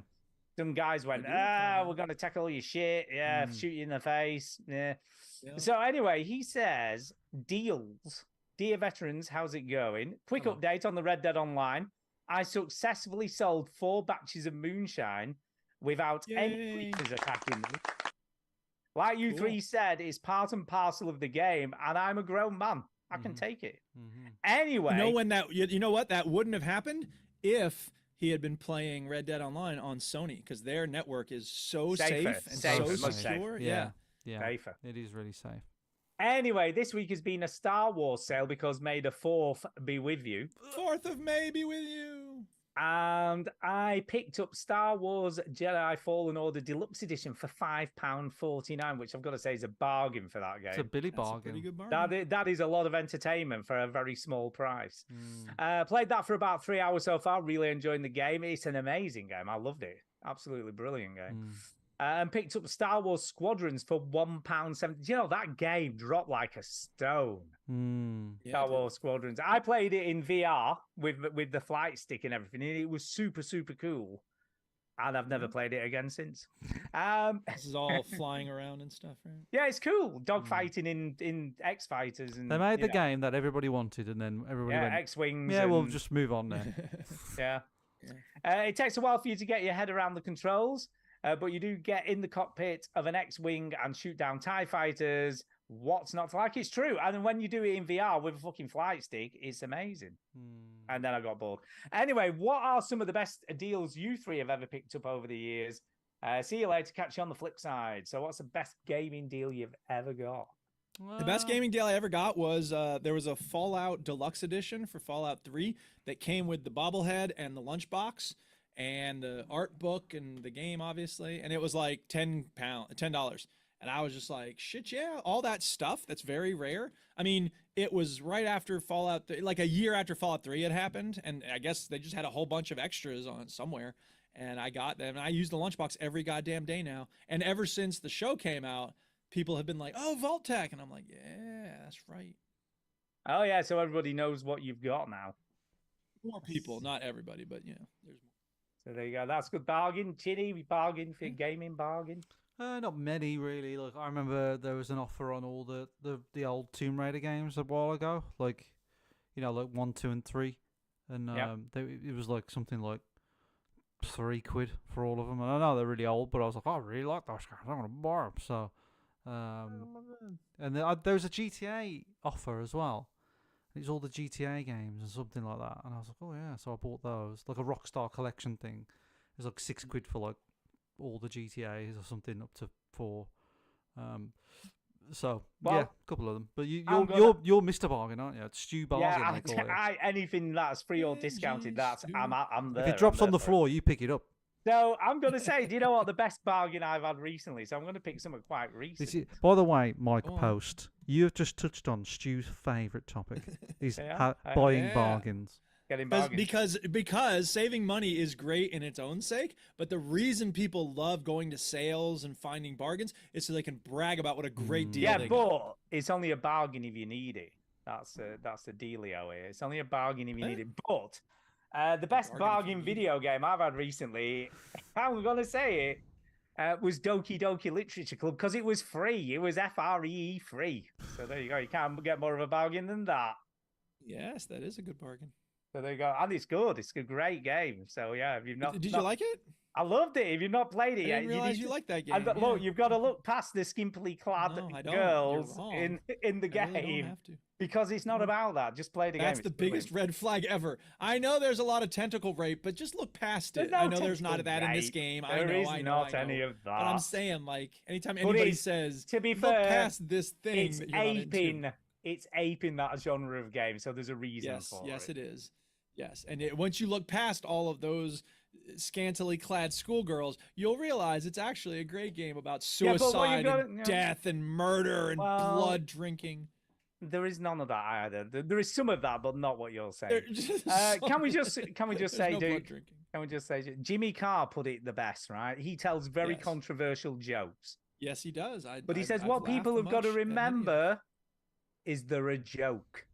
Some guys went, do recall we're going to take all your shit. Yeah, Mm. shoot you in the face. Yeah. Yeah. So anyway, he says, deals. Dear veterans, how's it going? Quick Hello. update on the Red Dead Online. I successfully sold 4 batches of moonshine without any Yay. creatures attacking me. Like you Cool. three said, it's part and parcel of the game, and I'm a grown man. I can Mhm. take it. Mm-hmm. Anyway, You know when that? You know what? That wouldn't have happened if he had been playing Red Dead Online on Sony, because their network is so Safer, safe and safer, so much safer. secure. Yeah. Yeah. safer. It is really safe. Anyway, this week has been a Star Wars sale because May the 4th be with you. 4th of May be with you. And I picked up Star Wars Jedi Fallen Order Deluxe Edition for £5.49, which I've got to say is a bargain for that It's a game. Billy That's a bargain. pretty good bargain. That is a lot of entertainment for a very small price. Mm. Played that for about 3 hours so far. Really enjoying the game. It's an amazing game. I loved it. Absolutely brilliant game. Mm. And picked up Star Wars Squadrons for £1.70. You know, that game dropped like a stone. Mm. Yeah, Star dude. Wars Squadrons. I played it in VR with the flight stick and everything, and it was super, super cool. And I've never played it again since. This is all flying around and stuff, right? Yeah, it's cool. Dogfighting in X Fighters and They made the you know, game that everybody wanted, and then everybody Yeah, went, X Wings. "Yeah, we'll just move on now." Yeah. It takes a while for you to get your head around the controls, but you do get in the cockpit of an X-Wing and shoot down TIE fighters. What's not to like? It's true. And when you do it in VR with a fucking flight stick, it's amazing. Mm. And then I got bored. Anyway, what are some of the best deals you three have ever picked up over the years? See you later. Catch you on the flip side. So what's the best gaming deal you've ever got? The best gaming deal I ever got was there was a Fallout Deluxe Edition for Fallout 3 that came with the bobblehead and the lunchbox and the art book and the game, obviously. And it was like $10. And I was just like, shit, yeah, all that stuff that's very rare. I mean, it was right after Fallout, like a year after Fallout 3 had happened, and I guess they just had a whole bunch of extras on it somewhere. And I got them, and I use the lunchbox every goddamn day now. And ever since the show came out, people have been like, "Oh, Vault-Tec," and I'm like, "Yeah, that's right." Oh yeah, so everybody knows what you've got now. More people, not everybody, but there's more. So there you go. That's good bargain. Chinny, we bargain for your gaming bargain. Not many really. Like I remember there was an offer on all the old Tomb Raider games a while ago, like like 1, 2, and 3, and it was like something like £3 for all of them. And I know they're really old, but I was like, I really like those games. I'm gonna buy them. So, and there was a GTA offer as well. It's all the GTA games and something like that. And I was like, oh yeah. So I bought those, like a Rockstar collection thing. It was like £6 for like all the GTAs or something, up to 4. So yeah, a couple of them. But you're Mr. Bargain, aren't you? It's Stu Bargain. Yeah, they call it. anything that's free or discounted, I'm there. If it drops on the floor, you pick it up. So I'm going to say, do you know what the best bargain I've had recently? So I'm going to pick something quite recent. By the way, Mike Post, you have just touched on Stu's favourite topic. Is buying bargains. Getting bargains. Because saving money is great in its own sake, but the reason people love going to sales and finding bargains is so they can brag about what a great deal they got. It's only a bargain if you need it. That's the dealio here. It's only a bargain if you need it. But the best bargain video game I've had recently, I'm going to say it, was Doki Doki Literature Club, because it was free. It was FREE free. So there you go. You can't get more of a bargain than that. Yes, that is a good bargain. So there you go. And it's good. It's a great game. So yeah, if you've not... Did you like it? I loved it. If you've not played it yet, I didn't realize you liked that game. Look, you've got to look past the skimpily clad girls in the game. Really don't have to. Because it's not about that. Just play the game. That's the biggest red flag ever. I know there's a lot of tentacle rape, but just look past it. I know there's not that in this game. There is not any of that. But I'm saying, like, anytime anybody says, to be look fair, past this thing, it's that you're aping. not into. It's aping that genre of game. So there's a reason for it. Yes, it is. Yes, and once you look past all of those scantily clad schoolgirls, you'll realize it's actually a great game about suicide and death and murder and blood drinking. There is none of that either. There is some of that, but not what you're saying. Can we just say Jimmy Carr put it the best, right? He tells very controversial jokes. Yes, he does. But he says what people have got to remember is they're a joke.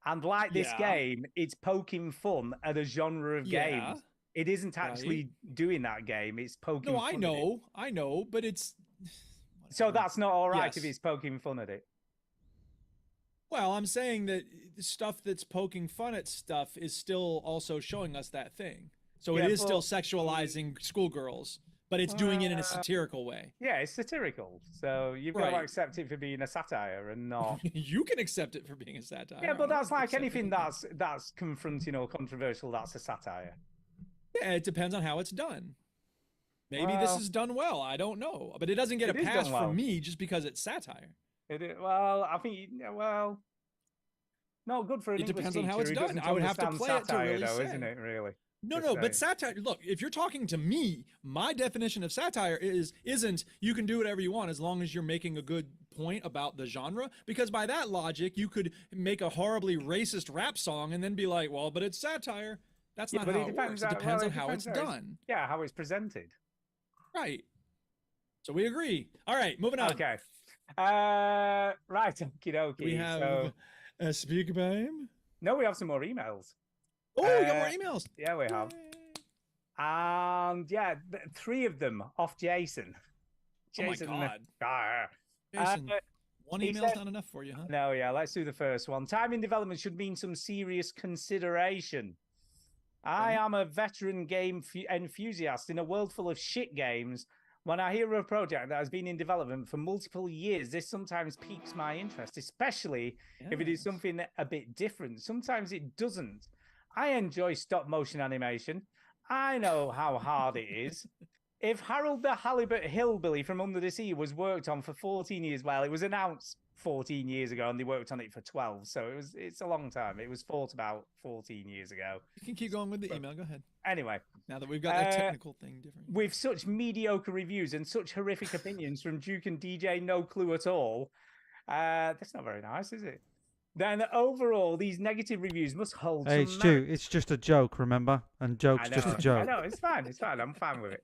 And like this game, it's poking fun at a genre of games. It isn't actually doing that game. It's poking fun. No, I know, but it's... So that's not all right if it's poking fun at it? Well, I'm saying that stuff that's poking fun at stuff is still also showing us that thing. So it is still sexualizing schoolgirls, but it's doing it in a satirical way. Yeah, it's satirical. So you've got to accept it for being a satire and not... You can accept it for being a satire. Yeah, but that's like anything that's confronting or controversial, that's a satire. Yeah, it depends on how it's done. Maybe this is done well. I don't know. But it doesn't get a pass from me just because it's satire. Well, I think, not good for an English depends teacher on how it's done. I would have to play satire, it to really though, say. isn't it, really? No, but satire, look, if you're talking to me, my definition of satire isn't you can do whatever you want as long as you're making a good point about the genre, because by that logic, you could make a horribly racist rap song and then be like, well, but it's satire. That's not how it works. It depends on how it's done. Yeah, how it's presented. Right. So we agree. All right, moving on. Okay. Right, okie dokie. We have a speak time? No, we have some more emails. Oh, we got more emails. Yeah, we have. And yeah, 3 of them off Jason. Jason. Oh my God. Jason, one email's not enough for you, huh? No, yeah, let's do the first one. Time in development should mean some serious consideration. I am a veteran game enthusiast in a world full of shit games. When I hear of a project that has been in development for multiple years, this sometimes piques my interest, especially if it is something a bit different. Sometimes it doesn't. I enjoy stop motion animation. I know how hard it is. If Harold the Halibut Hillbilly from Under the Sea was worked on for 14 years while it was announced 14 years ago, and they worked on it for 12. So it's a long time. It was thought about 14 years ago. You can keep going with the email. Go ahead. Anyway, now that we've got that technical thing different. With such mediocre reviews and such horrific opinions from Duke and DJ, no clue at all. That's not very nice, is it? Then overall, these negative reviews must hold. Hey, Stu, it's just a joke, remember? And joke's just a joke. I know, it's fine. It's fine. I'm fine with it.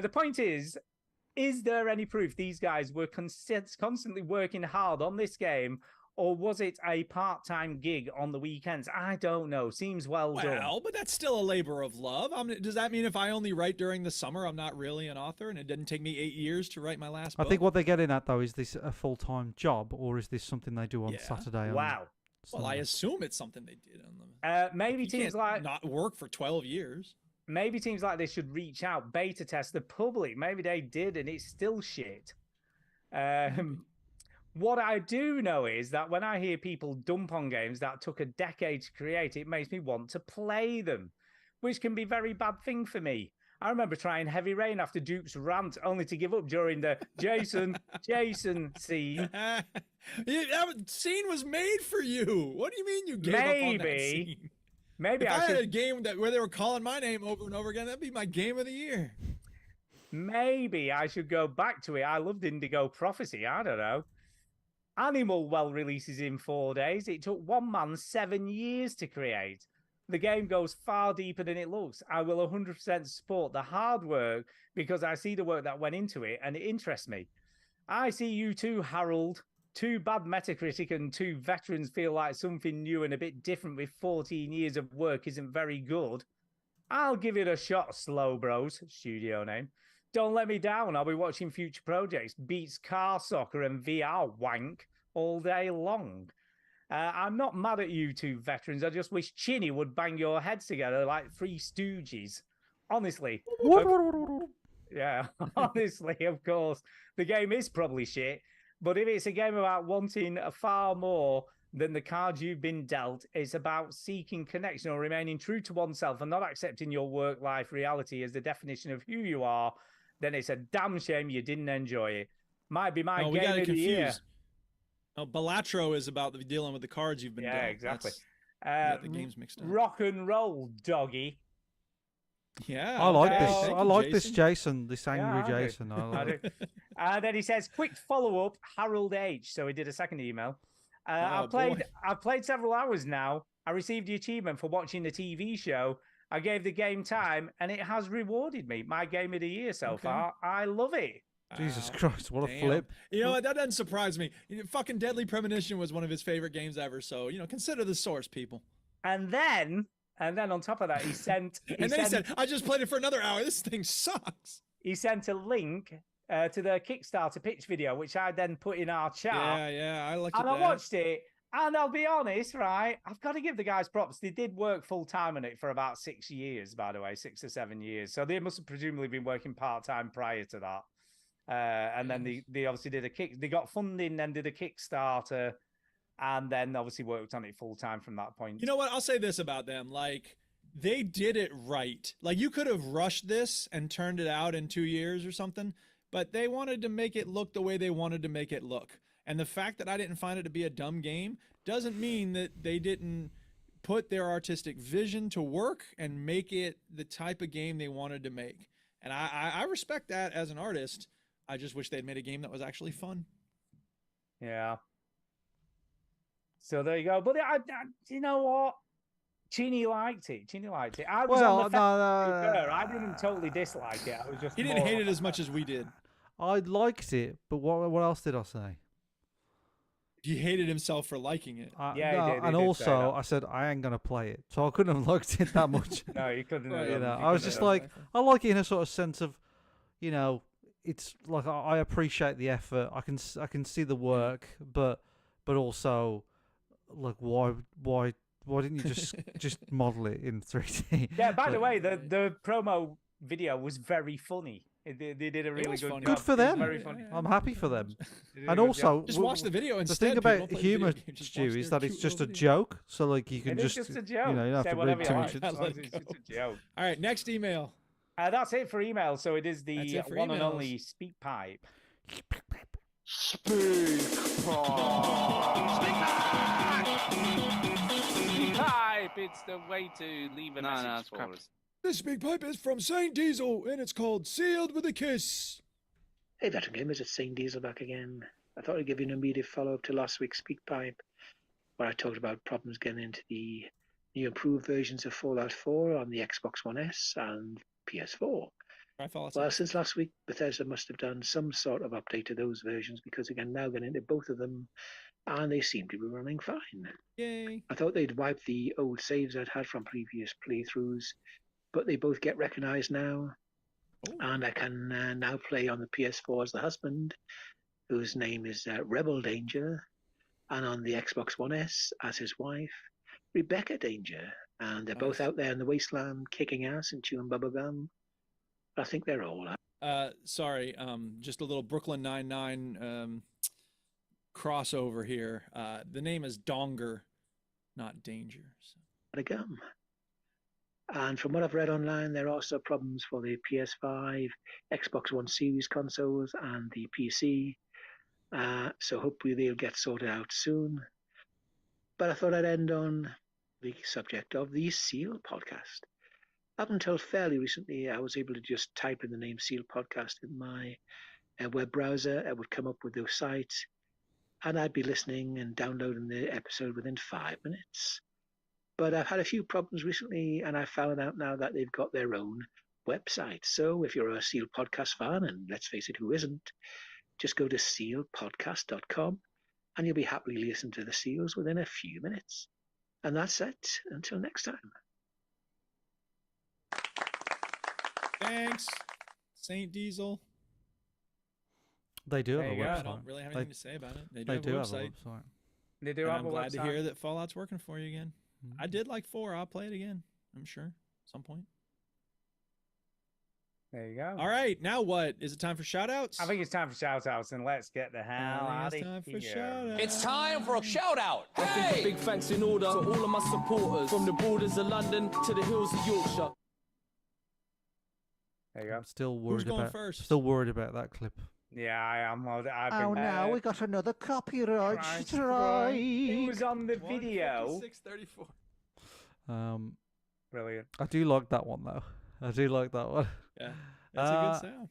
The point is there any proof these guys were constantly working hard on this game, or was it a part-time gig on the weekends? I don't know. Seems well done. Well, but that's still a labor of love. Does that mean if I only write during the summer, I'm not really an author, and it didn't take me 8 years to write my last book? I think what they're getting at, though, is this a full-time job, or is this something they do on Saturday? Wow. Well, I assume it's something they did on them. Maybe teams like not work for 12 years. Maybe teams like this should reach out, beta test the public. Maybe they did, and it's still shit. What I do know is that when I hear people dump on games that took a decade to create, it makes me want to play them, which can be a very bad thing for me. I remember trying Heavy Rain after Duke's rant, only to give up during the Jason scene. That scene was made for you. What do you mean you gave up on that scene? Maybe if I had a game where they were calling my name over and over again, that'd be my game of the year. Maybe I should go back to it. I loved Indigo Prophecy. I don't know. Animal Well releases in 4 days. It took one man 7 years to create. The game goes far deeper than it looks. I will 100% support the hard work because I see the work that went into it and it interests me. I see you too, Harold. 2 bad Metacritic and 2 veterans feel like something new and a bit different with 14 years of work isn't very good. I'll give it a shot, Slow Bros, studio name. Don't let me down. I'll be watching future projects, beats car soccer and VR wank all day long. I'm not mad at you 2 veterans. I just wish Chinny would bang your heads together like 3 Stooges. Honestly. Yeah, honestly, of course. The game is probably shit. But if it's a game about wanting far more than the cards you've been dealt, it's about seeking connection or remaining true to oneself and not accepting your work-life reality as the definition of who you are, then it's a damn shame you didn't enjoy it. Might be my game of the year. Oh, Balatro is about dealing with the cards you've been dealt. Yeah, exactly. The game's mixed up. Rock and roll, doggy. Yeah, I like okay. this. I like this Jason, this angry Yeah, Jason. I do. Then he says, quick follow-up, Harold H. So he did a second email. I've played several hours now. I received the achievement for watching the TV show. I gave the game time, and it has rewarded me. My game of the year so far. I love it. Jesus Christ, what a flip. You know what? That doesn't surprise me. Fucking Deadly Premonition was one of his favorite games ever. So, consider the source, people. And then on top of that, he sent... he said, I just played it for another hour. This thing sucks. He sent a link to the Kickstarter pitch video, which I then put in our chat. Yeah, I looked at that. And I watched it, and I'll be honest, right? I've got to give the guys props. They did work full-time on it for about 6 years, by the way, 6 or 7 years. So they must have presumably been working part-time prior to that. And then they obviously did they got funding, then did a Kickstarter, and then obviously worked on it full-time from that point. You know what? I'll say this about them. Like, they did it right. Like, you could have rushed this and turned it out in 2 years or something, but they wanted to make it look the way they wanted to make it look. And the fact that I didn't find it to be a dumb game doesn't mean that they didn't put their artistic vision to work and make it the type of game they wanted to make. And I respect that as an artist. I just wish they'd made a game that was actually fun. Yeah. So there you go. But you know what? Chinny liked it. I was on the fence. I didn't totally dislike it. I was just. He didn't hate it as much as we did. I liked it, but what else did I say? He hated himself for liking it. Yeah, he did. And also, I said I ain't gonna play it, so I couldn't have liked it that much. No, you couldn't. I was just like, I like it in a sort of sense of, it's like I appreciate the effort. I can see the work, but also, like, why didn't you just model it in 3D? Yeah. By the way, the promo video was very funny. They did a really good job. Good for them. Very funny. I'm happy for them. And also, just watch the video instead. The thing about humor, Stu, is that it's just a joke. So like you can just a joke. You don't have to read too much. It's just a joke. All right, next email. That's it for email. So it is the one and only Speak Pipe. Speak Pipe, it's the way to leave a message for us. This speak pipe is from Saint Diesel, and it's called Sealed with a Kiss. Hey, veteran gamers, it's Saint Diesel back again. I thought I'd give you an immediate follow-up to last week's speak pipe, where I talked about problems getting into the new improved versions of Fallout 4 on the Xbox One S and PS4. Well, since last week, Bethesda must have done some sort of update to those versions because again, now getting into both of them, and they seem to be running fine. Yay! I thought they'd wiped the old saves I'd had from previous playthroughs, but they both get recognized now, and I can now play on the PS4 as the husband, whose name is Rebel Danger, and on the Xbox One S as his wife, Rebecca Danger, and they're both out there in the wasteland kicking ass and chewing bubblegum. I think they're all out. Sorry, just a little Brooklyn Nine-Nine crossover here. The name is Donger, not Danger. So. Gum. And from what I've read online, there are also problems for the PS5, Xbox One Series consoles, and the PC. So hopefully they'll get sorted out soon. But I thought I'd end on the subject of the Seal podcast. Up until fairly recently, I was able to just type in the name Seal Podcast in my web browser. It would come up with those sites, and I'd be listening and downloading the episode within 5 minutes. But I've had a few problems recently, and I found out now that they've got their own website. So if you're a Seal Podcast fan, and let's face it, who isn't, just go to sealpodcast.com, and you'll be happily listening to the Seals within a few minutes. And that's it. Until next time. Thanks, Saint Diesel. They do have a website. I don't really have anything to say about it. They do, They have, do a have website. a website. They do And have I'm a glad website. to hear that Fallout's working for you again. I did like 4. I'll play it again, I'm sure, at some point. There you go. All right, now what? Is it time for shout-outs? I think it's time for shout-outs, and let's get the hell out of it's time for here. shout-outs. It's time for a shout-out. I think a big thanks in order to all of my supporters, from the borders of London to the hills of Yorkshire. There you go. I'm still worried going about. first? Still worried about that clip. Yeah, I am. Oh no, we got another copyright strike. It was on the video. 6:34. Brilliant. I do like that one though. I do like that one. Yeah, that's a good sound.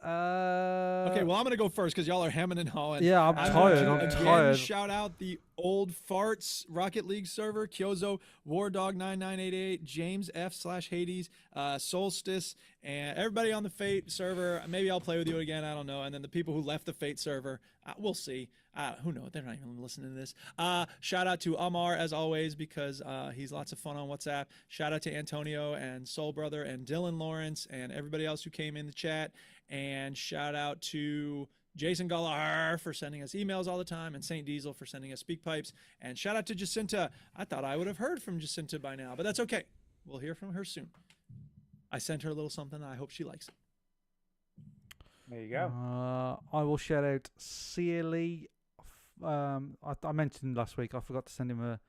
Okay, well, I'm going to go first because y'all are hemming and hawing. Yeah, I'm tired. I'm tired. Shout out the Old Farts Rocket League server, Kyozo, Wardog9988, James F/Hades, Solstice, and everybody on the Fate server. Maybe I'll play with you again. I don't know. And then the people who left the Fate server, we'll see. Who knows? They're not even listening to this. Shout out to Amar, as always, because he's lots of fun on WhatsApp. Shout out to Antonio and Soul Brother and Dylan Lawrence and everybody else who came in the chat. And shout out to Jason Gallagher for sending us emails all the time, and Saint Diesel for sending us speak pipes. And shout out to Jacinta. I thought I would have heard from Jacinta by now, but that's okay. We'll hear from her soon. I sent her a little something. I hope she likes it. There you go. I will shout out Sealy. I mentioned last week I forgot to send him a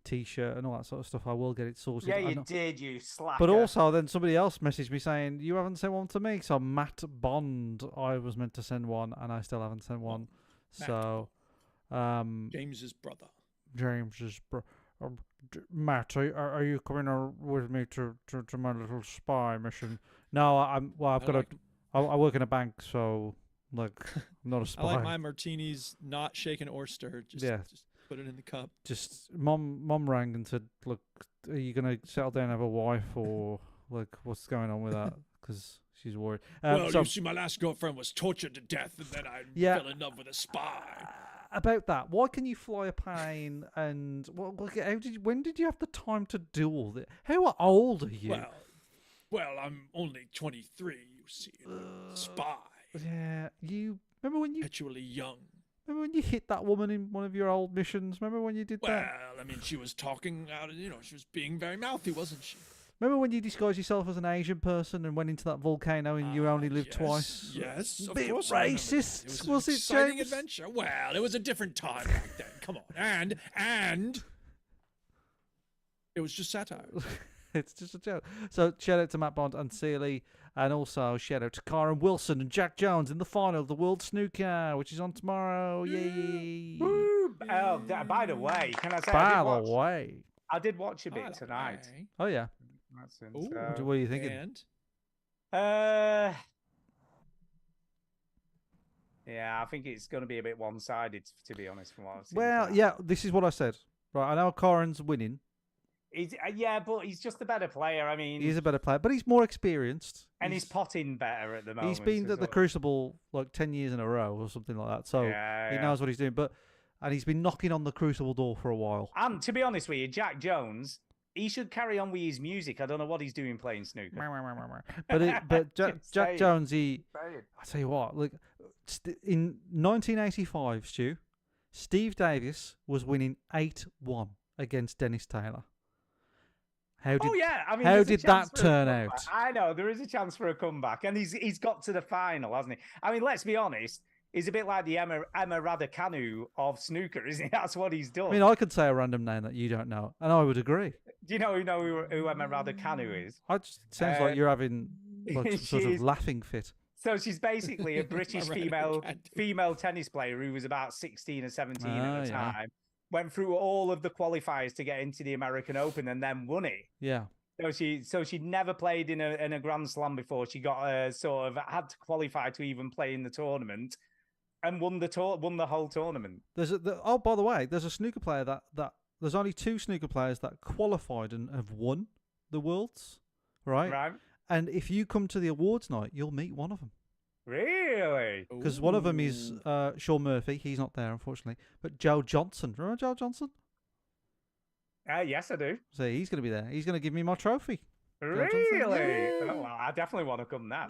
T-shirt and all that sort of stuff. I will get it sorted. Yeah, you did, you slacker. But also, then somebody else messaged me saying you haven't sent one to me. So Matt Bond, I was meant to send one, and I still haven't sent one. So, James's brother. James's Matt, are you coming with me to my little spy mission? No, I've got I work in a bank, so like I'm not a spy. I like my martinis not shaken or stirred. Just put it in the cup. Just mom rang and said, "Look, are you gonna settle down and have a wife, or like what's going on with that?" Because she's worried. You see, my last girlfriend was tortured to death, and then I fell in love with a spy. About that, why can you fly a plane? And when did you have the time to do all this? How old are you? Well, I'm only 23. You see, spy. Yeah, you remember when you perpetually young. Remember when you hit that woman in one of your old missions? Remember when you did that? Well, I mean, she was talking out, she was being very mouthy, wasn't she? Remember when you disguised yourself as an Asian person and went into that volcano and you only lived twice? Yes, of bit course. Racist, was it, exciting James? Adventure. Well, it was a different time back then. Come on, and it was just satire. It's just a joke. So shout out to Matt Bond and Sealy, and also shout out to Karen Wilson and Jack Jones in the final of the World Snooker, which is on tomorrow. Yay! Oh, by the way, can I say? I did watch a bit tonight. Oh yeah. What are you thinking? Yeah, I think it's going to be a bit one-sided, to be honest, from what I've seen. Well, yeah, this is what I said. Right, I know Karen's winning. Yeah, but he's just a better player. I mean, He's a better player, but he's more experienced. And he's potting better at the moment. He's been at the Crucible like 10 years in a row or something like that, so he knows what he's doing. And he's been knocking on the Crucible door for a while. And to be honest with you, Jack Jones, he should carry on with his music. I don't know what he's doing playing snooker. But Jack Jones, I tell you what, look, in 1985, Stu, Steve Davis was winning 8-1 against Dennis Taylor. How did that turn out? I know there is a chance for a comeback, and he's got to the final, hasn't he? I mean, let's be honest. He's a bit like the Emma Raducanu of snooker, isn't he? That's what he's done. I mean, I could say a random name that you don't know, and I would agree. Do you know who Emma Raducanu is? It sounds like you're having like some sort of laughing fit. So she's basically a British female tennis player who was about 16 or 17 at the time. Went through all of the qualifiers to get into the American Open and then won it. Yeah. So she'd never played in a Grand Slam before. She got had to qualify to even play in the tournament, and won the whole tournament. By the way, there's a snooker player that there's only 2 snooker players that qualified and have won the Worlds, right? Right. And if you come to the awards night, you'll meet one of them. Really? Because one of them is Sean Murphy. He's not there, unfortunately. But Joe Johnson. Remember Joe Johnson? Yes, I do. So he's going to be there. He's going to give me my trophy. Really? Oh, well, I definitely want to come now.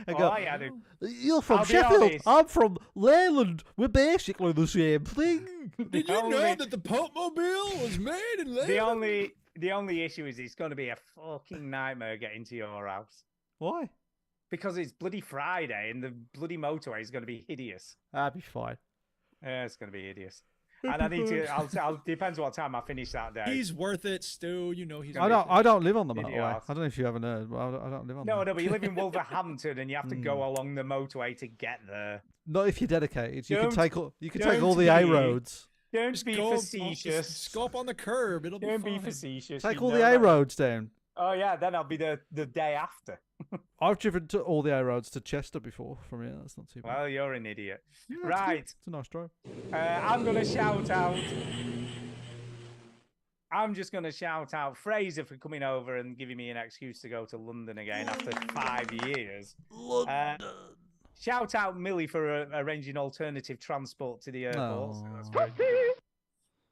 I do. You're from Sheffield. I'm from Leyland. We're basically the same thing. Did you know that the Pope Mobile was made in Leyland? The only issue is it's going to be a fucking nightmare getting to your house. Why? Because it's bloody Friday and the bloody motorway is going to be hideous. That'd be fine. Yeah, it's going to be hideous. And I need to. I'll depends what time I finish that day. He's worth it, Stu. You know he's. I don't live on the motorway. I don't know if you haven't heard, but I don't live on. No, but you live in Wolverhampton and you have to go along the motorway to get there. Not if you're dedicated. You can take all the A roads. Don't be facetious. Just go up on the curb. It'll be fine. Don't be facetious. Take all the A roads down. Oh yeah, then I'll be the day after. I've driven to all the A roads to Chester before from here. That's not too bad. Well, you're an idiot. Yeah, right. It's a nice drive. I'm going to shout out. I'm just going to shout out Fraser for coming over and giving me an excuse to go to London again after 5 years. London. Shout out Millie for arranging alternative transport to the airport. So that's great.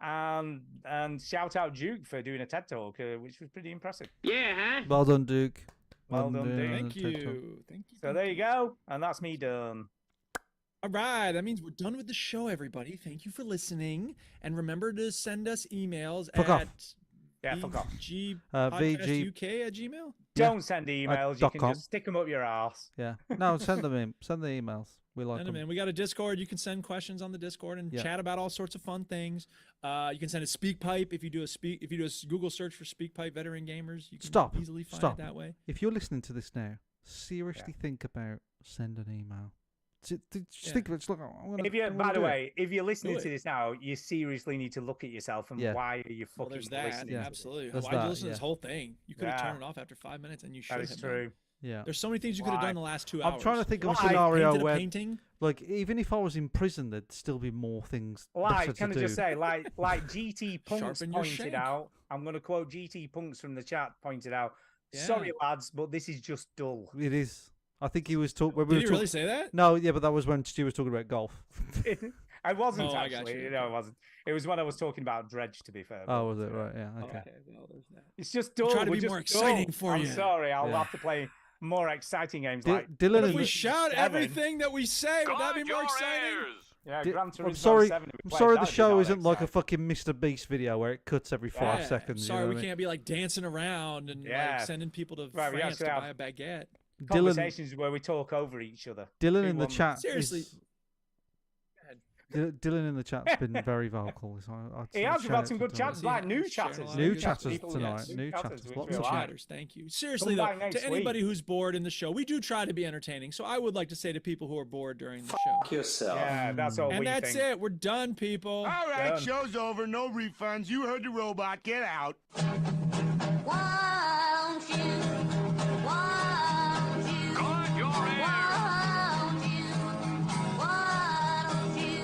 And shout out Duke for doing a TED Talk, which was pretty impressive. Yeah, huh? Well done, Duke. Well done, Duke. Thank you. So there you go. And that's me done. All right. That means we're done with the show, everybody. Thank you for listening. And remember to send us emails Fuck at off. Yeah, fuck off. VGPodcastuk@gmail. Don't send emails. You can just stick them up your ass. Yeah. No, send them in. Send the emails. We like Send them. them in. We got a Discord. You can send questions on the Discord and chat about all sorts of fun things. You can send a SpeakPipe if you do a Google search for SpeakPipe Veteran Gamers. You can easily find it that way. If you're listening to this now, seriously think about send an email. Just think about it. By the way, if you're listening to this now, you seriously need to look at yourself and why are you fucking there's that. listening? Absolutely. Why did you listen to this whole thing? You could have turned it off after 5 minutes, and you should have. That is true. Yeah. There's so many things you could have done in the last 2 hours. I'm trying to think of a scenario where, painting? like, even if I was in prison, there'd still be more things. Like, can I just say, like GT Punks pointed out, I'm going to quote GT Punks from the chat, pointed out, sorry, lads, but this is just dull. It is. I think he was talking. Did he really say that? No, yeah, but that was when Stu was talking about golf. I wasn't I actually. got you. No, it wasn't. It was when I was talking about Dredge, to be fair. Oh, was it? Right, yeah, okay. Well, there's that. It's just dull. Try to We're be more just dull. exciting for I'm you. sorry, I'll have to play more exciting games like Dylan. If we shout everything that we say, would that be more exciting? Yeah, Gran Turismo I'm sorry. 7 I'm sorry. The show isn't like a fucking Mr. Beast video where it cuts every 5 seconds. Sorry, you know we what I mean? can't be like dancing around and like sending people to France to buy a baguette. Conversations where we talk over each other. Dylan in the chat. Seriously. Dylan in the chat's been very vocal. So He has got some good chatters, like new chatters. New chatters People, tonight. yes. New chatters. which Lots we of like. chatters. Thank you. Seriously, though, to anybody who's bored in the show, we do try to be entertaining. So I would like to say to people who are bored during the show, Fuck yourself. Yeah, that's all and we that's think. it. We're done, people. All right, Done. show's over. No refunds. You heard the robot. Get out. Won't you? Won't you? Cut your Won't you? Won't you?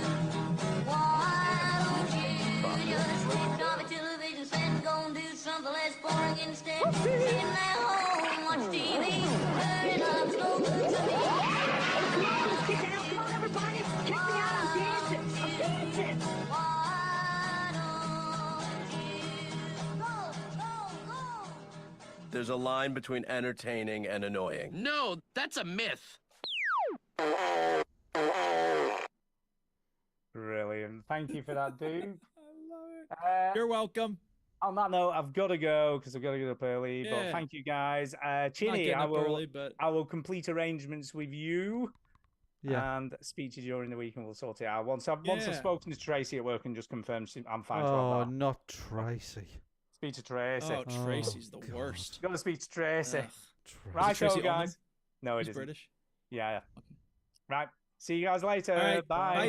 Won't you? Just switch off the television set and go and do something less boring instead. Sitting at home, watch TV. Hurry up, slow good to me. Get down, come on, everybody. Check me out, I'm dancing. I'm dancing. Why don't you go, go, go? There's a line between entertaining and annoying. No, that's a myth. Brilliant. Thank you for that, dude. I love it. You're welcome. On that note, I've got to go because I've got to get up early. But Yeah. thank you guys. Not Chinny, getting I up will. early, but I will complete arrangements with you. Yeah. And speak to you during the week, and we'll sort it out. Once I've spoken to Tracy at work and just confirmed I'm fine to have Oh, that. not Tracy. Speak to Tracy. oh, Tracy's the God. worst. Got to speak to Tracy. Ugh. Right, Tracy so guys. Ullman? No, it He's isn't. British. Yeah. Right. See you guys later. All right, Bye. bye.